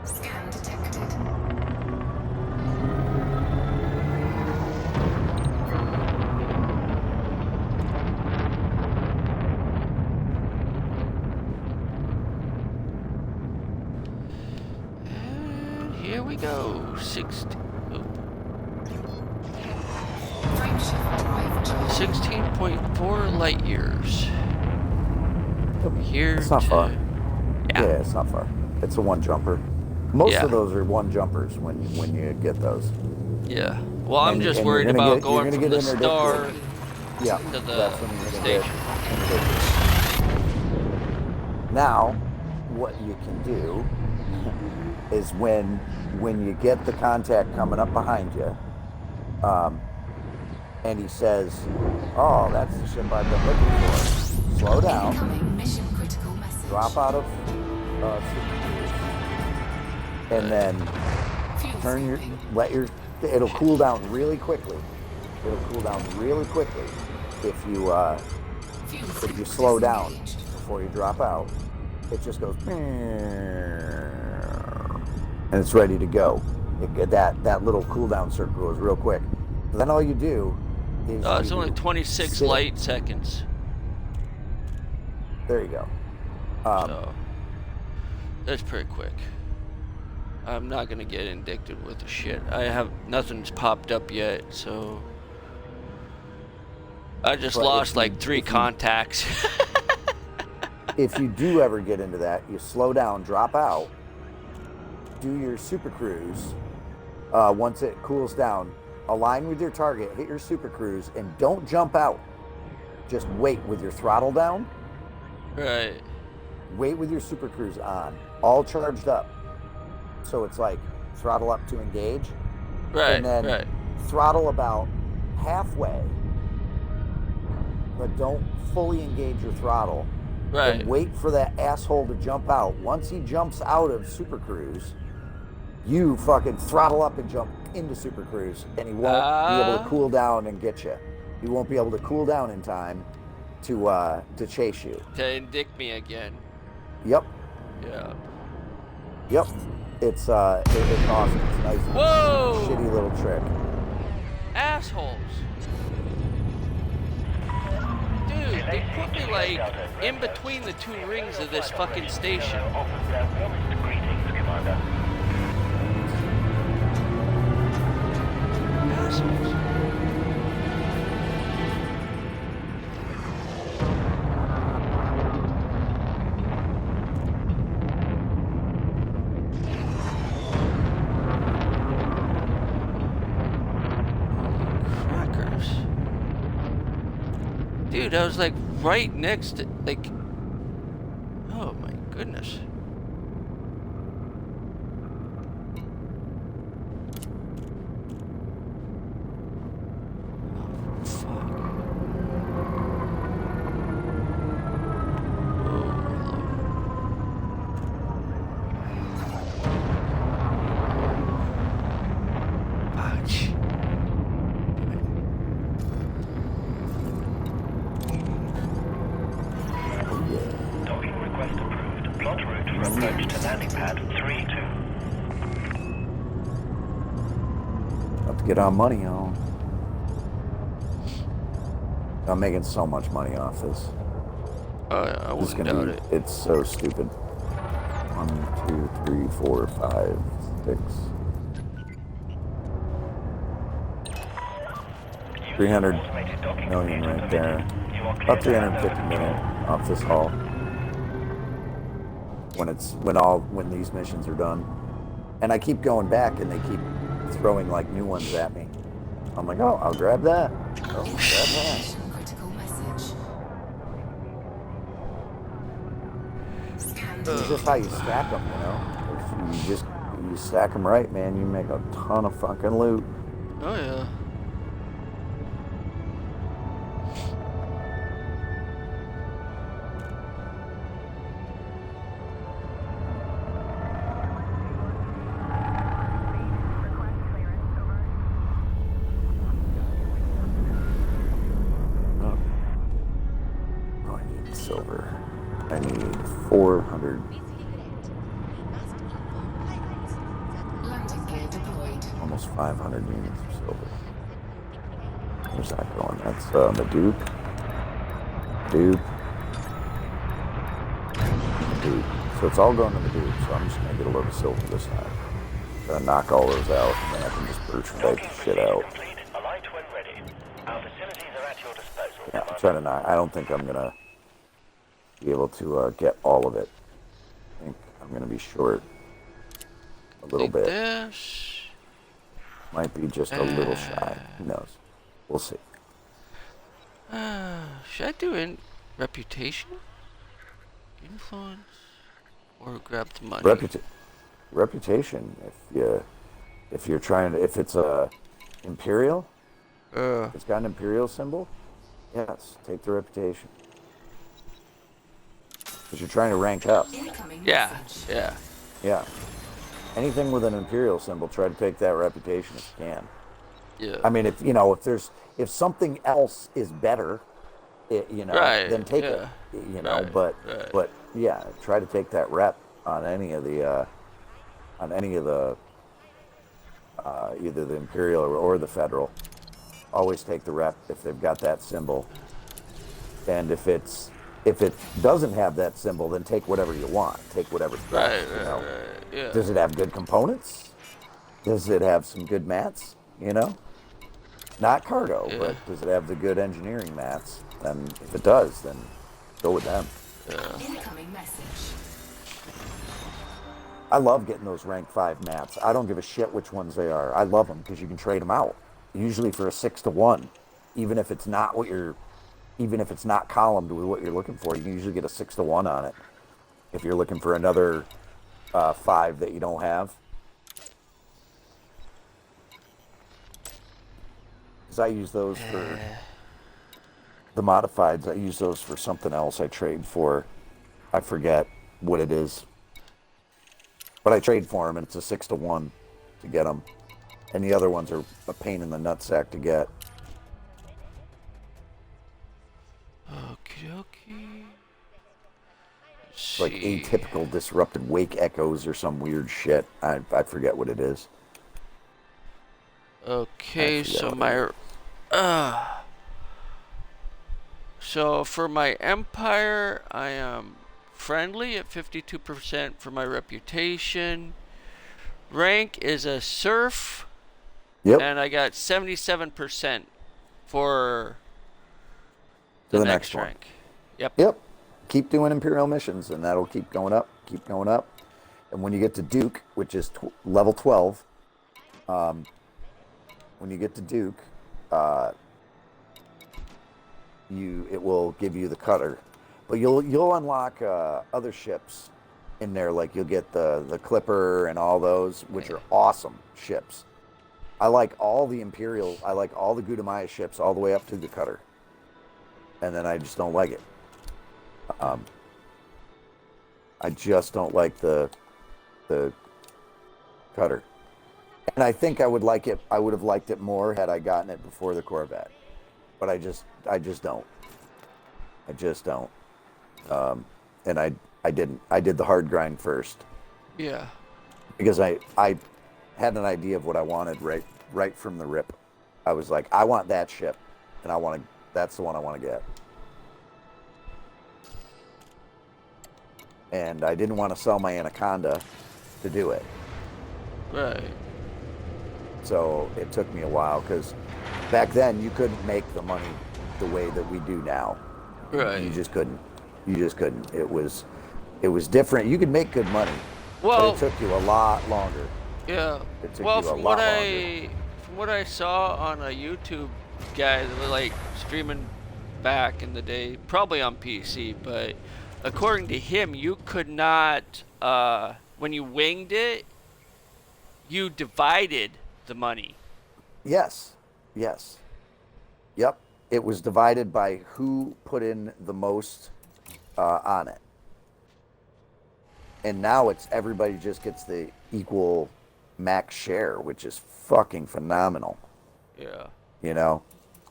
Scan detected. And here we go. 16.4 light years. Here It's not far. Yeah. Yeah, it's not far. It's a one jumper. Most of those are one jumpers when you get those. Yeah. Well, I'm just And worried you're gonna about get- going you're from gonna the get star interdicted. Yeah, to the that's when you're gonna station. get interdicted. Now, what you can do is when you get the contact coming up behind you, and he says, "Oh, that's the ship I've been looking for." Slow down. Incoming mission critical message. Drop out of and then Fuel turn your saving. it'll cool down really quickly. It'll cool down really quickly if you Fuel if you saving slow down disengaged. before you drop out. It just goes and it's ready to go. That little cooldown circle goes real quick. Then all you do is It's you only 26 sit- light seconds. There you go. So that's pretty quick. I'm not gonna get addicted with the shit. Nothing's popped up yet, so I just But lost if like you- 3 if you- contacts. If you do ever get into that, you slow down, drop out, do your super cruise. Once it cools down, align with your target, hit your super cruise, and don't jump out. Just wait with your throttle down. Right. Wait with your super cruise on, all charged up. So it's like throttle up to engage, Right. and then Right. throttle about halfway, but don't fully engage your throttle. Right. And wait for that asshole to jump out. Once he jumps out of Super Cruise, you fucking throttle up and jump into Super Cruise, and he won't be able to cool down and get you. He won't be able to cool down in time to chase you. To indict me again. Yep, Yeah. yep. It's awesome. It's nice. Whoa! Shitty little trick. Assholes. Dude, they put me like in between the 2 rings of this fucking station. Offers their warmest greetings, Commander. Assholes. Crackers. Dude, I was like right next to, like, oh my goodness. Oh, fuck. Oh, Ouch. Docking request approved. Plot route for approach to landing pad 3-2. Have to get our money on. I'm making so much money off this. Oh, yeah, I It's wouldn't gonna doubt be. it. It's so stupid. 1, 2, 3, 4, 5, 6. 300 million right there. About 350 million off this haul. When these missions are done, and I keep going back, and they keep throwing like new ones at me. I'm like, oh, I'll grab that. Oh, grab that. Mission critical message. It's just how you stack them, you know. If you stack them right, man, you make a ton of fucking loot. Oh yeah. Oh, I need silver. I need 400. Landing gear deployed. Almost 500 units of silver. Where's that going? That's the Duke. Duke. Duke. So it's all going to the Duke, so I'm just going to get a load of silver this time. Gonna knock all those out, and then I can just merchandise the shit out. Complete. Alight when ready. Our facilities are at your disposal. Yeah, I'm trying to knock. I don't think I'm going to be able to get all of it. I think I'm going to be short a little Like bit. this. Might be just a little shy. Who knows? We'll see. Should I do reputation, influence, or grab the money? Reputation. If you're trying to, if it's a imperial, if it's got an imperial symbol, yes, take the reputation. Because you're trying to rank up. Incoming Yeah, message. yeah. Yeah. Anything with an imperial symbol, try to take that reputation if you can. Yeah. I mean, if something else is better, Right, then take yeah. it. Right, but right. but yeah, try to take that rep on any of the either the imperial or the federal. Always take the rep if they've got that symbol. And if it doesn't have that symbol, then take whatever you want. Take whatever's best. Right, yeah. Does it have good components? Does it have some good mats? Not cargo, Yeah. but does it have the good engineering mats? And if it does, then go with them. Incoming message. I love getting those rank 5 mats. I don't give a shit which ones they are. I love them because you can trade them out. Usually for a 6-to-1, even if it's not columned with what you're looking for, you can usually get a 6-to-1 on it. If you're looking for another 5 that you don't have. Because I use those for the modifieds. I use those for something else I trade for. I forget what it is. But I trade for them, and it's a 6-to-1 to get them. And the other ones are a pain in the nutsack to get. Okie dokie. It's like atypical disrupted wake echoes or some weird shit. I forget what it is. Okay, so so for my empire, I am friendly at 52% for my reputation. Rank is a serf. Yep. And I got 77% for To the the next next one. rank. Yep. Yep. Keep doing Imperial missions, and that'll keep going up, And when you get to Duke, which is level 12, when you get to Duke, it will give you the cutter. But you'll unlock other ships in there, like you'll get the Clipper and all those, which are awesome ships. I like all the Imperial, I like all the Gudamaya ships all the way up to the cutter. And then I just don't like it. I just don't like the cutter. And I think I would have liked it more had I gotten it before the Corvette. But I just don't. I just don't. And I didn't. I did the hard grind first. Yeah. Because I had an idea of what I wanted right from the rip. I was like, I want that ship, and that's the one I want to get. And I didn't want to sell my Anaconda to do it. Right. So it took me a while, because back then you couldn't make the money the way that we do now. Right. You just couldn't. It was different. You could make good money, Well, but it took you a lot longer. yeah. It took Well, you a from lot what I saw on a YouTube guy that was like streaming back in the day, probably on PC, but according to him, you could not, when you winged it, you divided the money. Yes. Yes. Yep. It was divided by who put in the most on it. And now it's everybody just gets the equal max share, which is fucking phenomenal. Yeah. You know?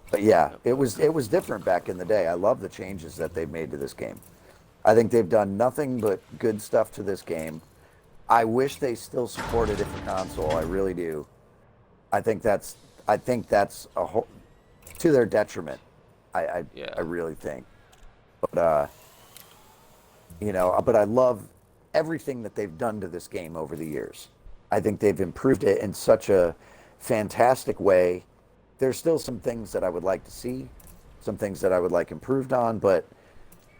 But yeah, it was different back in the day. I love the changes that they've made to this game. I think they've done nothing but good stuff to this game. I wish they still supported it for console. I really do. I think that's to their detriment. I really think. But you know, but I love everything that they've done to this game over the years. I think they've improved it in such a fantastic way. There's still some things that I would like to see, some things that I would like improved on, but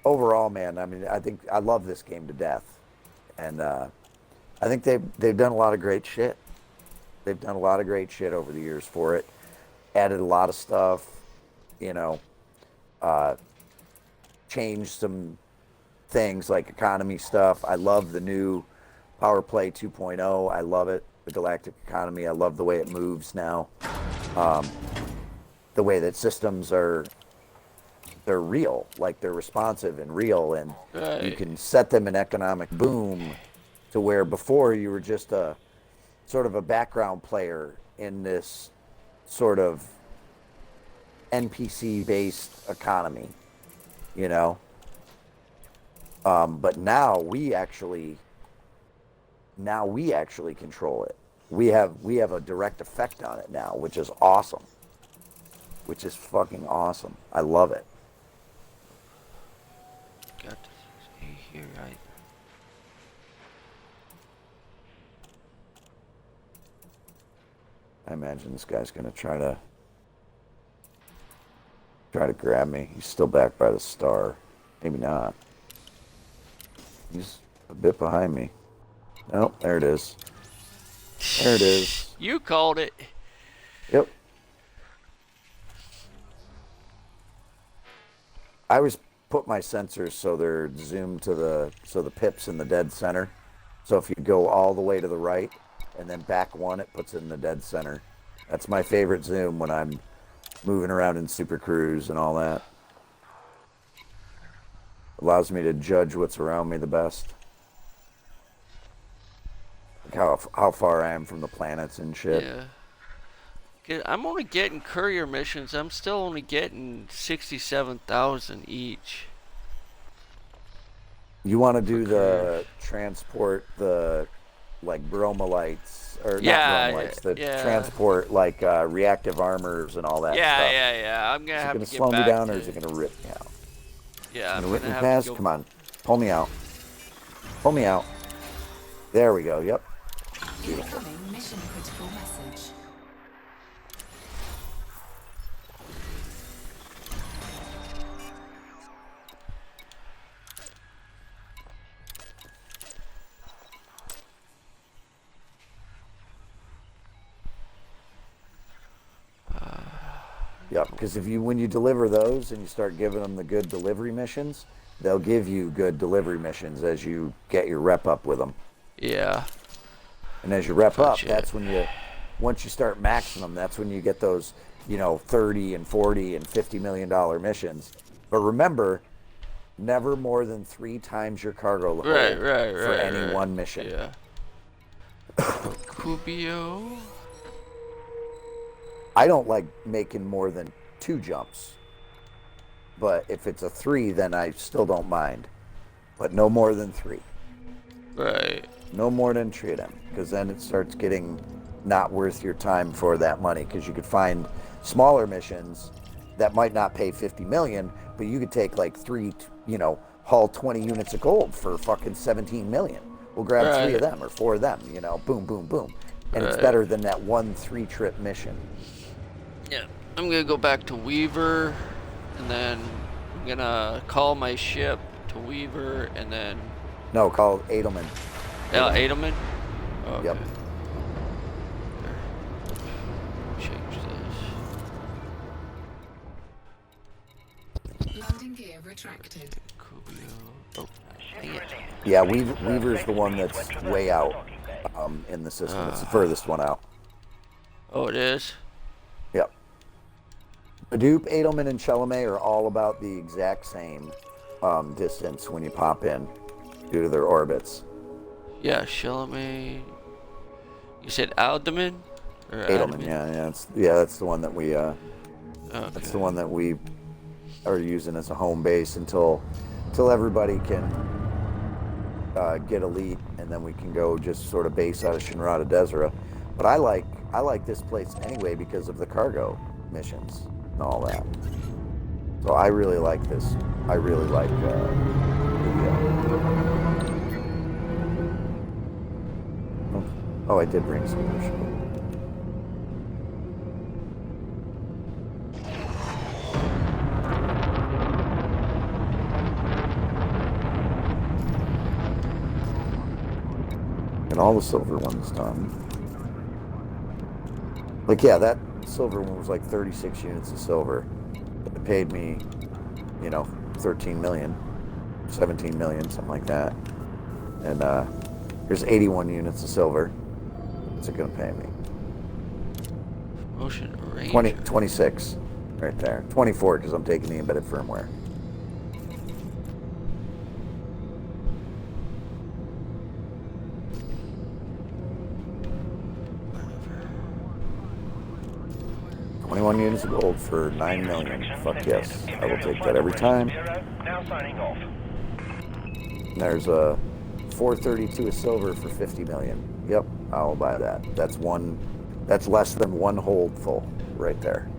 overall, man, I mean, I think I love this game to death, and I think they've done a lot of great shit. They've done a lot of great shit over the years for it. Added a lot of stuff, you know, changed some things like economy stuff. I love the new Power Play 2.0. I love it. The Galactic Economy. I love the way it moves now. The way that systems they're real, like they're responsive and real, and you can set them in economic boom to where before you were just a sort of a background player in this sort of NPC based economy, you know. But now we actually control it. We have a direct effect on it now, which is awesome. Which is fucking awesome. I love it. Got to stay here, right? I imagine this guy's gonna try to grab me. He's still back by the star. Maybe not. He's a bit behind me. Oh, there it is. There it is. You called it. Yep. I always put my sensors so they're zoomed to the pip's in the dead center. So if you go all the way to the right and then back one, it puts it in the dead center. That's my favorite zoom when I'm moving around in Super Cruise and all that. Allows me to judge what's around me the best. Like how far I am from the planets and shit. Yeah. I'm only getting courier missions. I'm still only getting 67,000 each. You want to do the transport, the like bromolites, or not bromolites, the transport like reactive armors and all that stuff. Yeah. I'm gonna have to get back. Is it gonna slow me down or is it gonna rip me out? Yeah, I'm gonna rip me have past. to go. Come on, pull me out. Pull me out. There we go. Yep. Beautiful. Incoming mission critical message. Yep, because when you deliver those and you start giving them the good delivery missions, they'll give you good delivery missions as you get your rep up with them. Yeah. And as you rep up, that's when once you start maxing them, that's when you get those, $30 and $40 and $50 million missions. But remember, never more than 3 times your cargo load for any one mission. Yeah. Cubio. I don't like making more than 2 jumps. But if it's a 3, then I still don't mind. But no more than 3. Right. No more than 3 of them. Because then it starts getting not worth your time for that money. Because you could find smaller missions that might not pay 50 million, but you could take like 3, haul 20 units of gold for fucking 17 million. We'll grab 3 of them or 4 of them, boom, boom, boom. And it's better than that 1 3-trip mission. Yeah. I'm going to go back to Weaver, and then I'm going to call my ship to Weaver, and then... No, call Edelman. Edelman? Okay. Yep. Change this. Landing gear retracted. Cubio. Oh. Dang it. Yeah, Weaver's the one that's way out in the system. It's the furthest one out. Oh, it is? Yep. Hadoop, Edelman, and Chalamet are all about the exact same distance when you pop in due to their orbits. Yeah, Chalamet. You said Alderman? Or Edelman, yeah, that's the one that we Okay. that's the one that we are using as a home base until everybody can get elite, and then we can go just sort of base out of Shinrata Desera. But I like this place anyway because of the cargo missions and all that. So I really like this. I really like Oh, I did bring some more shit. And all the silver ones done. Like, yeah, that silver one was like 36 units of silver. It paid me, 13 million, 17 million, something like that. And here's 81 units of silver. What's it going to pay me? Ocean Ranger. 26 right there. 24 because I'm taking the embedded firmware. $21 units of gold for 9 million. Fuck yes. I will take that every time. Now signing off. And there's a 432 of silver for 50 million. Yep, I'll buy that. That's less than one hold full right there.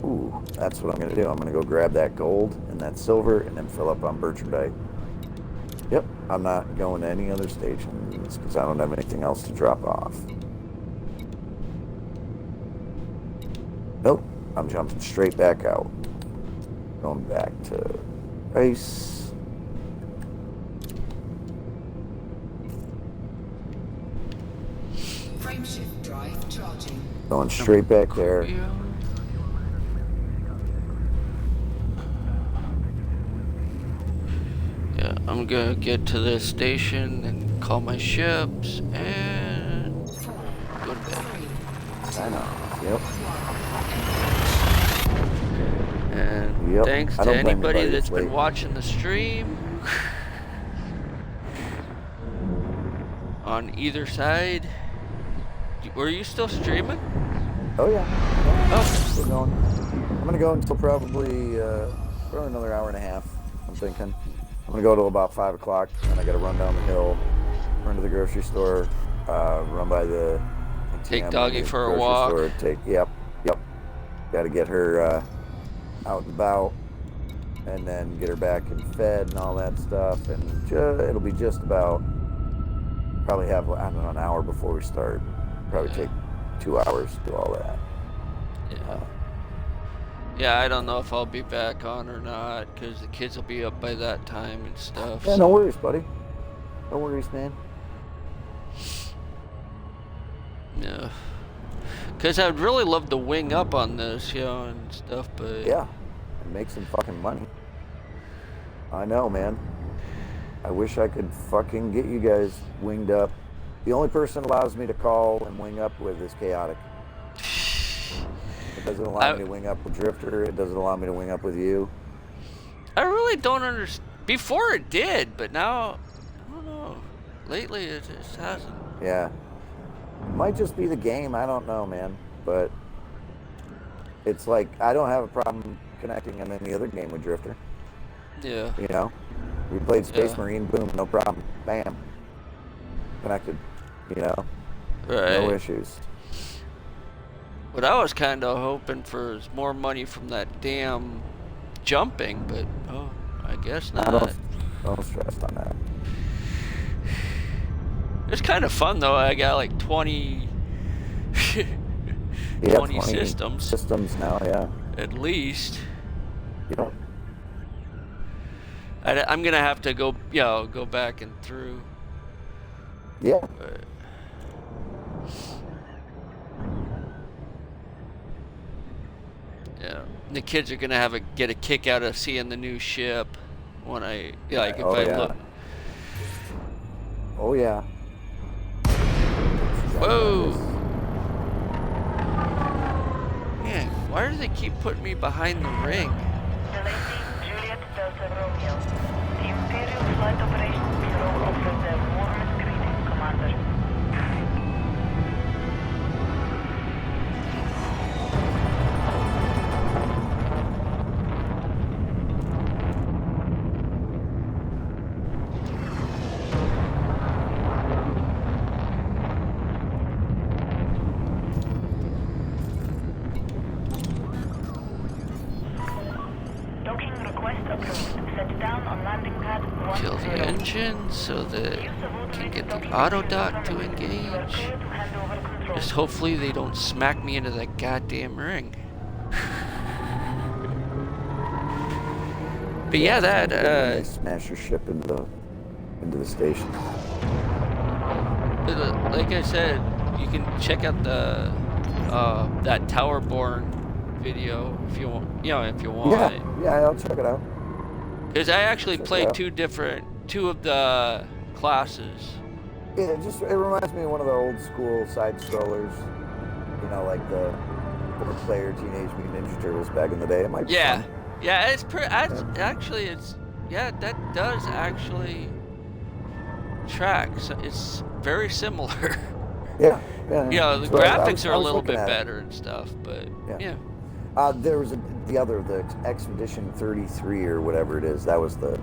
Ooh, that's what I'm gonna do. I'm gonna go grab that gold and that silver and then fill up on Bertrandite. Yep, I'm not going to any other stations because I don't have anything else to drop off. Nope, I'm jumping straight back out. Going back to ice. Frameshift drive charging. Going straight back there. Yeah, I'm gonna get to this station and call my ships and go to bed. I know. Yep. And Yep. thanks I to don't blame anybody anybody that's that's been late. watching the stream on either side. Were you still streaming? Oh yeah. Oh, Still going. I'm gonna go until probably another hour and a half. I'm thinking. I'm gonna go till about 5 o'clock, and I gotta run down the hill, run to the grocery store, run by the Take ATM, Doggy the for a grocery walk. store, yep. Gotta get her out and about, and then get her back and fed and all that stuff. And it'll be just about probably have an hour before we start. Probably take 2 hours to do all that. yeah. Yeah, I don't know if I'll be back on or not because the kids will be up by that time and stuff. Yeah, no worries, buddy. No worries, man. Yeah. Because I'd really love to wing up on this, and stuff, but... Yeah, and make some fucking money. I know, man. I wish I could fucking get you guys winged up. The only person that allows me to call and wing up with is Chaotic. It doesn't allow me to wing up with Drifter. It doesn't allow me to wing up with you. I really don't understand. Before it did, but now, I don't know. Lately, it just hasn't. Yeah. It might just be the game. I don't know, man. But it's like, I don't have a problem connecting in any other game with Drifter. Yeah. We played Space Yeah. Marine, boom, no problem. Bam. Connected. Right. No issues. But I was kind of hoping for more money from that damn jumping, but I guess not. Don't stress on that. It's kind of fun though. I got like 20, 20 systems Systems now, yeah. at least. Yep. I'm gonna have to go back and through. Yeah. But Yeah. The kids are gonna get a kick out of seeing the new ship when I if Oh I yeah. look. Oh yeah. Whoa! Man, why do they keep putting me behind the ring? Delacey, Juliet, Delta, Romeo. The Imperial Flight Operations Bureau offers their warmest greetings, Commander. Docking request approved. Set down on landing pad 10. Kill the engine so that can get the auto dock to engage. Just hopefully they don't smack me into that goddamn ring. But yeah, that they smash your ship into the station. like I said, you can check out the that Towerborn video if you want. If you want. Yeah, I'll check it out. Because I actually played two of the classes. Yeah, it reminds me of one of the old school side scrollers. You know, like the 4-player Teenage Mutant Ninja Turtles back in the day. It might be fun. Yeah, it's actually that does actually track. So it's very similar. Yeah. The graphics are a little bit better and stuff, but yeah. There was the Expedition 33 or whatever it is. That was the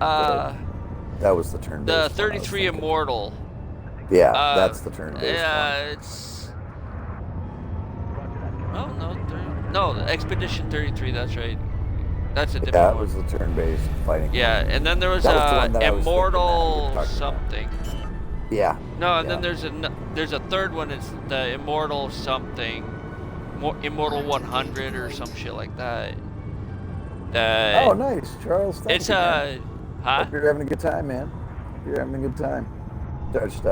turn. The 33 Immortal. Yeah, that's the turn-based Yeah, one. it's. Oh no, the Expedition 33. That's right. That's a different one. That was the turn-based fighting. Yeah, and then there was Immortal something. Yeah. No, and then there's a third one. It's the Immortal something, Immortal 100 or some shit like that. Oh, nice, Charles. Thank It's you, man. huh? Hope you're having a good time, man. You're having a good time. Just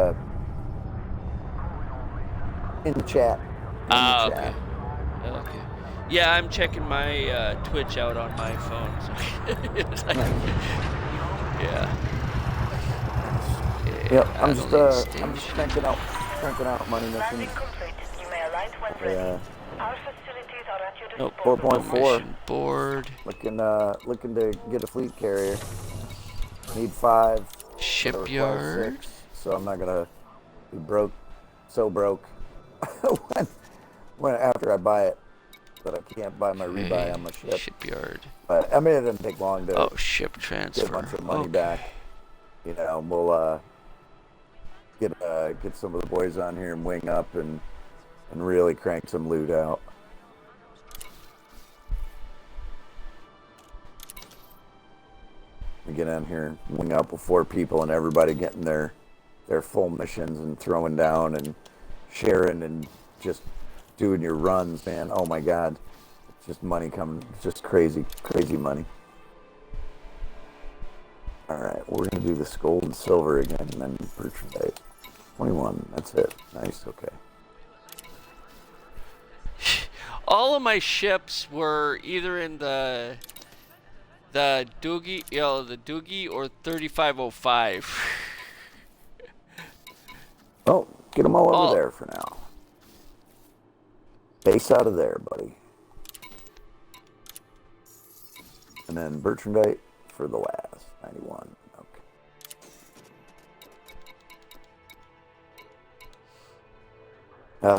in the chat. Okay. Okay. Yeah, I'm checking my Twitch out on my phone. So it's like, yeah. Yep, I'm just cranking out money Landing missions. complete. You may alight when ready. Our facilities are at your disposal. 4.4. Board. Looking to get a fleet carrier. Need 5. Shipyard. 6, so I'm not gonna be broke. So broke when after I buy it, but I can't buy my rebuy on my ship. Shipyard. But I mean, it doesn't take long to ship transfer. get a bunch of money back. We'll get some of the boys on here and wing up and really crank some loot out. We get in here, wing up with 4 people, and everybody getting their full missions and throwing down and sharing and just doing your runs, man. Oh my God, it's just money coming, just crazy money. All right, we're gonna do this gold and silver again, and then merchandise. 21. That's it. Nice. Okay. All of my ships were either in the Doogie, the Doogie or 3505. Oh, get them all over there for now. Base out of there, buddy. And then Bertrandite for the last. 91. Okay.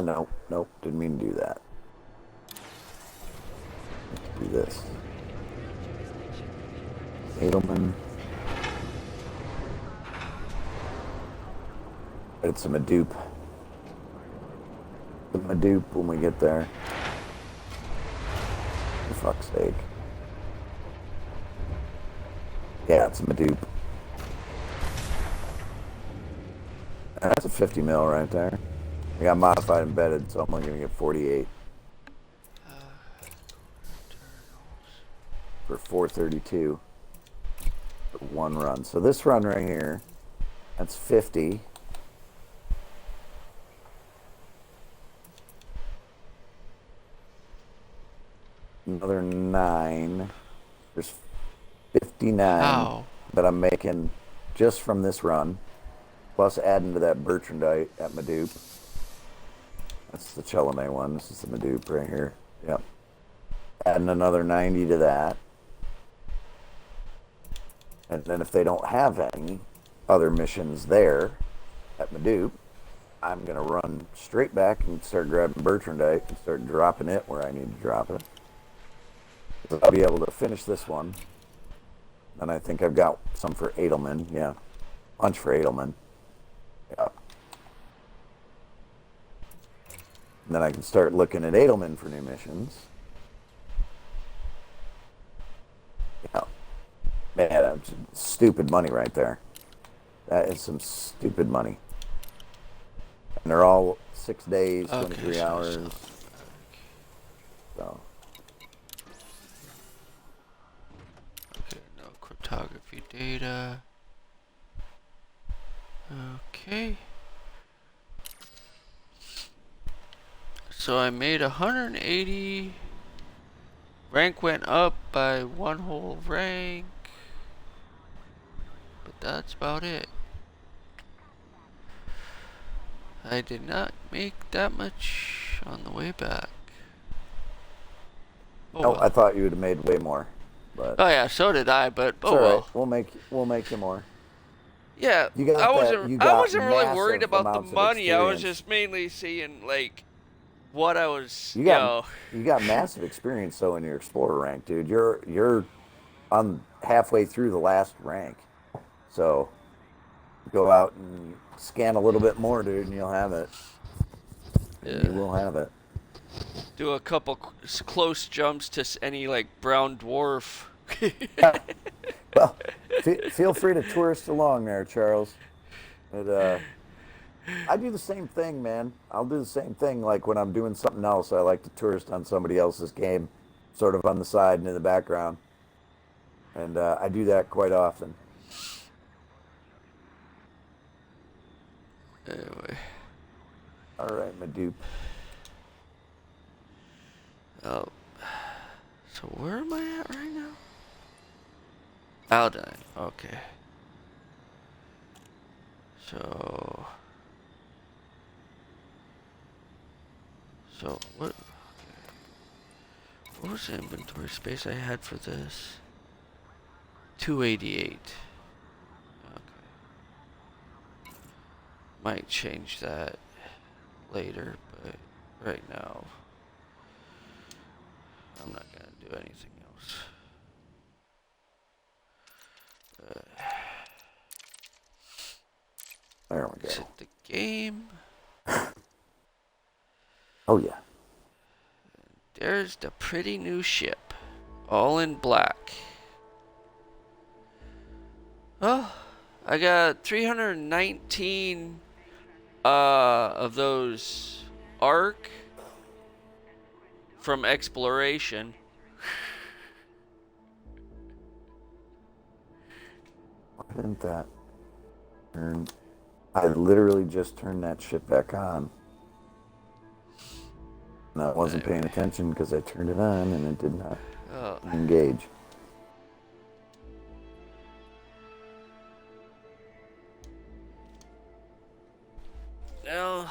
No. Nope. Didn't mean to do that. Let's do this. Edelman. It's a Madoop. The Madoop when we get there. For fuck's sake. Yeah, it's a Madoop. That's a 50 mil right there. I got modified embedded, so I'm only gonna get 48. For 432. For 1 run. So this run right here, that's 50. another 9. There's 59 Wow. that I'm making just from this run, plus adding to that Bertrandite at Madoop. That's the Chelome one. This is the Madoop right here. Yep. Adding another 90 to that. And then if they don't have any other missions there at Madoop, I'm going to run straight back and start grabbing Bertrandite and start dropping it where I need to drop it. So I'll be able to finish this one. And I think I've got some for Edelman. Yeah. Bunch for Edelman. Yeah. And then I can start looking at Edelman for new missions. Yeah. Man, that's stupid money right there. That is some stupid money. And they're all 6 days, 23 hours. So. Okay, no cryptography data. Okay. So I made 180. Rank went up by 1 whole rank. But that's about it. I did not make that much on the way back. Oh, No, well. I thought you would have made way more. But Oh yeah, so did I, but it's oh all well. right. We'll make you more. Yeah, You got I that- you I got wasn't really worried massive about the amounts of money. I was experience. just mainly seeing like what I was, You got massive experience though in your Explorer rank, dude. You're on halfway through the last rank. So go out and scan a little bit more, dude, and you'll have it. And you will have it. do a couple close jumps to any like brown dwarf. Well, feel free to tourist along there, Charles. But I do the same thing, man. I'll do the same thing. Like when I'm doing something else, I like to tourist on somebody else's game, sort of on the side and in the background. And I do that quite often. Anyway. All right, my dupe. Oh. So where am I at right now? Aldine. Okay. So what? Okay. What was the inventory space I had for this? 288. Okay. Might change that later, but right now I'm not gonna do anything else. There we go. Exit the game. Oh yeah. There's the pretty new ship, all in black. Oh, I got 319 of those arc from exploration. Why didn't that turn? I literally just turned that shit back on. And I wasn't paying attention because I turned it on and it did not engage. Now,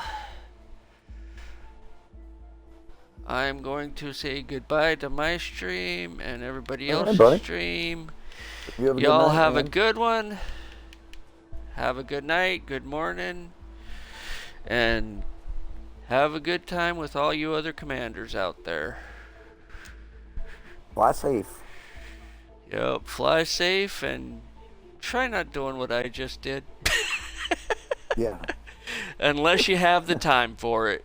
I'm going to say goodbye to my stream and everybody else's buddy. stream. You have a good Y'all night, have a man. good one. Have a good night, good morning, and have a good time with all you other commanders out there. Fly safe. Yep, fly safe and try not doing what I just did. Yeah. Unless you have the time for it.